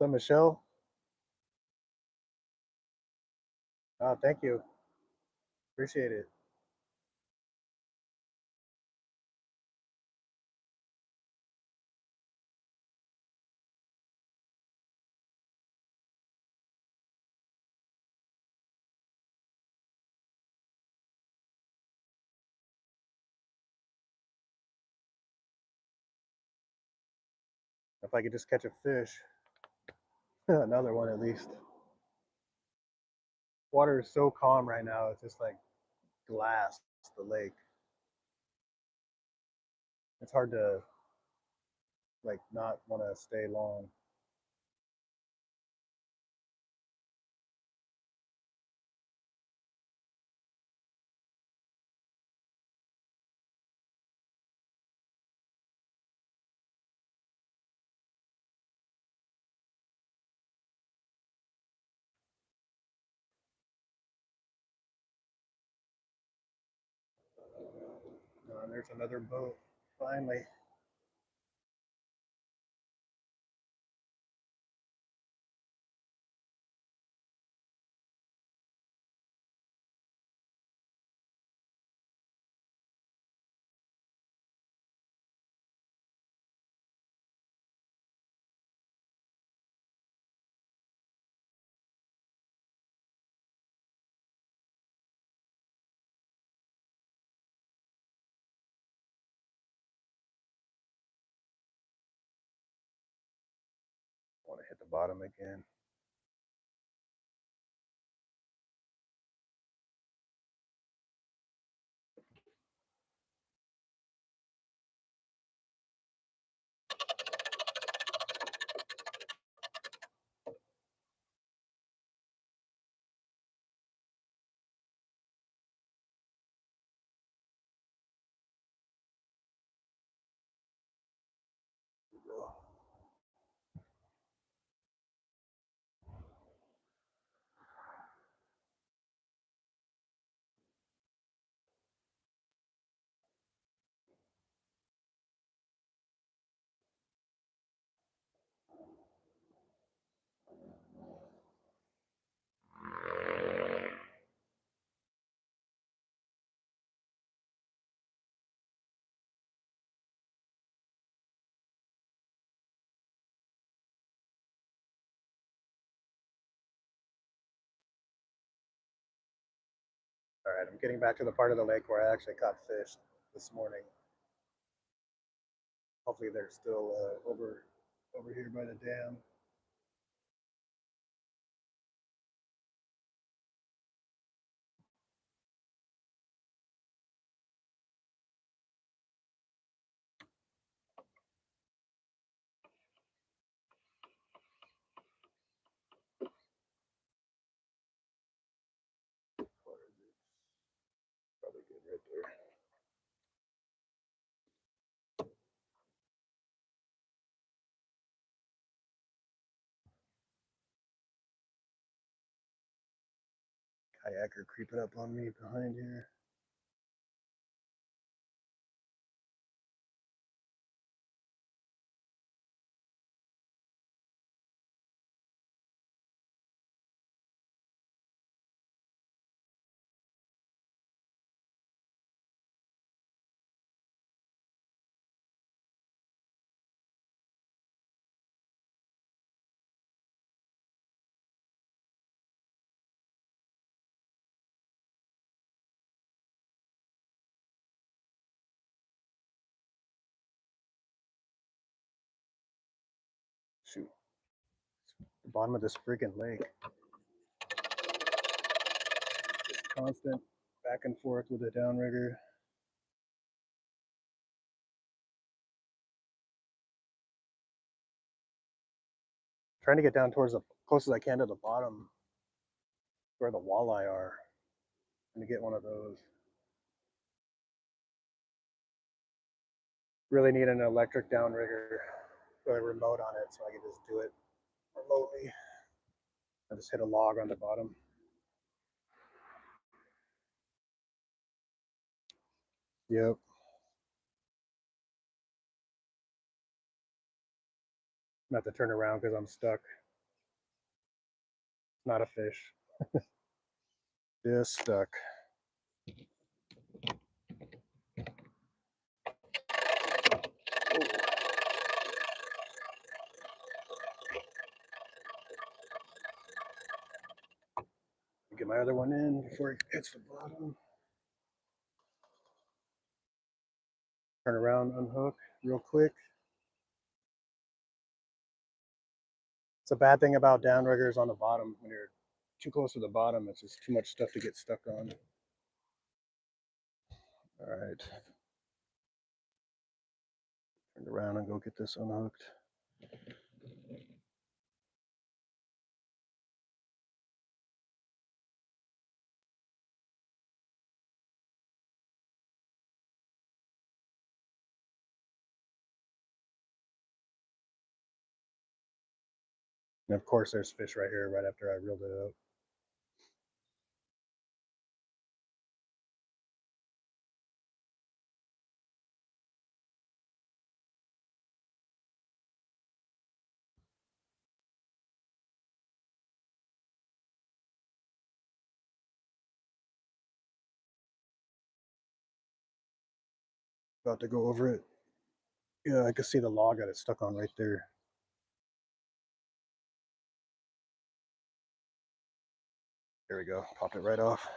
up, Michelle? Oh, thank you. Appreciate it. If I could just catch a fish, another one at least. Water is so calm right now. It's just like glass, the lake. It's hard to like not want to stay long. And there's another boat. Finally. I want to hit the bottom again. All right, I'm getting back to the part of the lake where I actually caught fish this morning. Hopefully they're still over here by the dam. Probably good right there. Kayaker creeping up on me behind here. Shoot. The bottom of this freaking lake. Just constant back and forth with the downrigger. Trying to get down towards the close as I can to the bottom where the walleye are and to get one of those. Really need an electric downrigger with a remote on it so I can just do it remotely. I just hit a log on the bottom. Yep. I'm gonna have to turn around because I'm stuck. Not a fish. Just stuck. Get my other one in before it hits the bottom. Turn around, unhook real quick. It's a bad thing about downriggers on the bottom. When you're too close to the bottom, it's just too much stuff to get stuck on. All right. Turn around and go get this unhooked. And of course, there's fish right here right after I reeled it out. About to go over it. Yeah, I can see the log that it's stuck on right there. There we go. Popped it right off.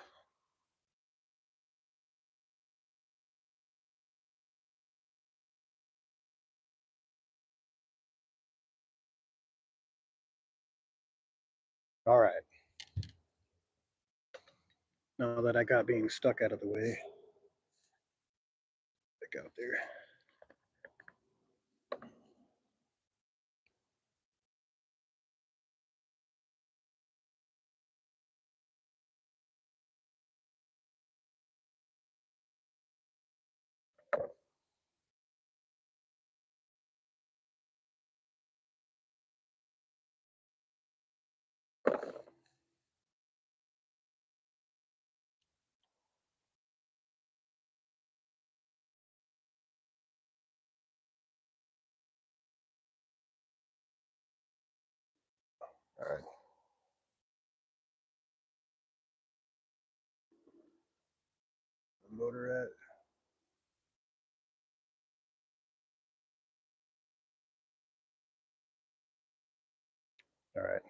All right. Now that I got being stuck out of the way, back out there. All right. Motor at. All right.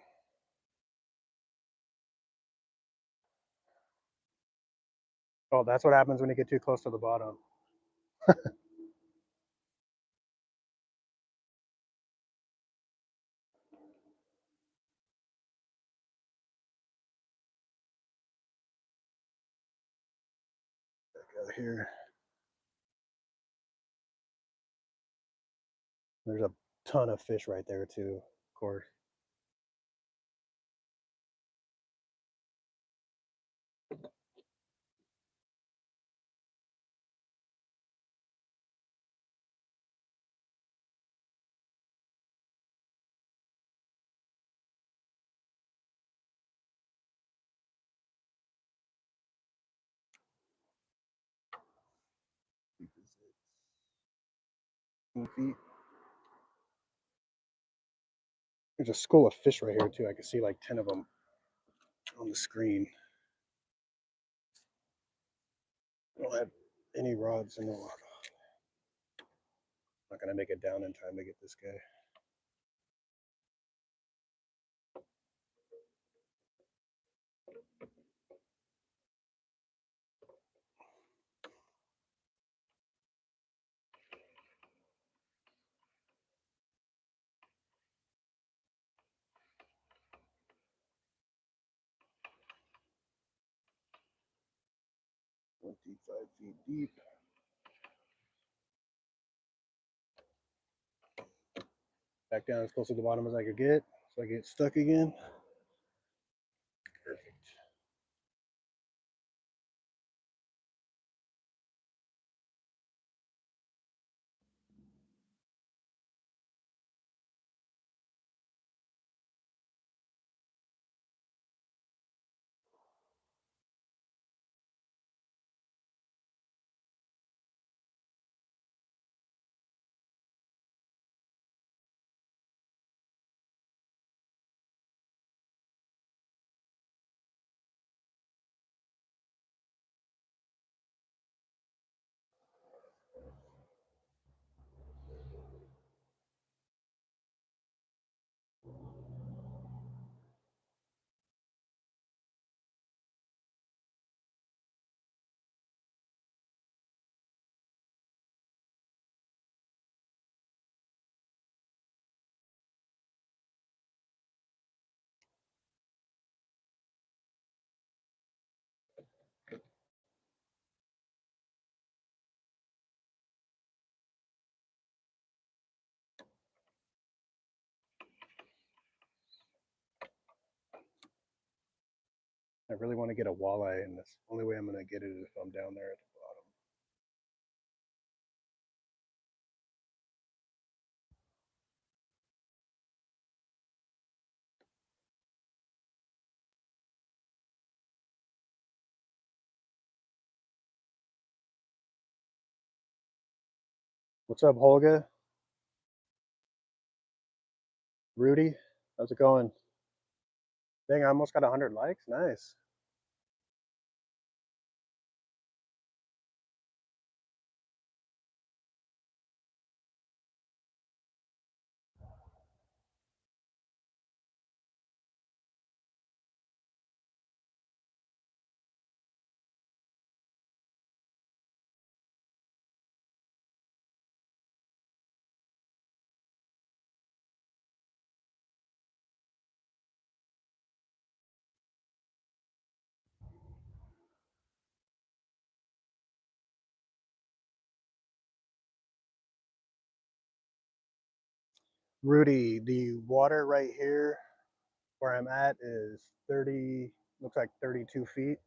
Oh, that's what happens when you get too close to the bottom. Back out here. There's a ton of fish right there too, of course. Feet. There's a school of fish right here too. I can see like 10 of them on the screen. I don't have any rods in the water. Not gonna make it down in time to get this guy. "25 feet deep." Back down as close to the bottom as I could get, so I get stuck again. Perfect. I really want to get a walleye, and that's the only way I'm going to get it is if I'm down there at the bottom. What's up, Holga? Rudy? How's it going? Dang, I almost got 100 likes. Nice. Rudy, the water right here where I'm at is 30, looks like 32 feet.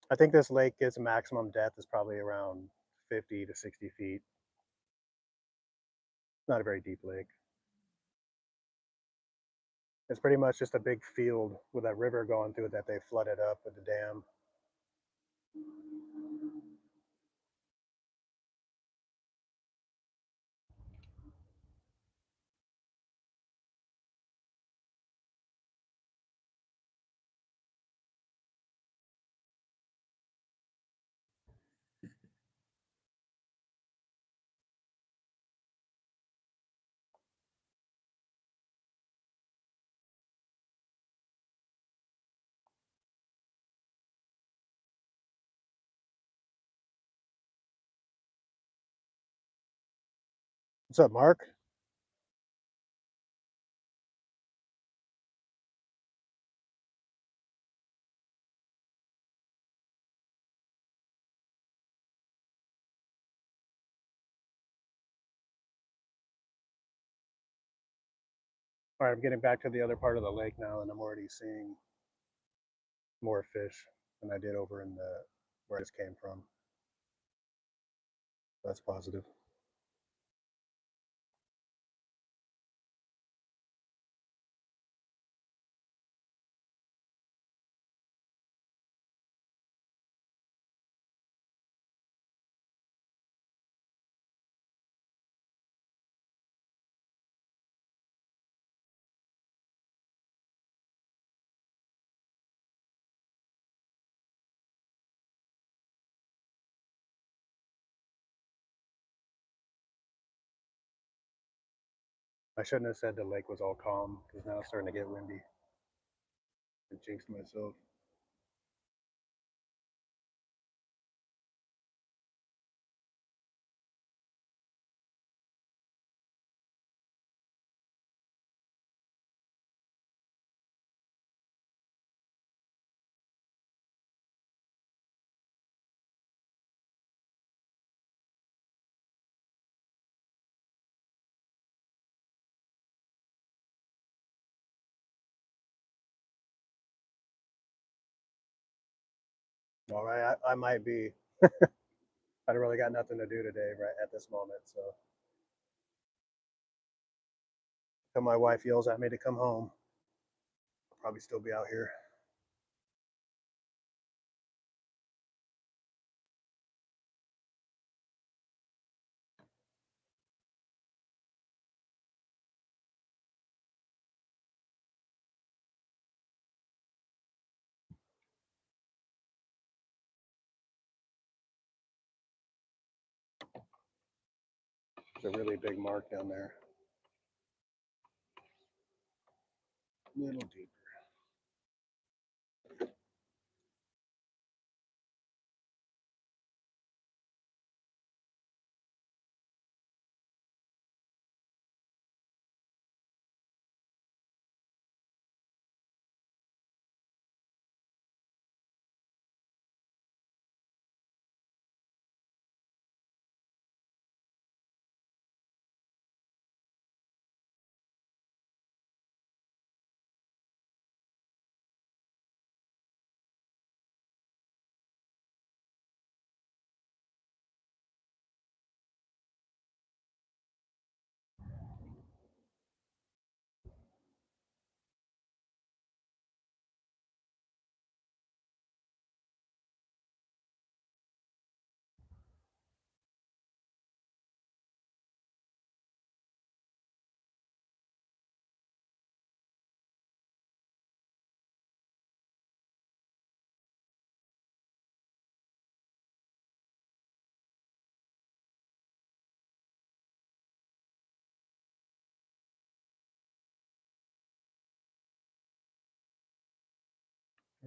I think this lake gets maximum depth is probably around 50 to 60 feet. Not a very deep lake. It's pretty much just a big field with a river going through it that they flooded up with the dam. What's up, Mark? All right, I'm getting back to the other part of the lake now, and I'm already seeing more fish than I did over in the where this came from. That's positive. I shouldn't have said the lake was all calm because now it's starting to get windy. I jinxed myself. All right, I might be. I really got nothing to do today right at this moment, so until my wife yells at me to come home, I'll probably still be out here. There's a really big mark down there. A little deep.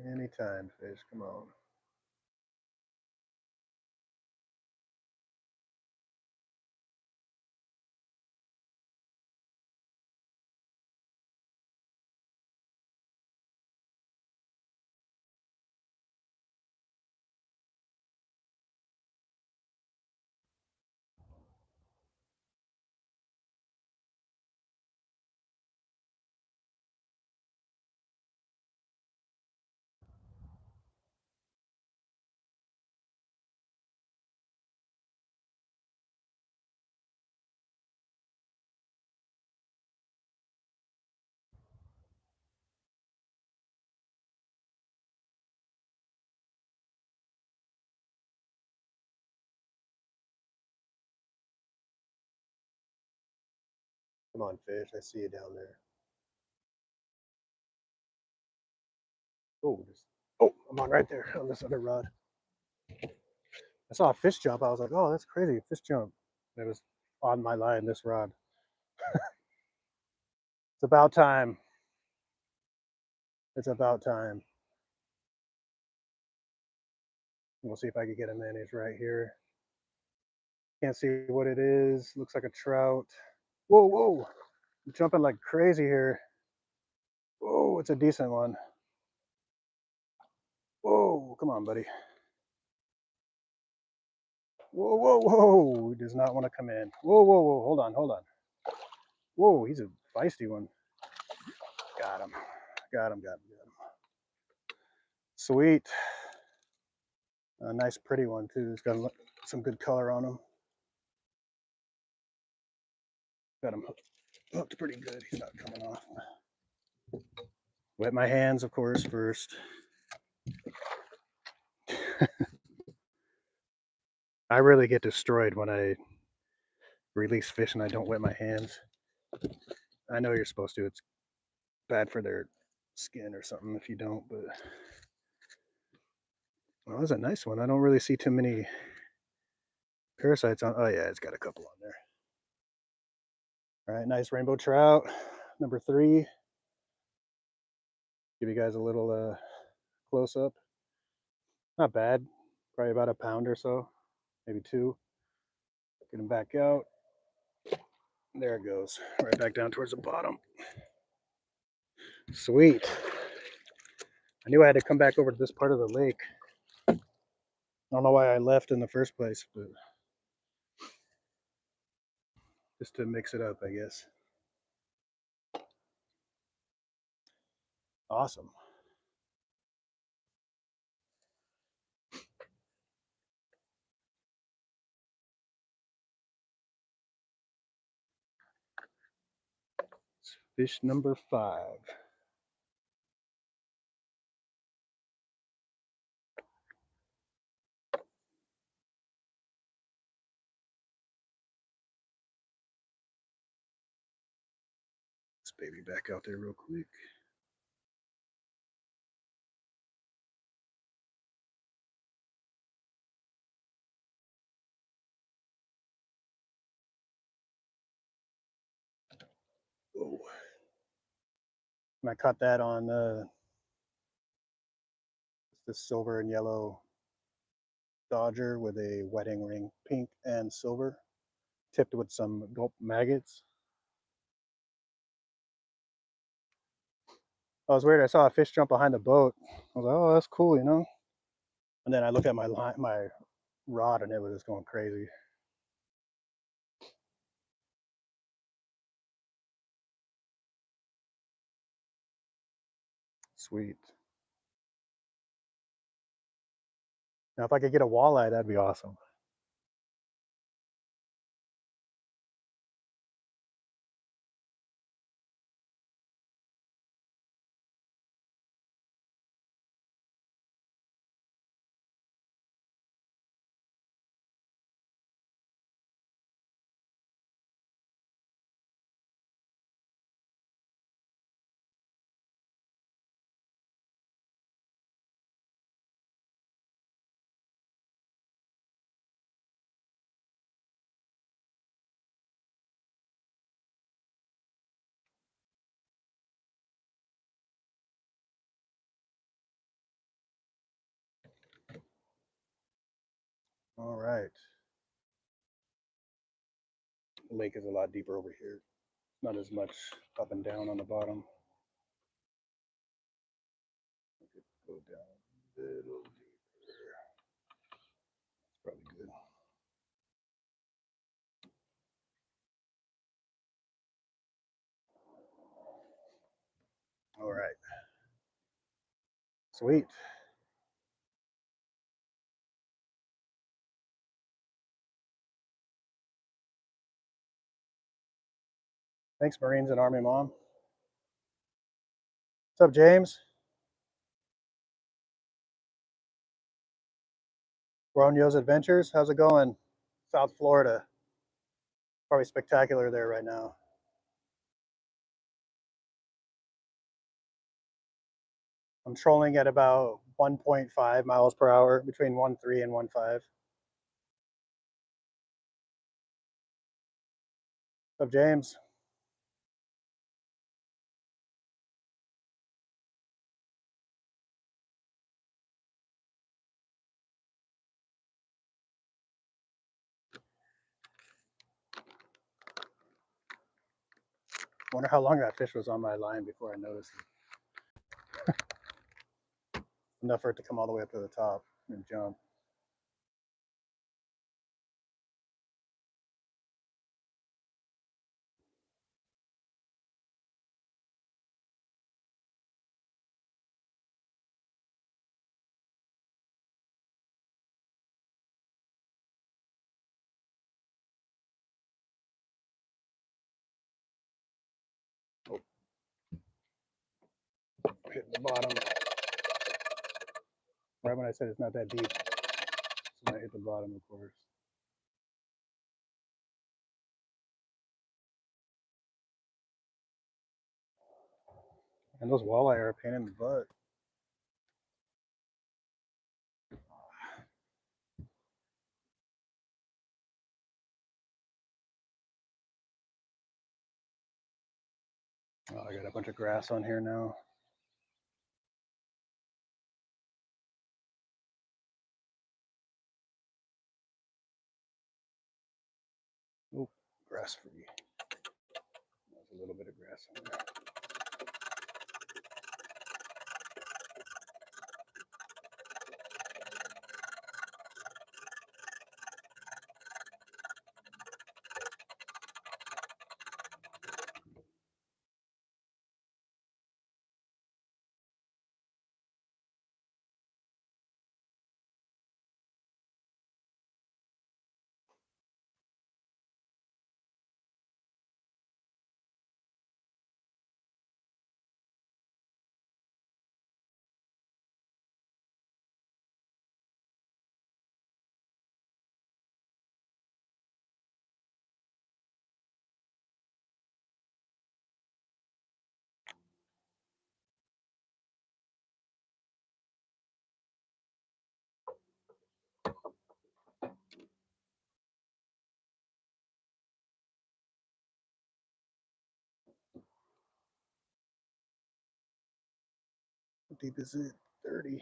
Anytime, fish. Come on. Come on, fish. I see you down there. Oh, I'm on right there on this other rod. I saw a fish jump. I was like, oh, that's crazy. Fish jump. It was on my line, this rod. It's about time. It's about time. We'll see if I can get a manage right here. Can't see what it is. Looks like a trout. Whoa, whoa. I'm jumping like crazy here. Whoa, it's a decent one. Whoa, come on, buddy. Whoa, whoa, whoa. He does not want to come in. Whoa, whoa, whoa. Hold on, hold on. Whoa, he's a feisty one. Got him. Got him, got him, got him. Sweet. A nice, pretty one, too. It's got some good color on him. Got him hooked pretty good. He's not coming off. Wet my hands, of course, first. I really get destroyed when I release fish and I don't wet my hands. I know you're supposed to. It's bad for their skin or something if you don't, but well, that was a nice one. I don't really see too many parasites on. Oh yeah, it's got a couple on there. All right, nice rainbow trout, number 3. Give you guys a little close up. Not bad. Probably about a pound or so, maybe 2. Get him back out. There it goes, right back down towards the bottom. Sweet. I knew I had to come back over to this part of the lake. I don't know why I left in the first place, but just to mix it up, I guess. Awesome. Fish number 5. This baby back out there real quick. Oh. And I caught that on the silver and yellow Dodger with a wedding ring, pink and silver, tipped with some gulp maggots. Oh, it was weird. I saw a fish jump behind the boat. I was like, oh, that's cool, you know? And then I look at my line, my rod, and it was just going crazy. Sweet. Now, if I could get a walleye, that'd be awesome. All right. The lake is a lot deeper over here. Not as much up and down on the bottom. Go down a little deeper. That's probably good. All right. Sweet. Thanks, Marines and Army Mom. What's up, James? Ronyo's Adventures. How's it going? South Florida. Probably spectacular there right now. I'm trolling at about 1.5 miles per hour, between 1.3 and 1.5. What's up, James? Wonder how long that fish was on my line before I noticed it. Enough for it to come all the way up to the top and jump. Oh, hitting the bottom. Right when I said it's not that deep, so I hit the bottom, of course. And those walleye are a pain in the butt. Oh, I got a bunch of grass on here now. Oh, grass free. There's a little bit of grass on there. How deep is it? 30.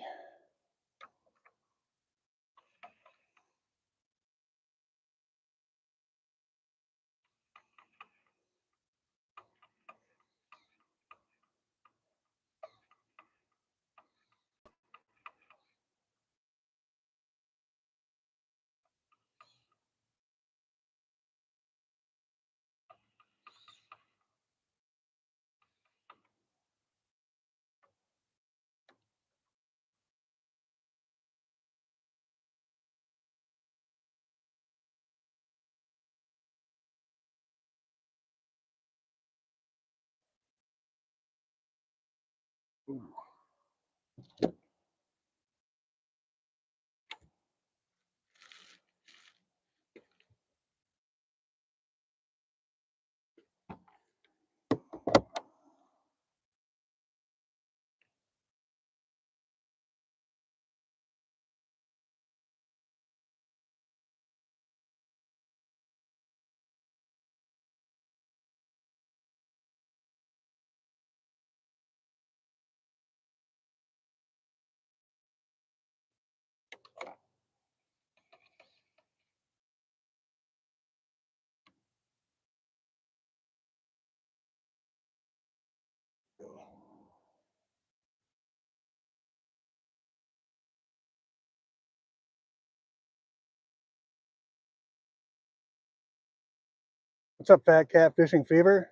What's up, Fat Cat Fishing Fever?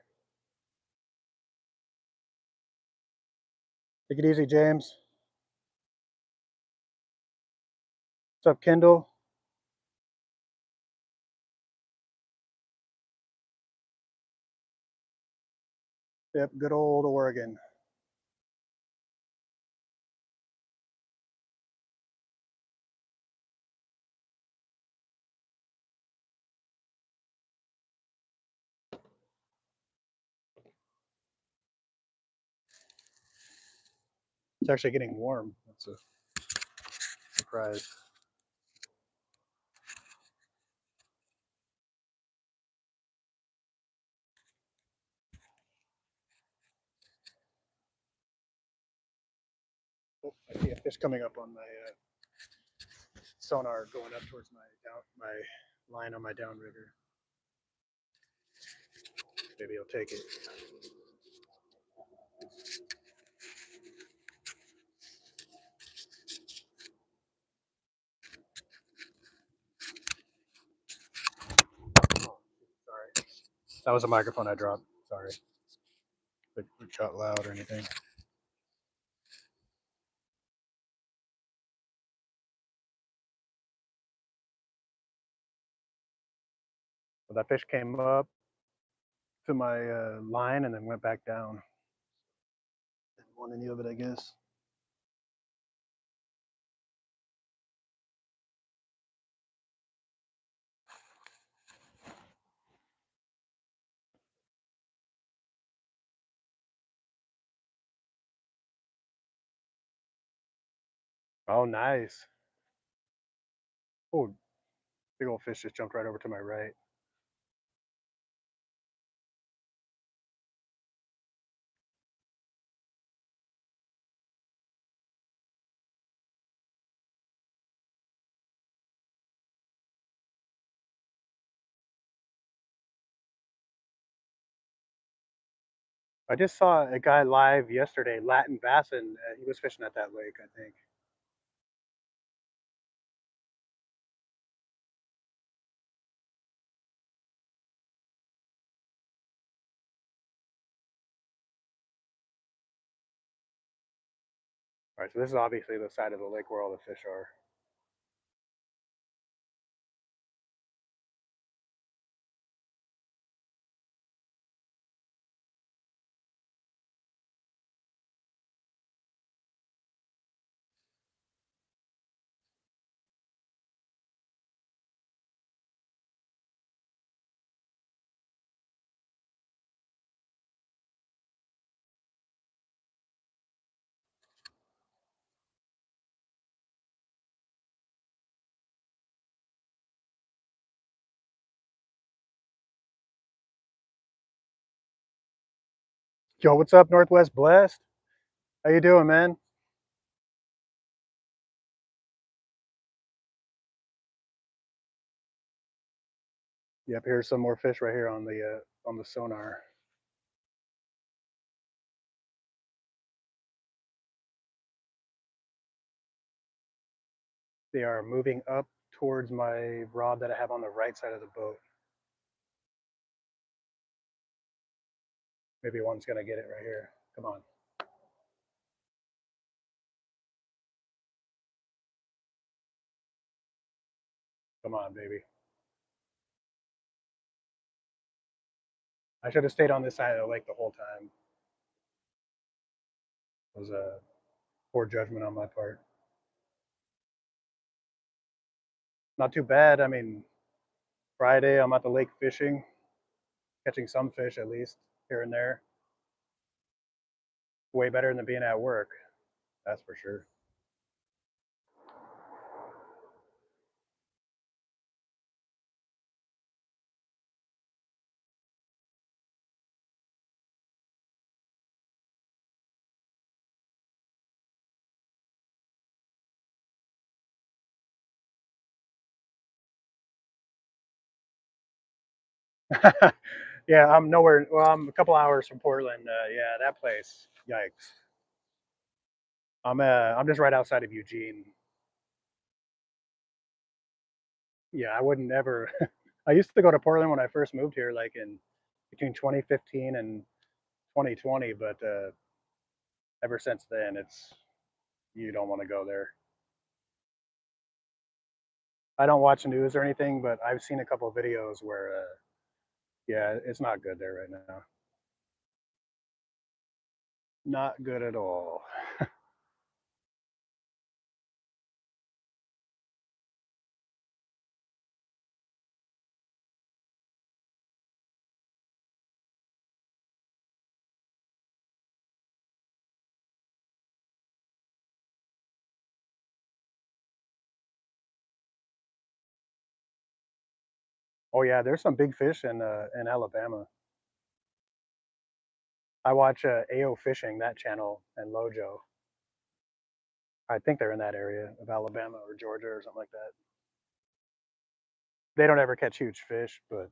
Take it easy, James. What's up, Kendall? Yep, good old Oregon. It's actually getting warm. That's a surprise. Oh, I see a fish coming up on my sonar going up towards my line on my downrigger. Maybe he'll take it. Oh, sorry. That was a microphone I dropped. Sorry. It got loud or anything. But that fish came up to my line and then went back down. Didn't want any of it, I guess. Oh, nice. Oh, big old fish just jumped right over to my right. I just saw a guy live yesterday, Latin Bassin. He was fishing at that lake, I think. All right, so this is obviously the side of the lake where all the fish are. Yo, what's up, Northwest Blessed? How you doing, man? Yep, here's some more fish right here on the sonar. They are moving up towards my rod that I have on the right side of the boat. Maybe one's gonna get it right here. Come on. Come on, baby. I should have stayed on this side of the lake the whole time. It was a poor judgment on my part. Not too bad. I mean, Friday I'm at the lake fishing, catching some fish at least here and there. Way better than being at work, that's for sure. Yeah, I'm nowhere. Well, I'm a couple hours from Portland. Yeah, that place. Yikes. I'm just right outside of Eugene. Yeah, I wouldn't ever. I used to go to Portland when I first moved here, like in between 2015 and 2020, but ever since then, it's you don't want to go there. I don't watch news or anything, but I've seen a couple of videos where, yeah, it's not good there right now. Not good at all. Oh yeah, there's some big fish in Alabama. I watch AO Fishing, that channel, and Lojo. I think they're in that area of Alabama or Georgia or something like that. They don't ever catch huge fish, but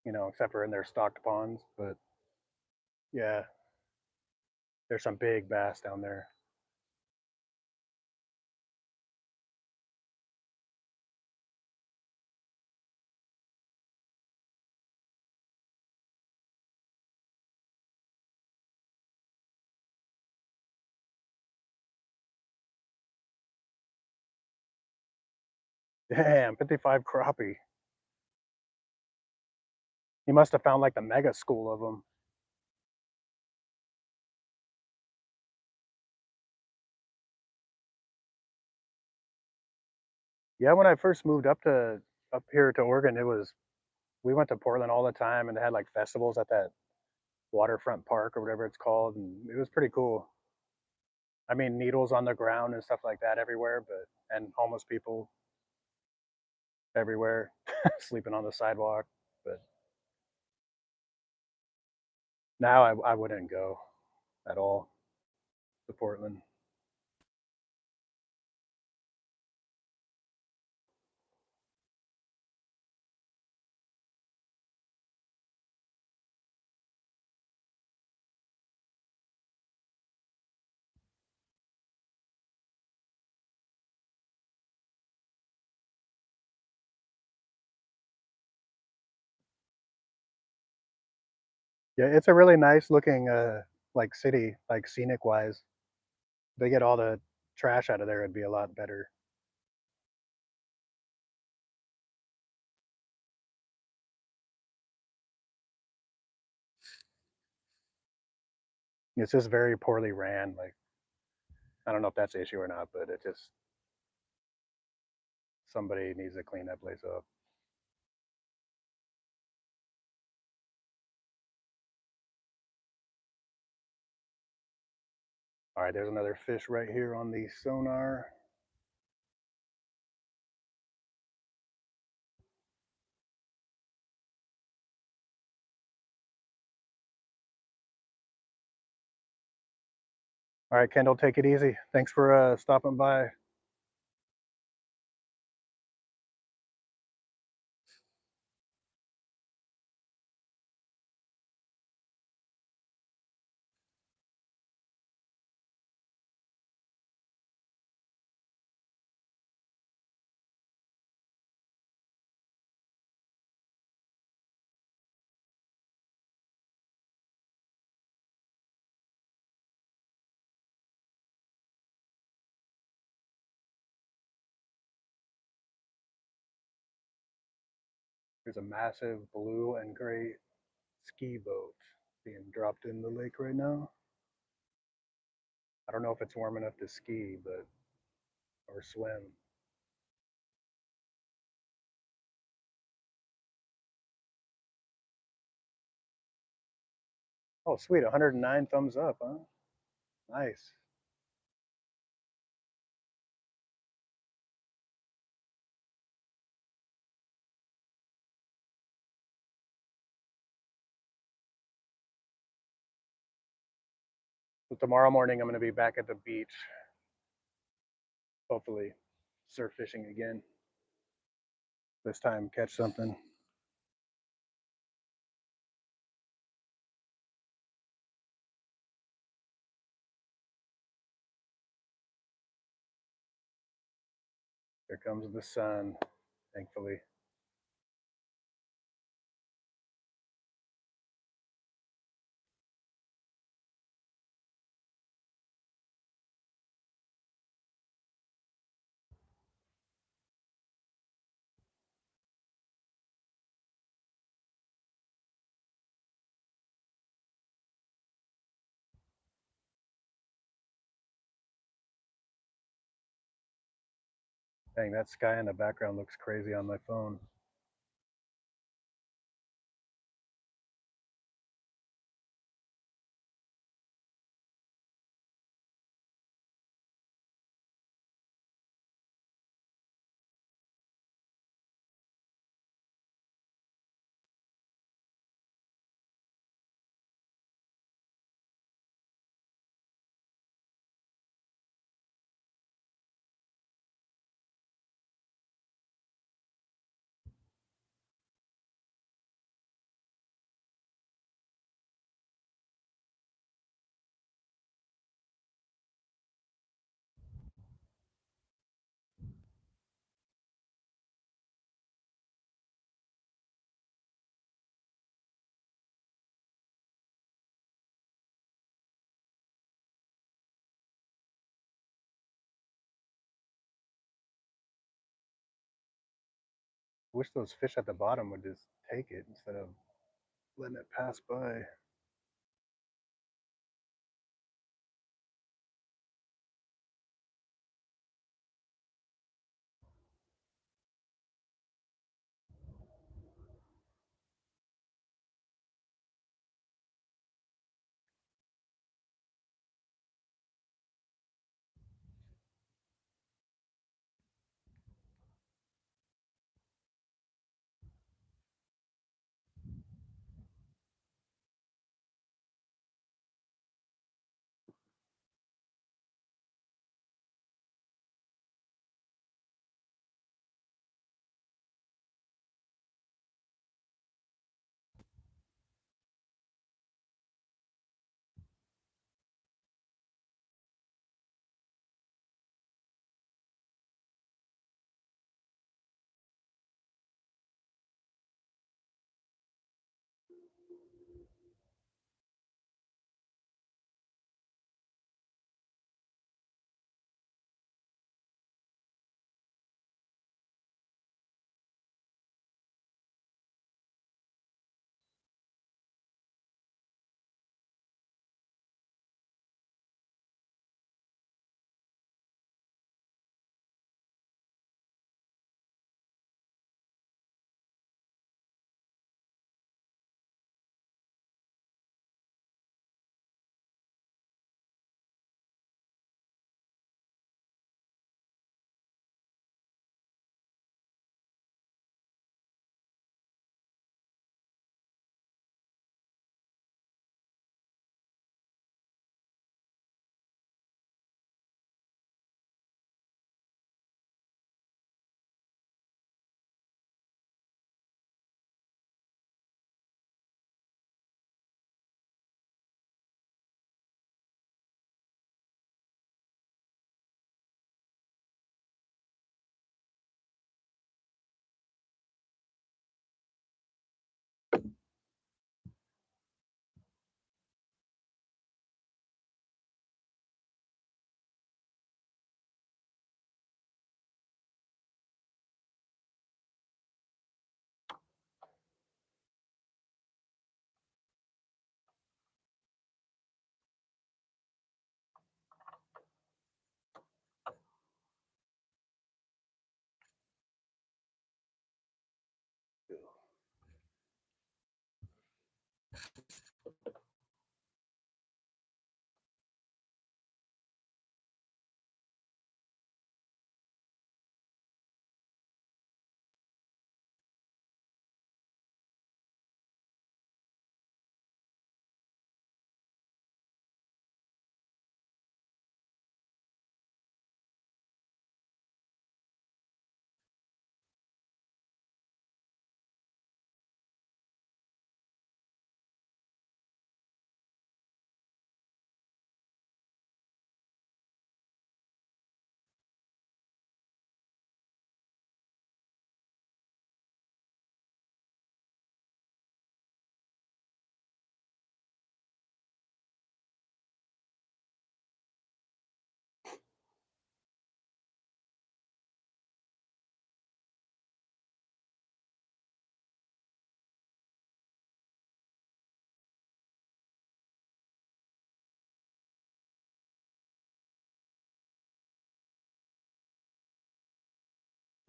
except for in their stocked ponds. But yeah, there's some big bass down there. Damn, 55 crappie. He must have found like the mega school of them. Yeah, when I first moved up here to Oregon, it was we went to Portland all the time, and they had like festivals at that waterfront park or whatever it's called, and it was pretty cool. I mean, needles on the ground and stuff like that everywhere, but and homeless people everywhere sleeping on the sidewalk. But now I wouldn't go at all to Portland. Yeah, it's a really nice looking like city, like scenic wise. They get all the trash out of there, it'd be a lot better. It's just very poorly ran. Like I don't know if that's the issue or not, but it just somebody needs to clean that place up. All right, there's another fish right here on the sonar. All right, Kendall, take it easy. Thanks for stopping by. There's a massive blue and gray ski boat being dropped in the lake right now. I don't know if it's warm enough to ski, but or swim. Oh, sweet, 109 thumbs up, huh? Nice. So tomorrow morning, I'm going to be back at the beach, hopefully surf fishing again. This time, catch something. Here comes the sun, thankfully. Dang, that sky in the background looks crazy on my phone. Wish those fish at the bottom would just take it instead of letting it pass by.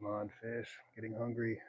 Come on, fish. Getting hungry.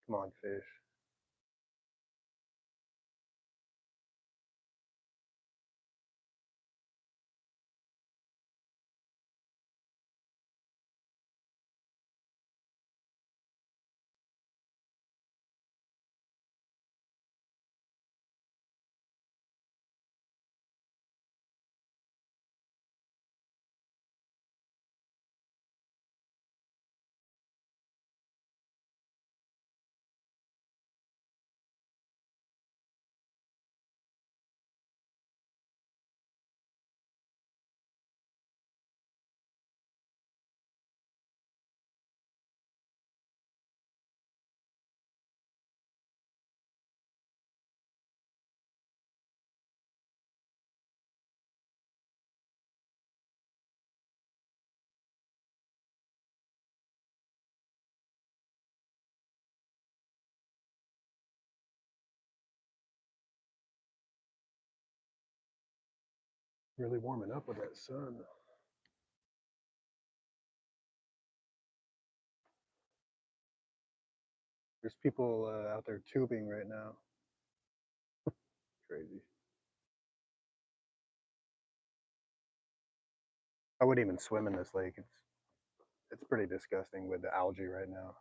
Come on, fish. Really warming up with that sun. There's people out there tubing right now. Crazy. I wouldn't even swim in this lake. It's pretty disgusting with the algae right now.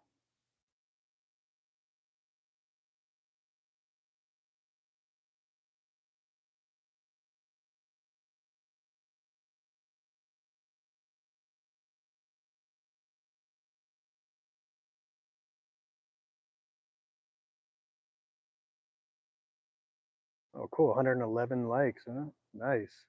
Oh, cool. 111 likes, huh? Nice.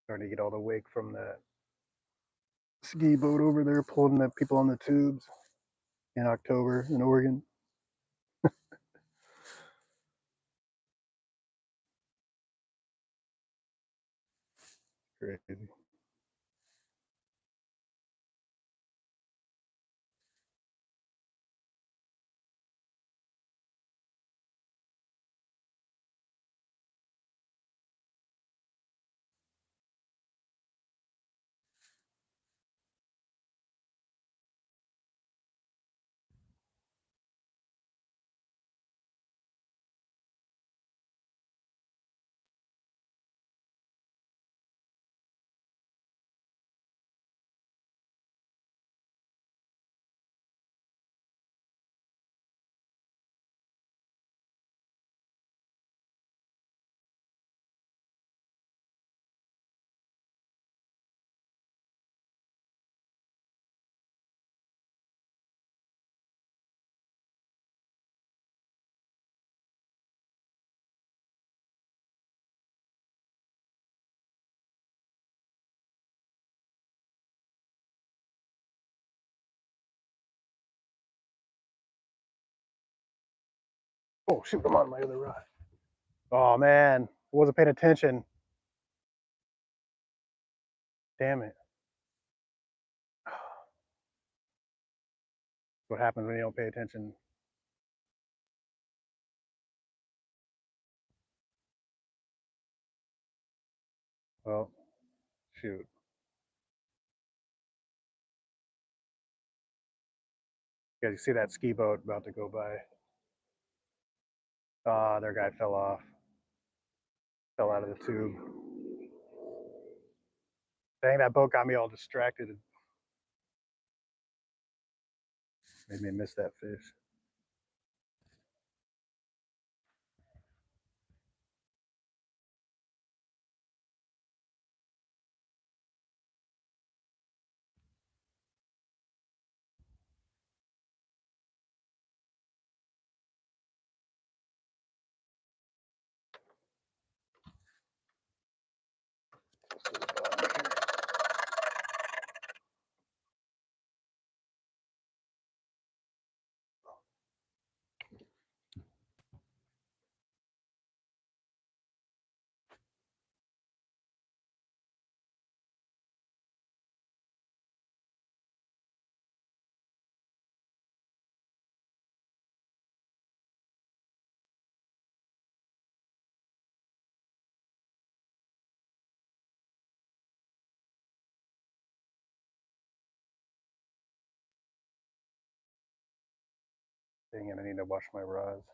Starting to get all the wake from that ski boat over there pulling the people on the tubes in October in Oregon. Crazy. Oh shoot, I'm on my other rod. Oh man, I wasn't paying attention. Damn it. What happens when you don't pay attention? Well, shoot. Yeah, you see that ski boat about to go by. Ah, their guy fell off. Fell out of the tube. Dang, that boat got me all distracted. It made me miss that fish. Dang it, I need to wash my rods.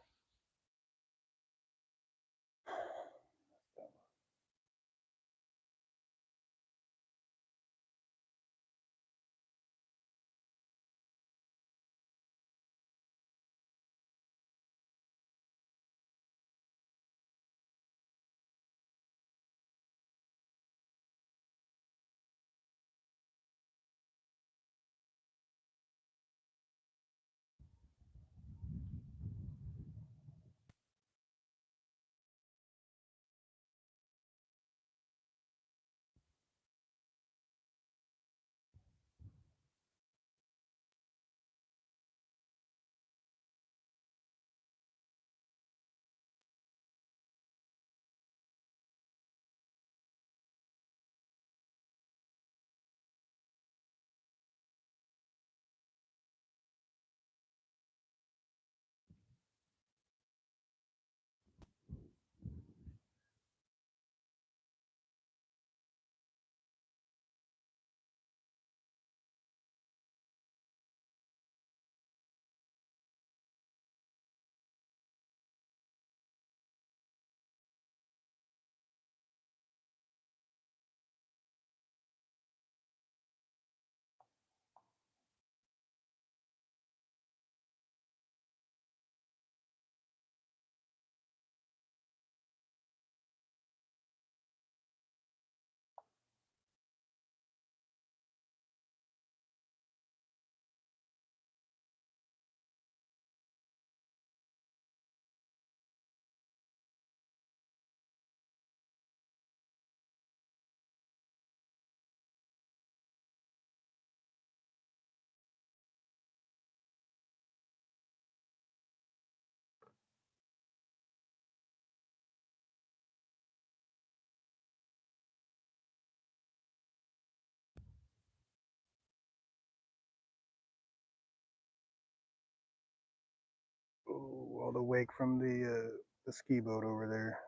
Oh, all the wake from the ski boat over there.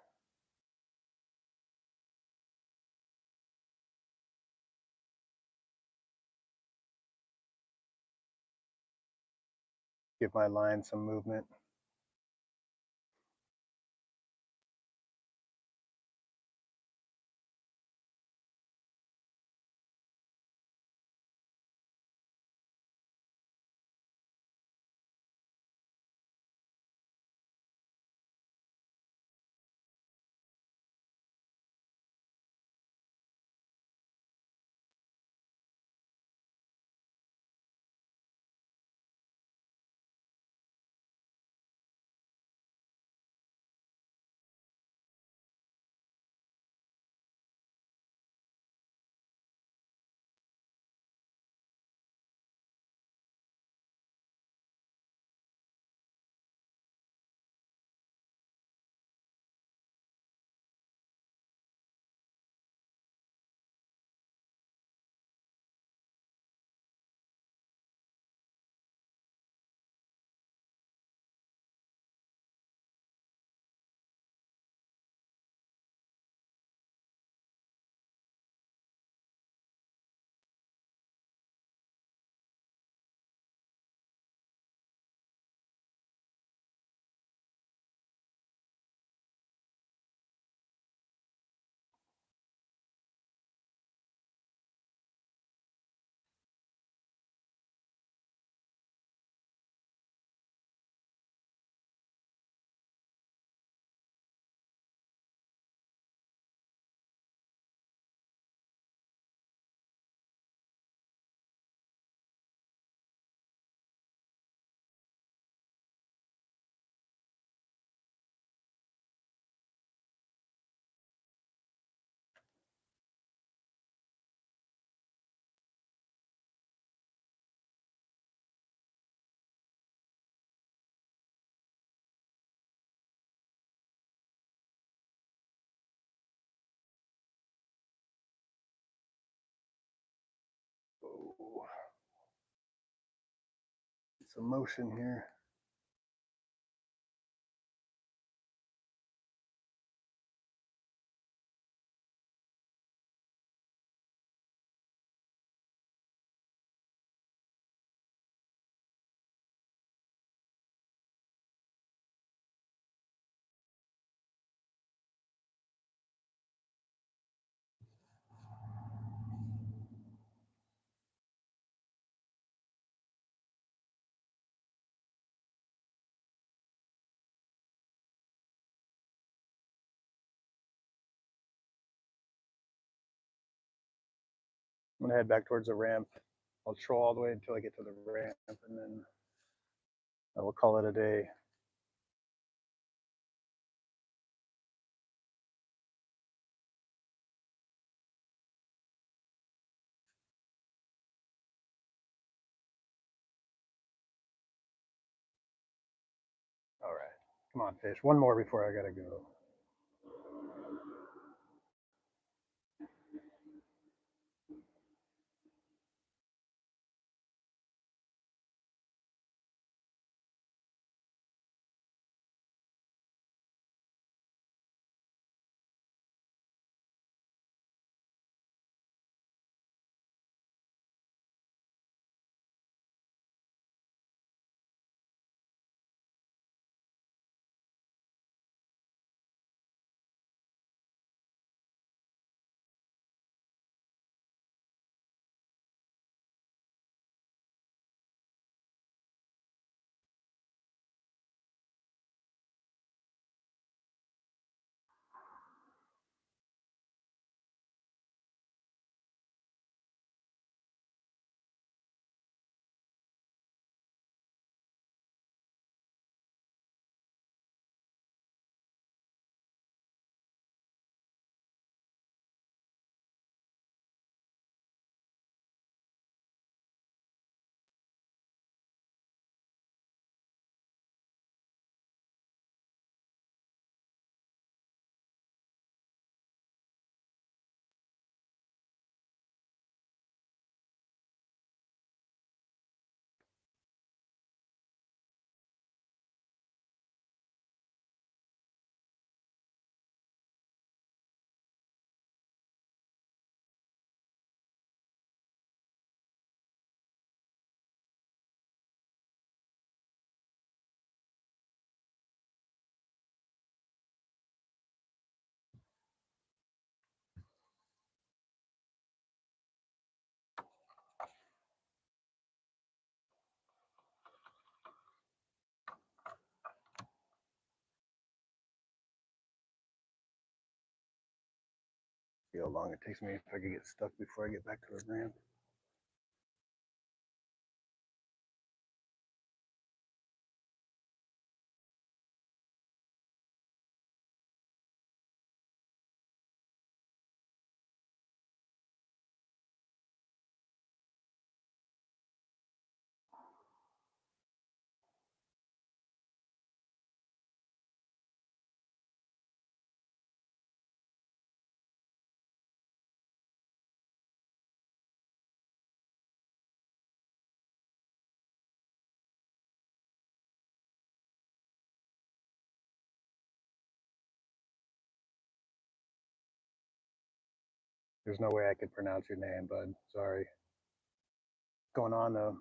Give my line some movement. Oh, some motion here. I'm gonna head back towards the ramp. I'll troll all the way until I get to the ramp, and then I will call it a day. All right, come on, fish. One more before I gotta go. See how long it takes me if I could get stuck before I get back to the ramp. There's no way I could pronounce your name, bud. Sorry. What's going on though?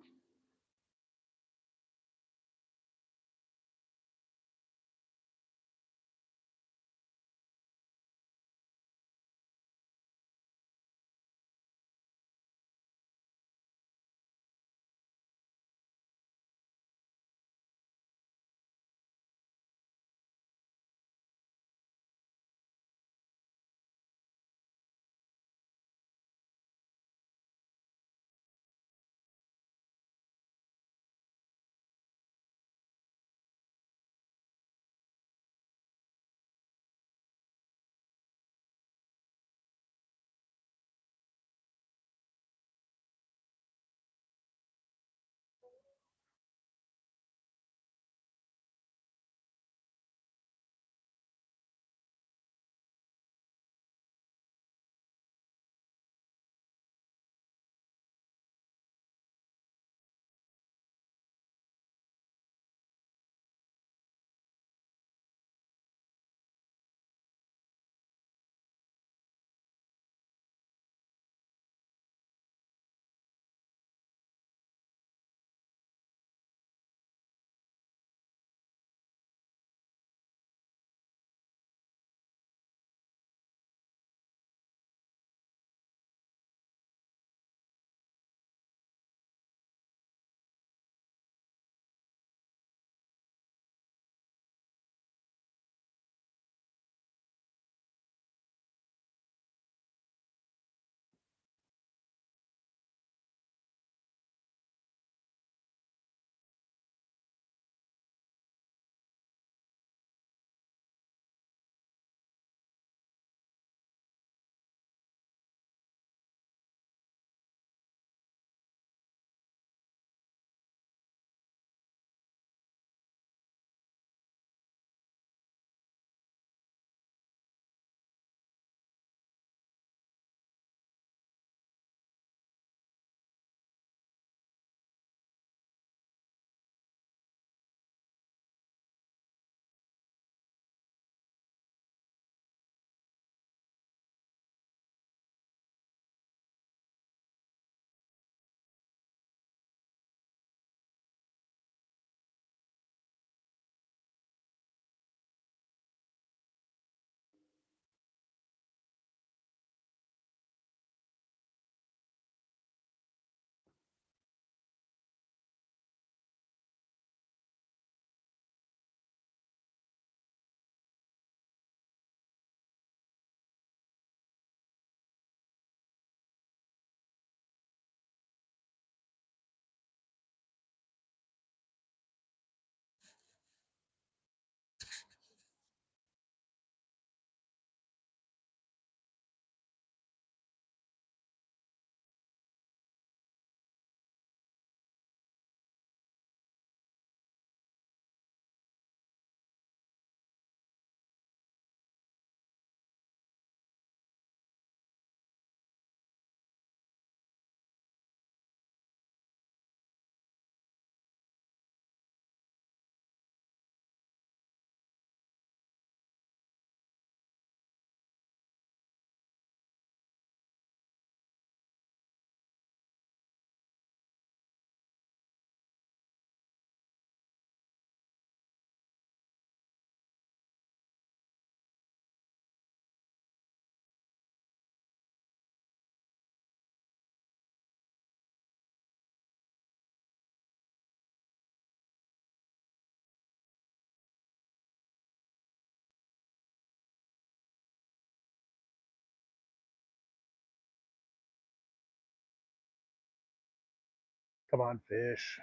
Come on, fish.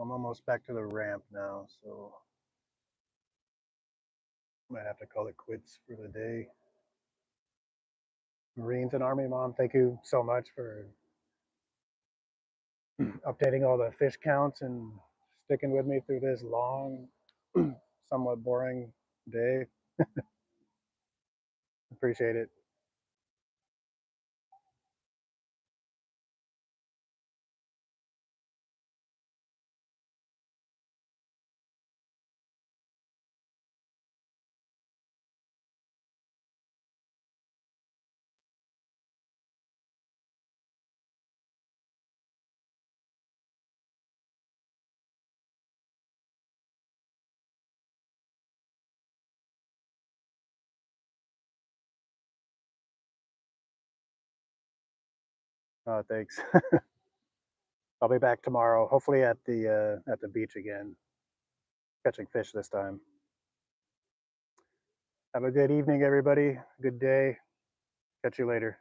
I'm almost back to the ramp now, so might have to call it quits for the day. Marines and Army Mom, thank you so much for updating all the fish counts and sticking with me through this long, somewhat boring day. Appreciate it. Thanks. I'll be back tomorrow, hopefully at the beach again, catching fish this time. Have a good evening, everybody. Good day. Catch you later.